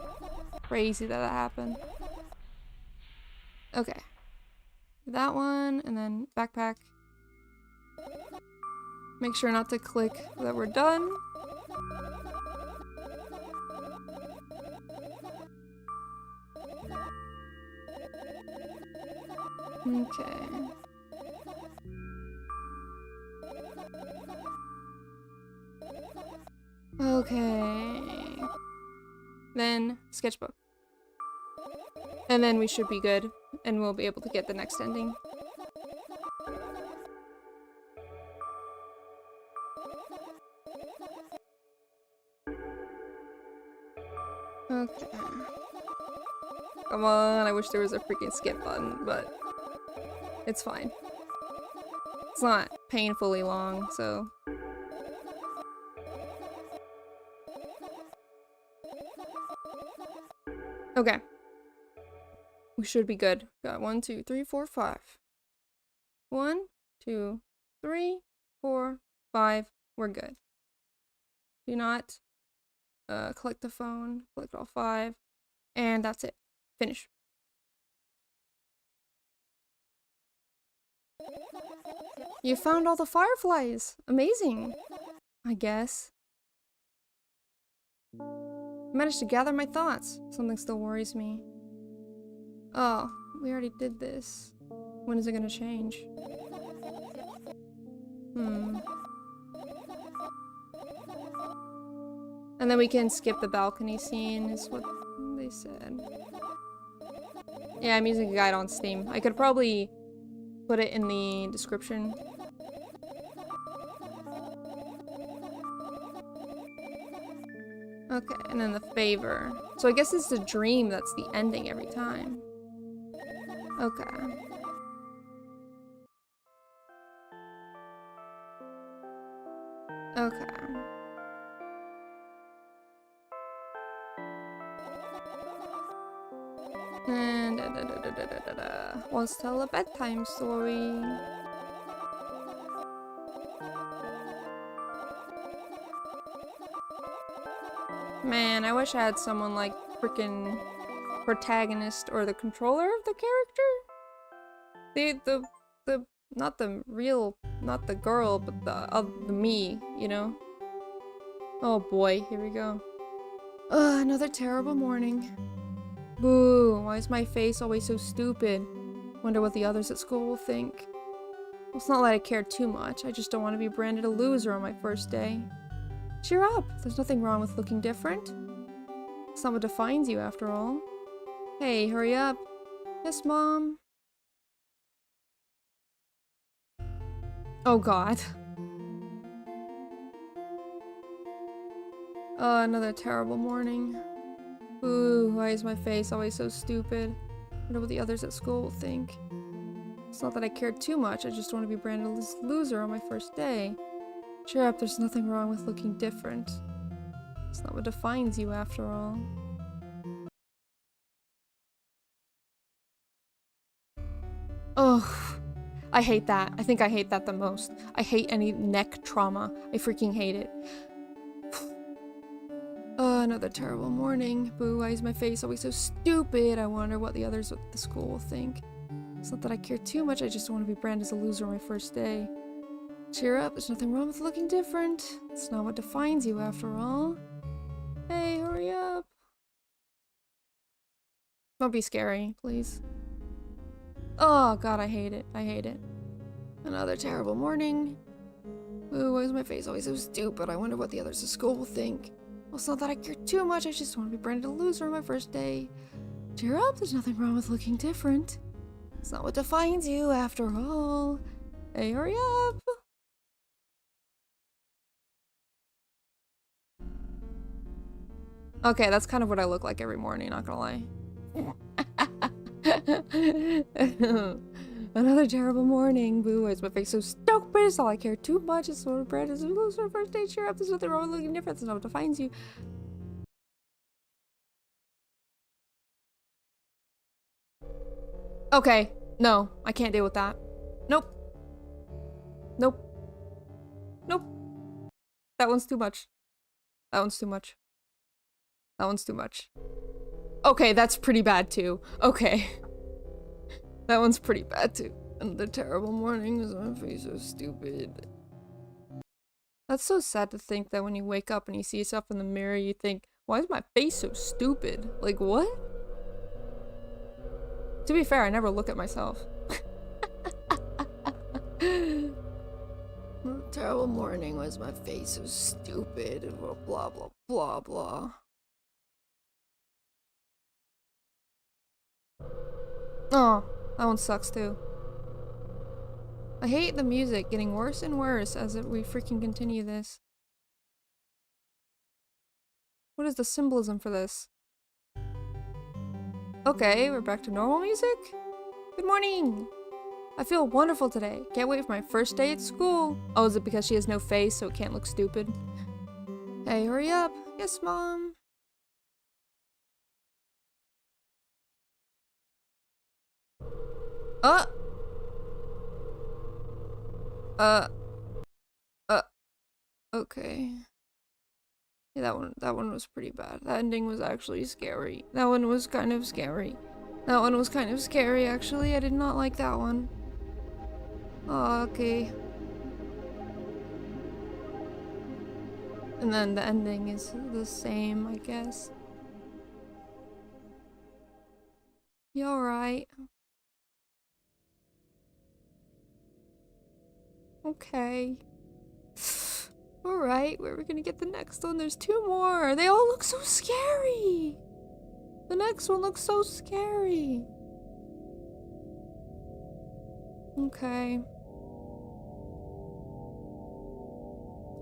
crazy that happened. Okay. That one, and then backpack. Make sure not to click that we're done. Okay. Okay. Then sketchbook. And then we should be good, and we'll be able to get the next ending. Okay. Come on, I wish there was a freaking skip button, but it's fine. It's not painfully long, so. Okay. We should be good. Got 1, 2, 3, 4, 5. 1, 2, 3, 4, 5. We're good. Do not collect the phone. Collect all 5. And that's it. Finish. You found all the fireflies. Amazing. I guess. I managed to gather my thoughts. Something still worries me. Oh, we already did this. When is it gonna change? And then we can skip the balcony scene, is what they said. Yeah, I'm using a guide on Steam. I could probably put it in the description. Okay, and then the favor. So I guess it's the dream that's the ending every time. Okay. Okay. And let's tell a bedtime story. Man, I wish I had someone like freaking protagonist or the controller of the character. The not the real, not the girl, but the me, you know? Oh boy, here we go. Another terrible morning. Boo, why is my face always so stupid? Wonder what the others at school will think. Well, it's not that I care too much, I just don't want to be branded a loser on my first day. Cheer up, there's nothing wrong with looking different. It's not what defines you, after all. Hey, hurry up. Yes, Mom. Oh god. Another terrible morning. Ooh, why is my face always so stupid? I wonder what the others at school will think. It's not that I care too much, I just want to be branded a loser on my first day. Cheer up, there's nothing wrong with looking different. It's not what defines you, after all. Oh, I hate that. I think I hate that the most. I hate any neck trauma. I freaking hate it. Another terrible morning. Boo, why is my face always so stupid? I wonder what the others at the school will think. It's not that I care too much, I just want to be branded as a loser on my first day. Cheer up, there's nothing wrong with looking different. It's not what defines you, after all. Hey, hurry up. Don't be scary, please. Oh god, I hate it. I hate it. Another terrible morning. Ooh, why is my face always so stupid? I wonder what the others at school will think. Well, it's not that I care too much, I just want to be branded a loser on my first day. Cheer up, there's nothing wrong with looking different. It's not what defines you, after all. Hey, hurry up! Okay, that's kind of what I look like every morning, not gonna lie. Another terrible morning. Boo, why is my face so stupid? It's all I care too much. It's sort of bread as a loser first day. Cheer up, there's nothing wrong with looking different. It's not what defines you. Okay, no, I can't deal with that. Nope. Nope. Nope. That one's too much. That one's too much. That one's too much. Okay, that's pretty bad too. Okay. That one's pretty bad too. Another terrible morning is my face so stupid. That's so sad to think that when you wake up and you see yourself in the mirror, you think, why is my face so stupid? Like, what? To be fair, I never look at myself. Terrible morning, why is my face so stupid? And blah, blah, blah, blah. Oh, that one sucks too. I hate the music getting worse and worse as we freaking continue this. What is the symbolism for this? Okay, we're back to normal music? Good morning! I feel wonderful today. Can't wait for my first day at school. Oh, is it because she has no face so it can't look stupid? Hey, hurry up. Yes, Mom. Okay. Yeah, that one was pretty bad. That ending was actually scary. That one was kind of scary. That one was kind of scary, actually. I did not like that one. Oh, okay. And then the ending is the same, I guess. You alright? Okay. Alright, where are we gonna get the next one? There's two more! They all look so scary! The next one looks so scary! Okay.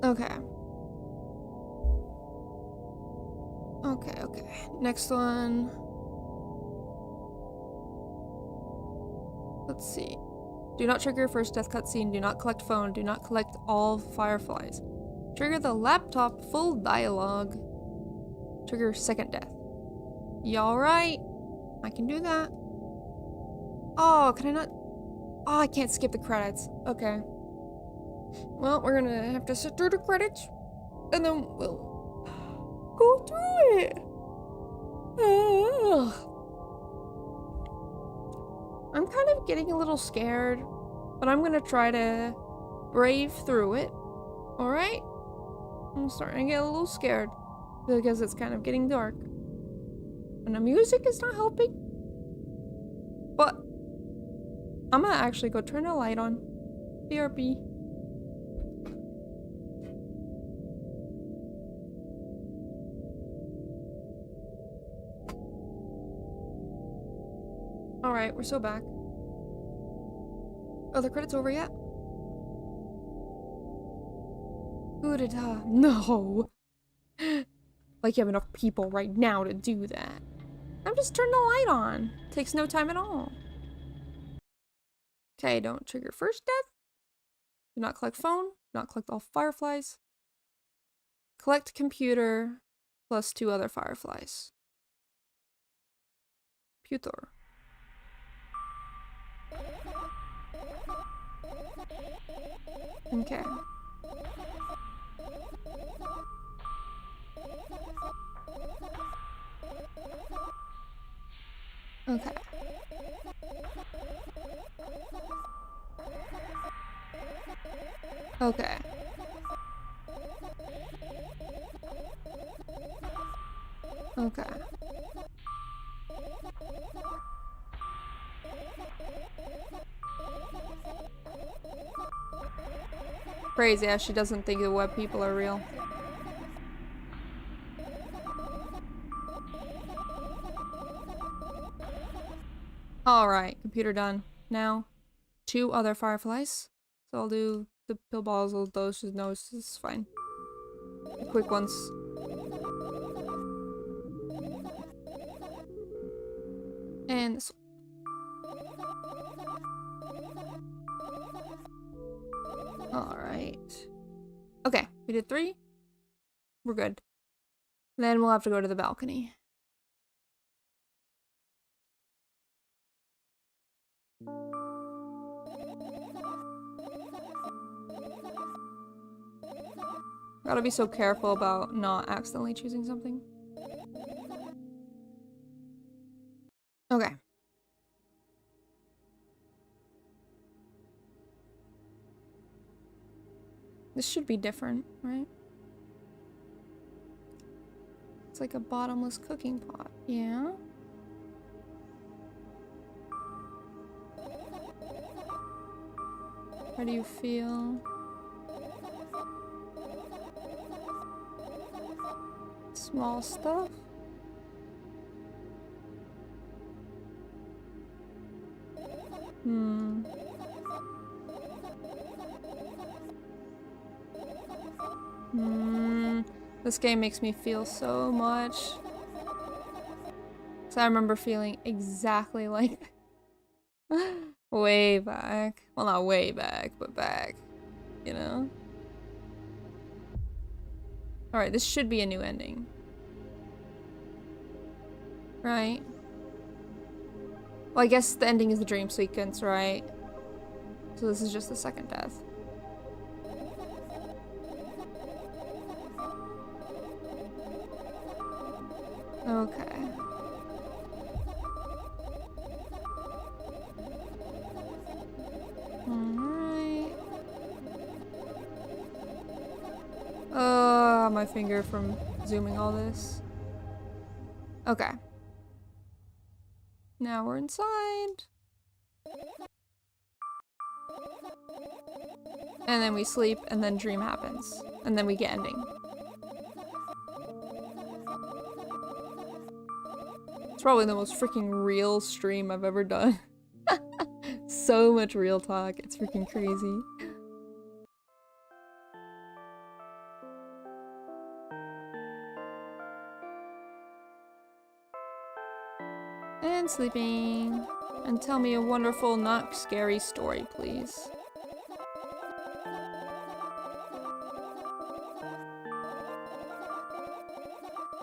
Okay. Okay. Next one. Let's see. Do not trigger first death cutscene. Do not collect phone. Do not collect all fireflies. Trigger the laptop full dialogue. Trigger second death. Y'all right? I can do that. Oh, can I not? Oh, I can't skip the credits. Okay. Well, we're gonna have to sit through the credits, and then we'll go through it. Ugh. I'm kind of getting a little scared, but I'm gonna try to brave through it. Alright? I'm starting to get a little scared because it's kind of getting dark. And the music is not helping. But I'm gonna actually go turn the light on. BRB. Alright, we're so back. Oh, the credits over yet? Good-da. No! Like you have enough people right now to do that. I'm just turning the light on. Takes no time at all. Okay, don't trigger first death. Do not collect phone. Do not collect all fireflies. Collect computer plus 2 other fireflies. Computer. Okay. Okay. Okay. Okay. Crazy how she doesn't think the web people are real. Alright, computer done. Now, 2 other fireflies. So I'll do the pill balls, those just no, this is fine. The quick ones. And this. Alright. Okay, we did 3. We're good. Then we'll have to go to the balcony. Gotta be so careful about not accidentally choosing something. Okay. This should be different, right? It's like a bottomless cooking pot. Yeah? How do you feel? Small stuff? This game makes me feel so much. So I remember feeling exactly like way back. Well, not way back, but back. You know? Alright, this should be a new ending. Right? Well, I guess the ending is the dream sequence, right? So this is just the second death. Okay. Alright. My finger from zooming all this. Okay. Now we're inside. And then we sleep, and then dream happens. And then we get ending. It's probably the most freaking real stream I've ever done. so much real talk. It's freaking crazy. And sleeping. And tell me a wonderful, not scary story, please.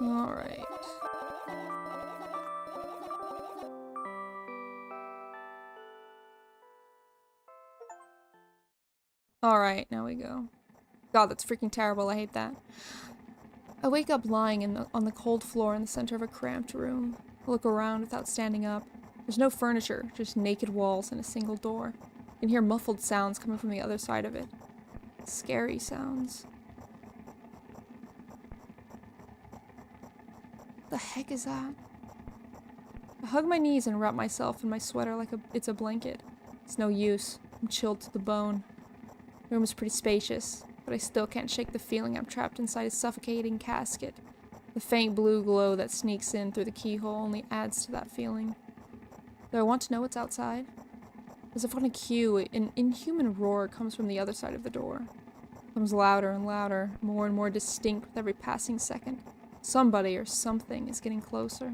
Alright. Alright, now we go. God, that's freaking terrible. I hate that. I wake up lying on the cold floor in the center of a cramped room. I look around without standing up. There's no furniture, just naked walls and a single door. I can hear muffled sounds coming from the other side of it. Scary sounds. What the heck is that? I hug my knees and wrap myself in my sweater like it's a blanket. It's no use. I'm chilled to the bone. The room is pretty spacious, but I still can't shake the feeling I'm trapped inside a suffocating casket. The faint blue glow that sneaks in through the keyhole only adds to that feeling. Do I want to know what's outside? As if on a cue, an inhuman roar comes from the other side of the door. It comes louder and louder, more and more distinct with every passing second. Somebody or something is getting closer.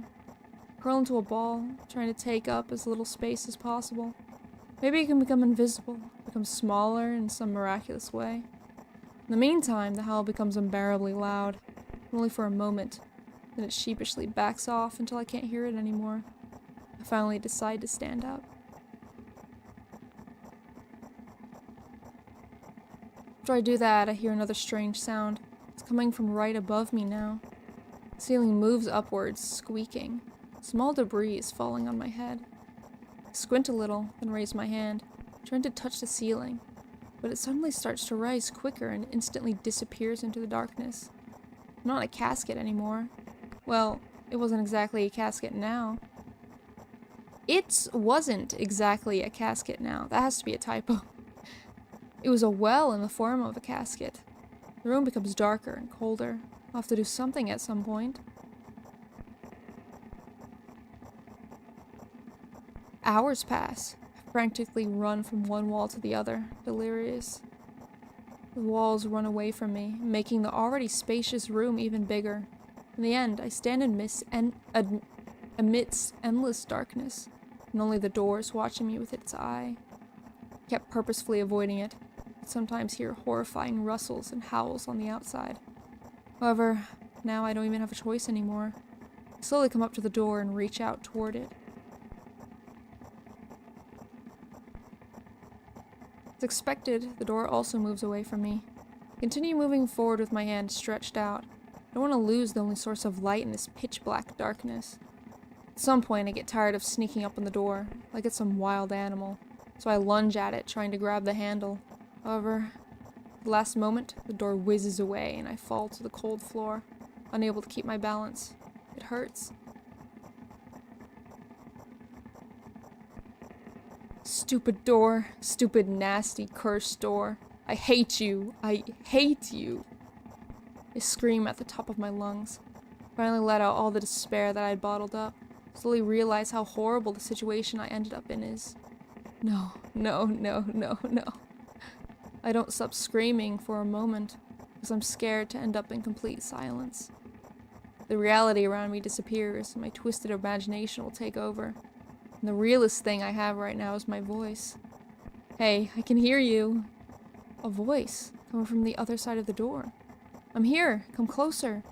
I curl into a ball, trying to take up as little space as possible. Maybe it can become invisible, become smaller in some miraculous way. In the meantime, the howl becomes unbearably loud, only for a moment. Then it sheepishly backs off until I can't hear it anymore. I finally decide to stand up. After I do that, I hear another strange sound. It's coming from right above me now. The ceiling moves upwards, squeaking. Small debris is falling on my head. I squint a little, then raise my hand, trying to touch the ceiling, but it suddenly starts to rise quicker and instantly disappears into the darkness. I'm not a casket anymore. Well, it wasn't exactly a casket now. It wasn't exactly a casket now. That has to be a typo. It was a well in the form of a casket. The room becomes darker and colder. I'll have to do something at some point. Hours pass. I frantically run from one wall to the other, delirious. The walls run away from me, making the already spacious room even bigger. In the end, I stand amidst endless darkness, and only the door is watching me with its eye. I kept purposefully avoiding it, but sometimes hear horrifying rustles and howls on the outside. However, now I don't even have a choice anymore. I slowly come up to the door and reach out toward it. As expected, the door also moves away from me. I continue moving forward with my hand stretched out. I don't want to lose the only source of light in this pitch-black darkness. At some point, I get tired of sneaking up on the door, like it's some wild animal, so I lunge at it, trying to grab the handle. However, at the last moment, the door whizzes away and I fall to the cold floor, unable to keep my balance. It hurts. Stupid door. Stupid, nasty, cursed door. I hate you. I hate you. I scream at the top of my lungs. Finally let out all the despair that I had bottled up. Slowly realize how horrible the situation I ended up in is. No, no, no, no, no. I don't stop screaming for a moment, because I'm scared to end up in complete silence. The reality around me disappears, and my twisted imagination will take over. And the realest thing I have right now is my voice. Hey, I can hear you. A voice coming from the other side of the door. I'm here. Come closer.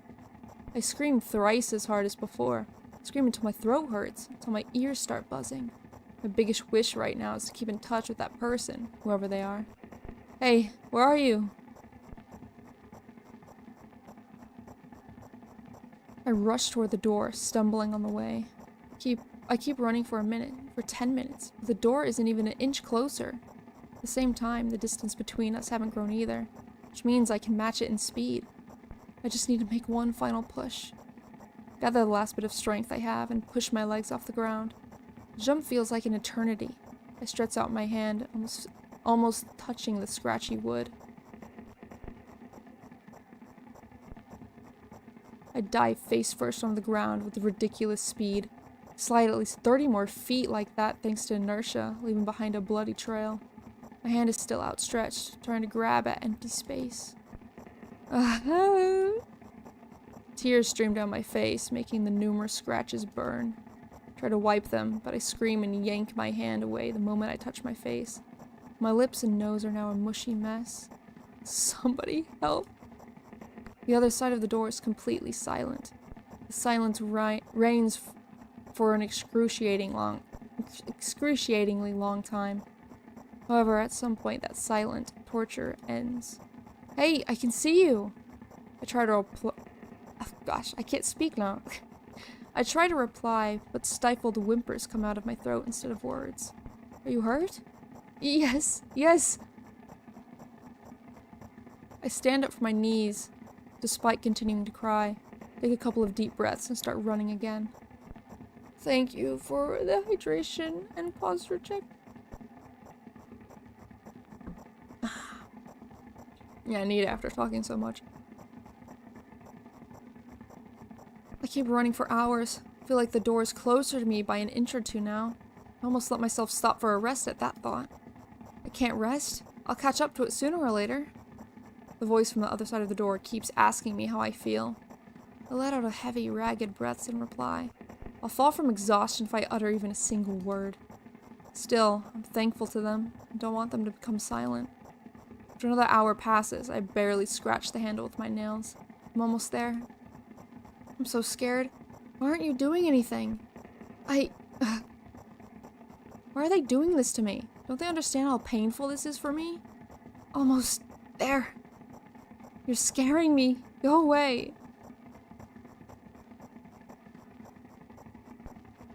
I scream thrice as hard as before. I scream until my throat hurts, until my ears start buzzing. My biggest wish right now is to keep in touch with that person, whoever they are. Hey, where are you? I rush toward the door, stumbling on the way. I keep running for a minute, for 10 minutes, but the door isn't even an inch closer. At the same time, the distance between us haven't grown either, which means I can match it in speed. I just need to make one final push. Gather the last bit of strength I have and push my legs off the ground. The jump feels like an eternity. I stretch out my hand, almost touching the scratchy wood. I dive face first on the ground with ridiculous speed. Slide at least 30 more feet like that thanks to inertia, leaving behind a bloody trail. My hand is still outstretched, trying to grab at empty space. Tears stream down my face, making the numerous scratches burn. I try to wipe them, but I scream and yank my hand away the moment I touch my face. My lips and nose are now a mushy mess. Somebody help. The other side of the door is completely silent. The silence reigns for an excruciatingly long time. However, at some point that silent torture ends. Hey, I can see you! I try to oh, gosh, I can't speak now. I try to reply, but stifled whimpers come out of my throat instead of words. Are you hurt? Yes, yes! I stand up from my knees, despite continuing to cry, take a couple of deep breaths, and start running again. Thank you for the hydration and posture check. Yeah, I need it after talking so much. I keep running for hours. I feel like the door is closer to me by an inch or two now. I almost let myself stop for a rest at that thought. I can't rest. I'll catch up to it sooner or later. The voice from the other side of the door keeps asking me how I feel. I let out a heavy, ragged breath in reply. I'll fall from exhaustion if I utter even a single word. Still, I'm thankful to them and don't want them to become silent. After another hour passes, I barely scratch the handle with my nails. I'm almost there. I'm so scared. Why aren't you doing anything? Why are they doing this to me? Don't they understand how painful this is for me? Almost there. You're scaring me. Go away.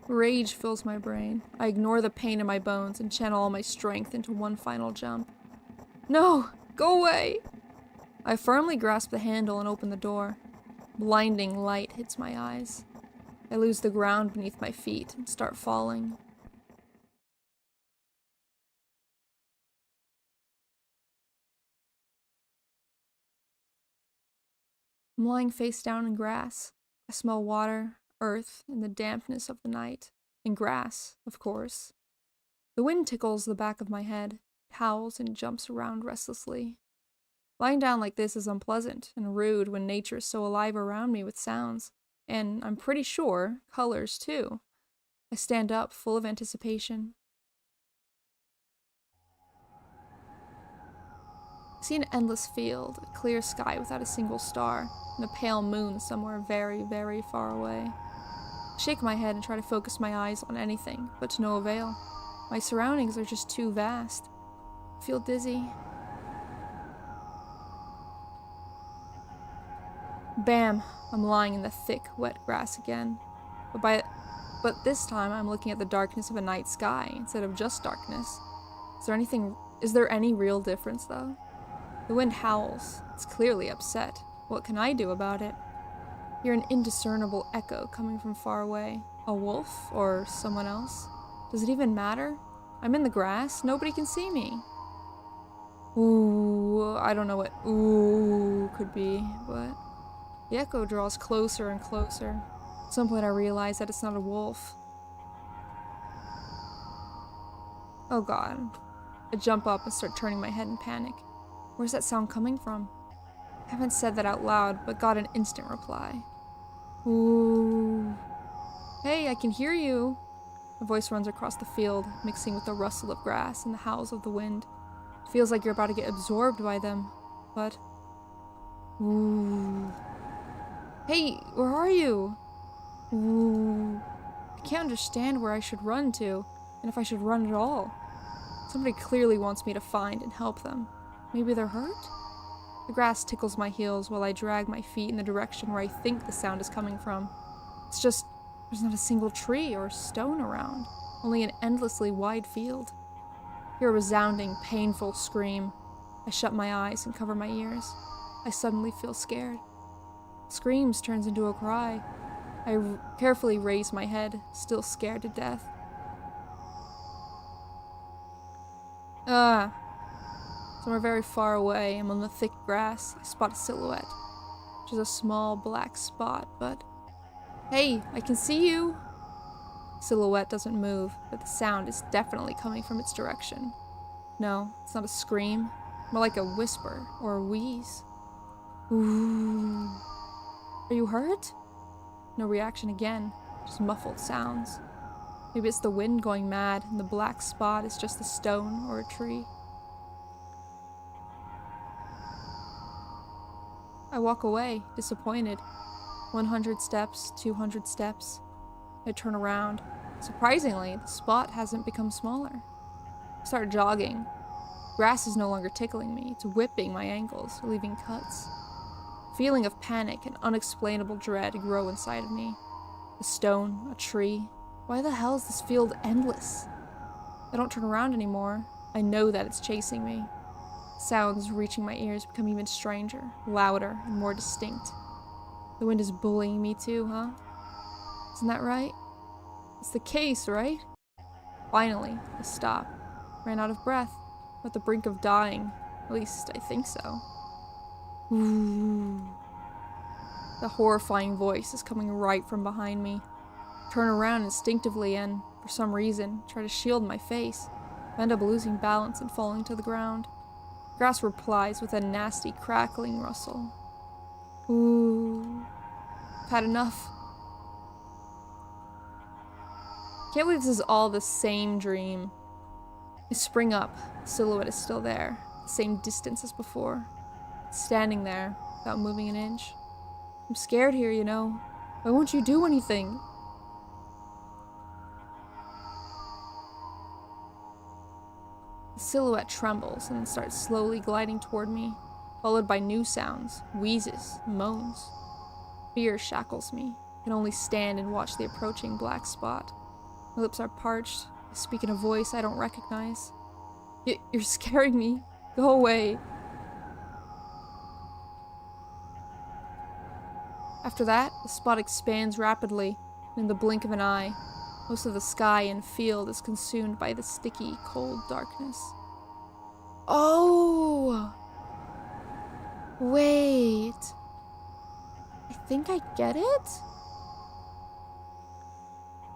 Rage fills my brain. I ignore the pain in my bones and channel all my strength into one final jump. No! Go away! I firmly grasp the handle and open the door. Blinding light hits my eyes. I lose the ground beneath my feet and start falling. I'm lying face down in grass. I smell water, earth, and the dampness of the night. And grass, of course. The wind tickles the back of my head, howls and jumps around restlessly. Lying down like this is unpleasant and rude when nature is so alive around me with sounds, and I'm pretty sure colors too. I stand up, full of anticipation. I see an endless field, a clear sky without a single star, and a pale moon somewhere very, very far away. I shake my head and try to focus my eyes on anything, but to no avail. My surroundings are just too vast. I feel dizzy. Bam! I'm lying in the thick, wet grass again. But this time I'm looking at the darkness of a night sky instead of just darkness. Is there any real difference though? The wind howls. It's clearly upset. What can I do about it? I hear an indiscernible echo coming from far away. A wolf? Or someone else? Does it even matter? I'm in the grass. Nobody can see me. Ooh, I don't know what ooh could be, but the echo draws closer and closer. At some point I realize that it's not a wolf. Oh god. I jump up and start turning my head in panic. Where's that sound coming from? I haven't said that out loud, but got an instant reply. Ooh. Hey, I can hear you. A voice runs across the field, mixing with the rustle of grass and the howls of the wind. It feels like you're about to get absorbed by them, but... Ooh. Hey, where are you? Ooh. I can't understand where I should run to, and if I should run at all. Somebody clearly wants me to find and help them. Maybe they're hurt? The grass tickles my heels while I drag my feet in the direction where I think the sound is coming from. It's just, there's not a single tree or stone around, only an endlessly wide field. I hear a resounding, painful scream. I shut my eyes and cover my ears. I suddenly feel scared. Screams turns into a cry. I carefully raise my head, still scared to death. Somewhere very far away, among the thick grass, I spot a silhouette, which is a small black spot, but... Hey, I can see you! Silhouette doesn't move, but the sound is definitely coming from its direction. No, it's not a scream, more like a whisper or a wheeze. Ooh. Are you hurt? No reaction again, just muffled sounds. Maybe it's the wind going mad and the black spot is just a stone or a tree. I walk away, disappointed. 100 steps, 200 steps. I turn around. Surprisingly, the spot hasn't become smaller. I start jogging. Grass is no longer tickling me, it's whipping my ankles, leaving cuts. A feeling of panic and unexplainable dread grow inside of me. A stone, a tree. Why the hell is this field endless? I don't turn around anymore. I know that it's chasing me. Sounds reaching my ears become even stranger, louder, and more distinct. The wind is bullying me too, huh? Isn't that right? It's the case, right? Finally, I stop. Ran out of breath. I'm at the brink of dying. At least, I think so. Ooh. The horrifying voice is coming right from behind me. I turn around instinctively and, for some reason, try to shield my face. I end up losing balance and falling to the ground. Grass replies with a nasty crackling rustle. Ooh. I've had enough. Can't believe this is all the same dream. I spring up. The silhouette is still there. The same distance as before. It's standing there, without moving an inch. I'm scared here, you know. Why won't you do anything? The silhouette trembles and then starts slowly gliding toward me, followed by new sounds, wheezes, moans. Fear shackles me. I can only stand and watch the approaching black spot. My lips are parched. I speak in a voice I don't recognize. You're scaring me. Go away. After that, the spot expands rapidly, and in the blink of an eye, most of the sky and field is consumed by the sticky, cold darkness. Oh! Wait. I think I get it?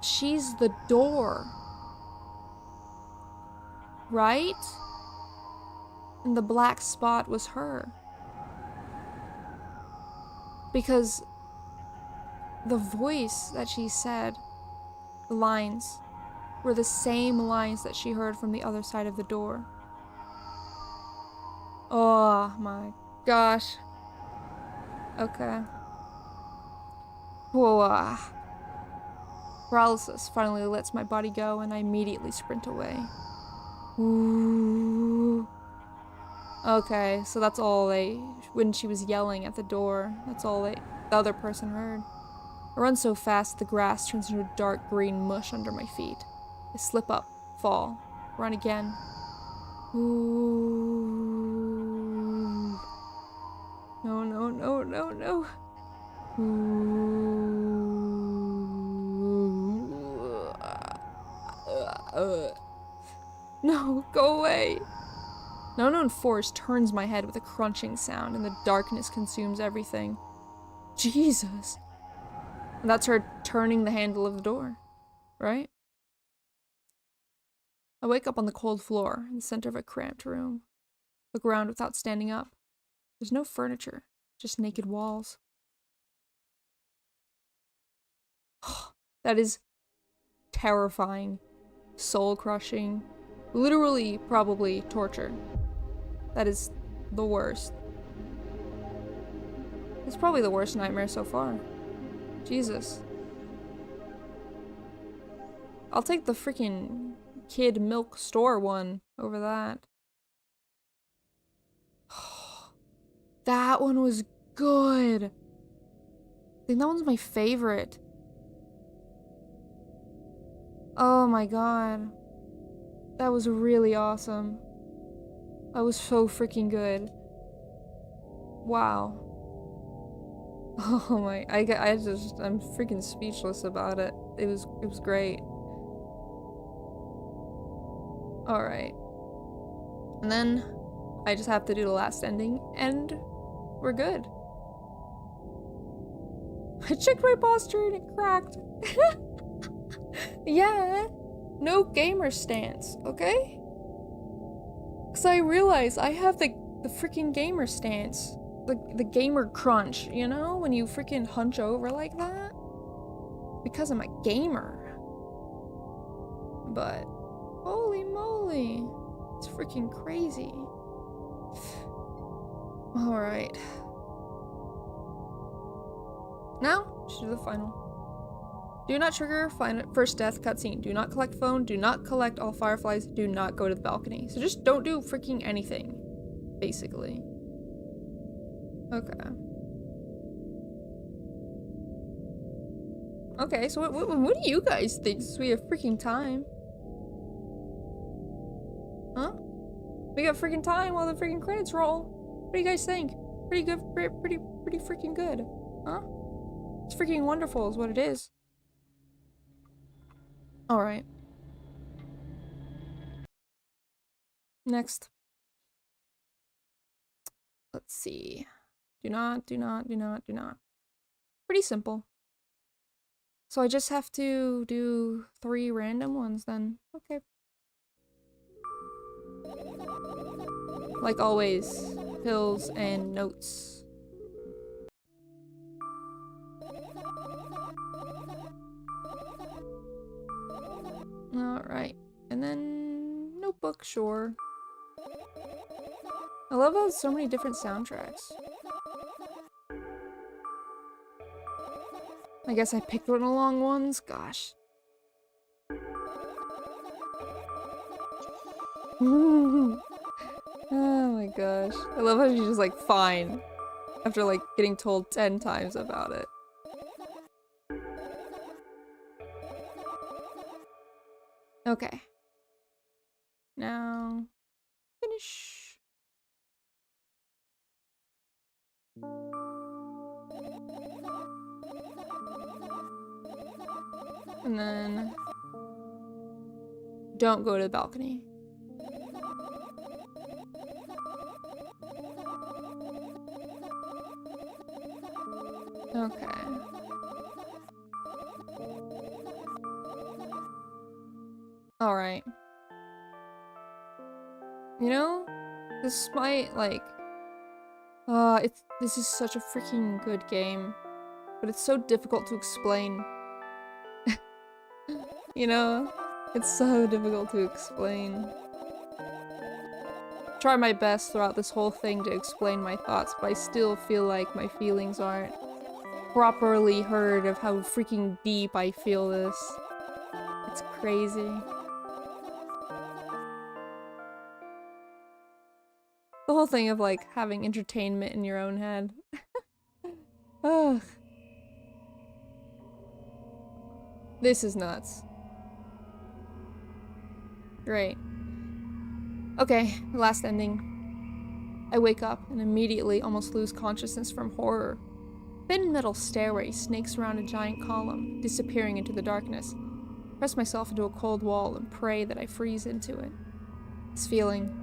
She's the door. Right? And the black spot was her. Because the voice that she said, the lines, were the same lines that she heard from the other side of the door. Oh my gosh. Okay. Whoa. Paralysis finally lets my body go and I immediately sprint away. Ooh. Okay, so that's all when she was yelling at the door, that's all the other person heard. I run so fast the grass turns into dark green mush under my feet. I slip up, fall, run again. Ooh. No, no, no, no, no. Ooh. No, go away. An unknown force turns my head with a crunching sound and the darkness consumes everything. Jesus. And that's her turning the handle of the door, right? I wake up on the cold floor in the center of a cramped room. Look around without standing up. There's no furniture, just naked walls. That is terrifying, soul-crushing, literally probably torture. That is the worst. It's probably the worst nightmare so far. Jesus. I'll take the freaking kid milk store one over that. That one was good. I think that one's my favorite. Oh my god. That was really awesome. That was so freaking good. Wow. Oh my, I'm freaking speechless about it. It was great. Alright. And then I just have to do the last ending and we're good. I checked my posture and it cracked. Yeah, no gamer stance, okay? Cause I realize I have the freaking gamer stance. The gamer crunch, you know? When you freaking hunch over like that? Because I'm a gamer. But, holy moly. It's freaking crazy. Alright. Now, to the final. Do not trigger first death cutscene. Do not collect phone. Do not collect all fireflies. Do not go to the balcony. So just don't do freaking anything. Basically. Okay. Okay, so what do you guys think since we have freaking time? Huh? We got freaking time while the freaking credits roll. What do you guys think? Pretty good, pretty freaking good. Huh? It's freaking wonderful is what it is. Alright. Next. Let's see. Do not. Pretty simple. So I just have to do 3 random ones then. Okay. Like always, pills and notes. Alright. And then notebook, sure. I love how so many different soundtracks. I guess I picked one of the long ones. Gosh. Oh my gosh. I love how she's just like, fine. After like getting told 10 times about it. Okay. Now, finish. And then don't go to the balcony. Okay. Alright. You know, this might like this is such a freaking good game, but it's so difficult to explain. You know? It's so difficult to explain. Try my best throughout this whole thing to explain my thoughts, but I still feel like my feelings aren't properly heard of how freaking deep I feel this. It's crazy. The whole thing of like having entertainment in your own head. Ugh. This is nuts. Great. Okay, last ending. I wake up and immediately almost lose consciousness from horror. Thin metal stairway snakes around a giant column, disappearing into the darkness. Press myself into a cold wall and pray that I freeze into it. This feeling.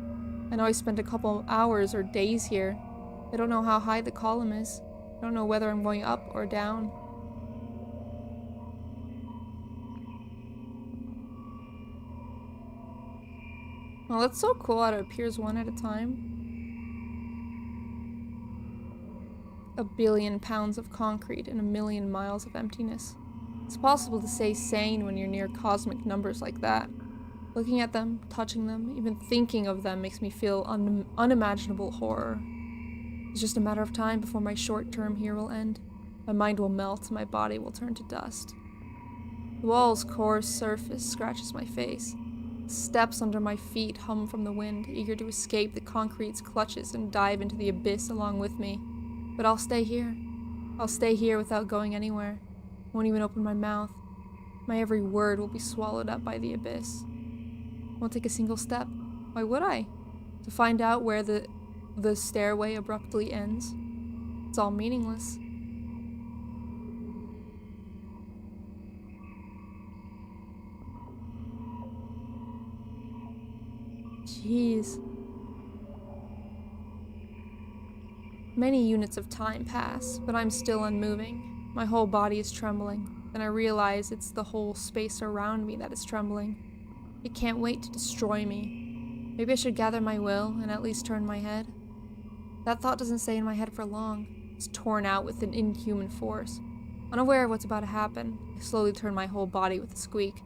I know I spent a couple hours or days here. I don't know how high the column is. I don't know whether I'm going up or down. Well, that's so cool how it appears one at a time. 1,000,000,000 pounds of concrete and 1,000,000 miles of emptiness. It's possible to stay sane when you're near cosmic numbers like that. Looking at them, touching them, even thinking of them makes me feel unimaginable horror. It's just a matter of time before my short term here will end. My mind will melt and my body will turn to dust. The wall's coarse surface scratches my face. Steps under my feet hum from the wind, eager to escape the concrete's clutches and dive into the abyss along with me. But I'll stay here. I'll stay here without going anywhere. I won't even open my mouth. My every word will be swallowed up by the abyss. I won't take a single step. Why would I? To find out where the stairway abruptly ends? It's all meaningless. Jeez. Many units of time pass, but I'm still unmoving. My whole body is trembling. Then I realize it's the whole space around me that is trembling. It can't wait to destroy me. Maybe I should gather my will and at least turn my head. That thought doesn't stay in my head for long. It's torn out with an inhuman force. Unaware of what's about to happen, I slowly turn my whole body with a squeak.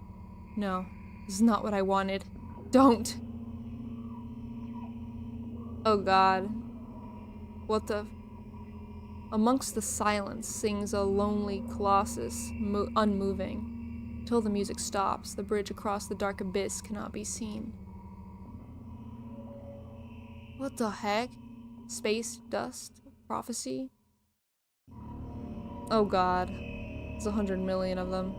No, this is not what I wanted. Don't! Oh god. What the... Amongst the silence sings a lonely colossus, unmoving. Till the music stops, the bridge across the dark abyss cannot be seen. What the heck? Space, dust, prophecy? Oh god. There's 100 million of them.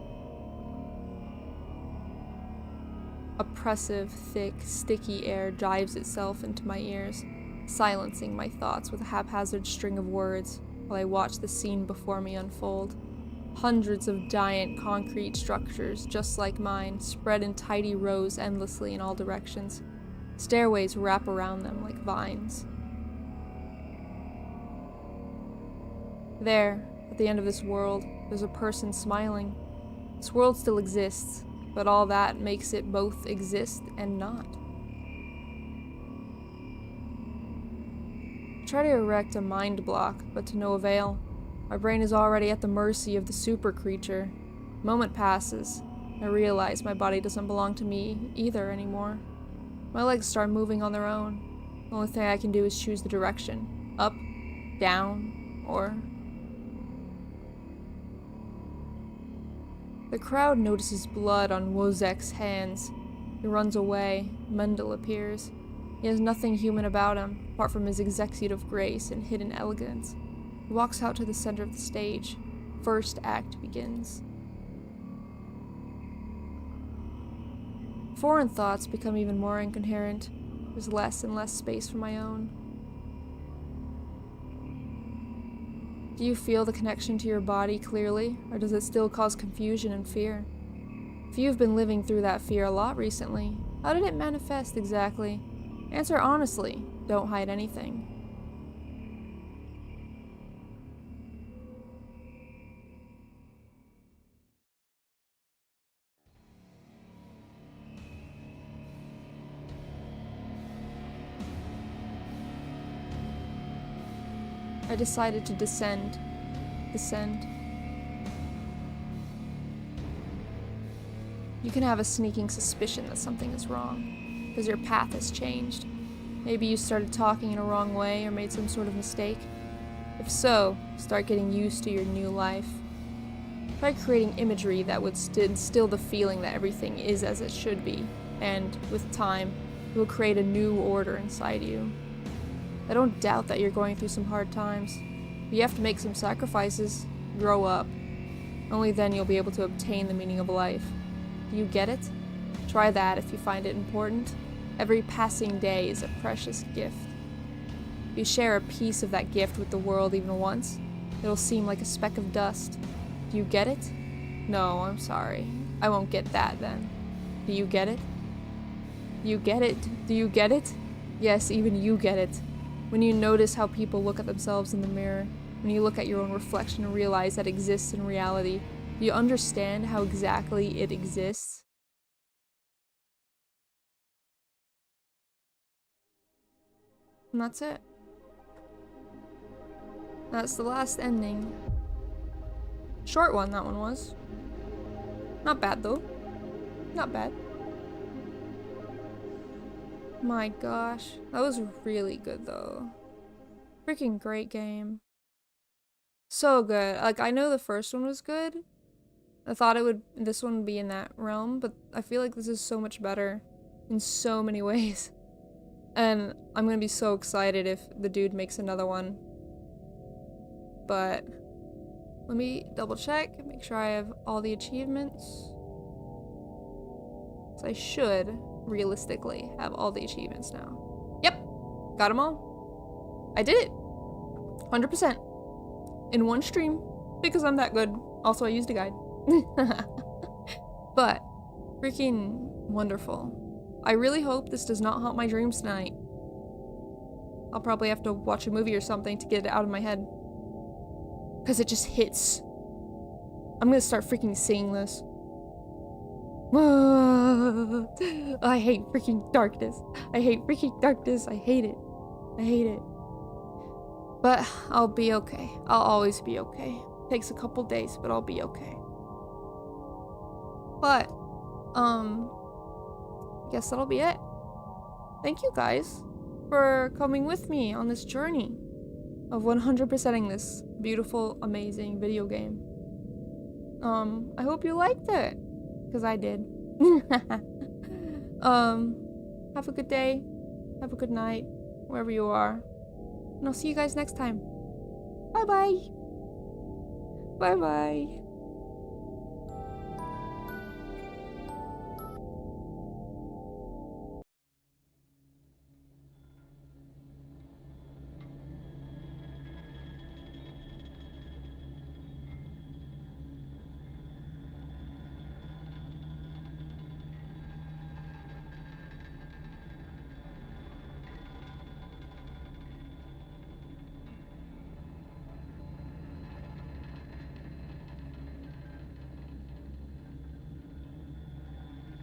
Oppressive, thick, sticky air dives itself into my ears, silencing my thoughts with a haphazard string of words while I watch the scene before me unfold. Hundreds of giant concrete structures, just like mine, spread in tidy rows endlessly in all directions. Stairways wrap around them like vines. There, at the end of this world, there's a person smiling. This world still exists, but all that makes it both exist and not. I try to erect a mind block, but to no avail. My brain is already at the mercy of the super creature. A moment passes. I realize my body doesn't belong to me either anymore. My legs start moving on their own. The only thing I can do is choose the direction. Up, down, or... The crowd notices blood on Wozek's hands. He runs away. Mendel appears. He has nothing human about him, apart from his executive grace and hidden elegance. He walks out to the center of the stage. First act begins. Foreign thoughts become even more incoherent. There's less and less space for my own. Do you feel the connection to your body clearly, or does it still cause confusion and fear? If you've been living through that fear a lot recently, how did it manifest exactly? Answer honestly. Don't hide anything. I decided to descend. You can have a sneaking suspicion that something is wrong, because your path has changed. Maybe you started talking in a wrong way or made some sort of mistake. If so, start getting used to your new life. Try creating imagery that would instill the feeling that everything is as it should be, and, with time, it will create a new order inside you. I don't doubt that you're going through some hard times, but you have to make some sacrifices. Grow up. Only then you'll be able to obtain the meaning of life. Do you get it? Try that if you find it important. Every passing day is a precious gift. If you share a piece of that gift with the world even once, it'll seem like a speck of dust. Do you get it? No, I'm sorry. I won't get that then. Do you get it? You get it? Do you get it? Yes, even you get it. When you notice how people look at themselves in the mirror, when you look at your own reflection and realize that exists in reality, do you understand how exactly it exists? And that's it. That's the last ending. Short one, that one was. Not bad, though. Not bad. My gosh. That was really good, though. Freaking great game. So good. Like, I know the first one was good. I thought this one would be in that realm, but I feel like this is so much better in so many ways. And I'm gonna be so excited if the dude makes another one. But let me double check, make sure I have all the achievements. So I should, realistically, have all the achievements now. Yep, got them all. I did it. 100%. In one stream, because I'm that good. Also, I used a guide. But, freaking wonderful. I really hope this does not haunt my dreams tonight. I'll probably have to watch a movie or something to get it out of my head. Because it just hits I'm gonna start freaking singing this. I hate freaking darkness. I hate freaking darkness. I hate it. I hate it. But I'll be okay. I'll always be okay. Takes a couple days, but I'll be okay. But, I guess that'll be it. Thank you guys for coming with me on this journey of 100%ing this beautiful, amazing video game. I hope you liked it, because I did. Have a good day, have a good night, wherever you are, and I'll see you guys next time. Bye bye. Bye bye.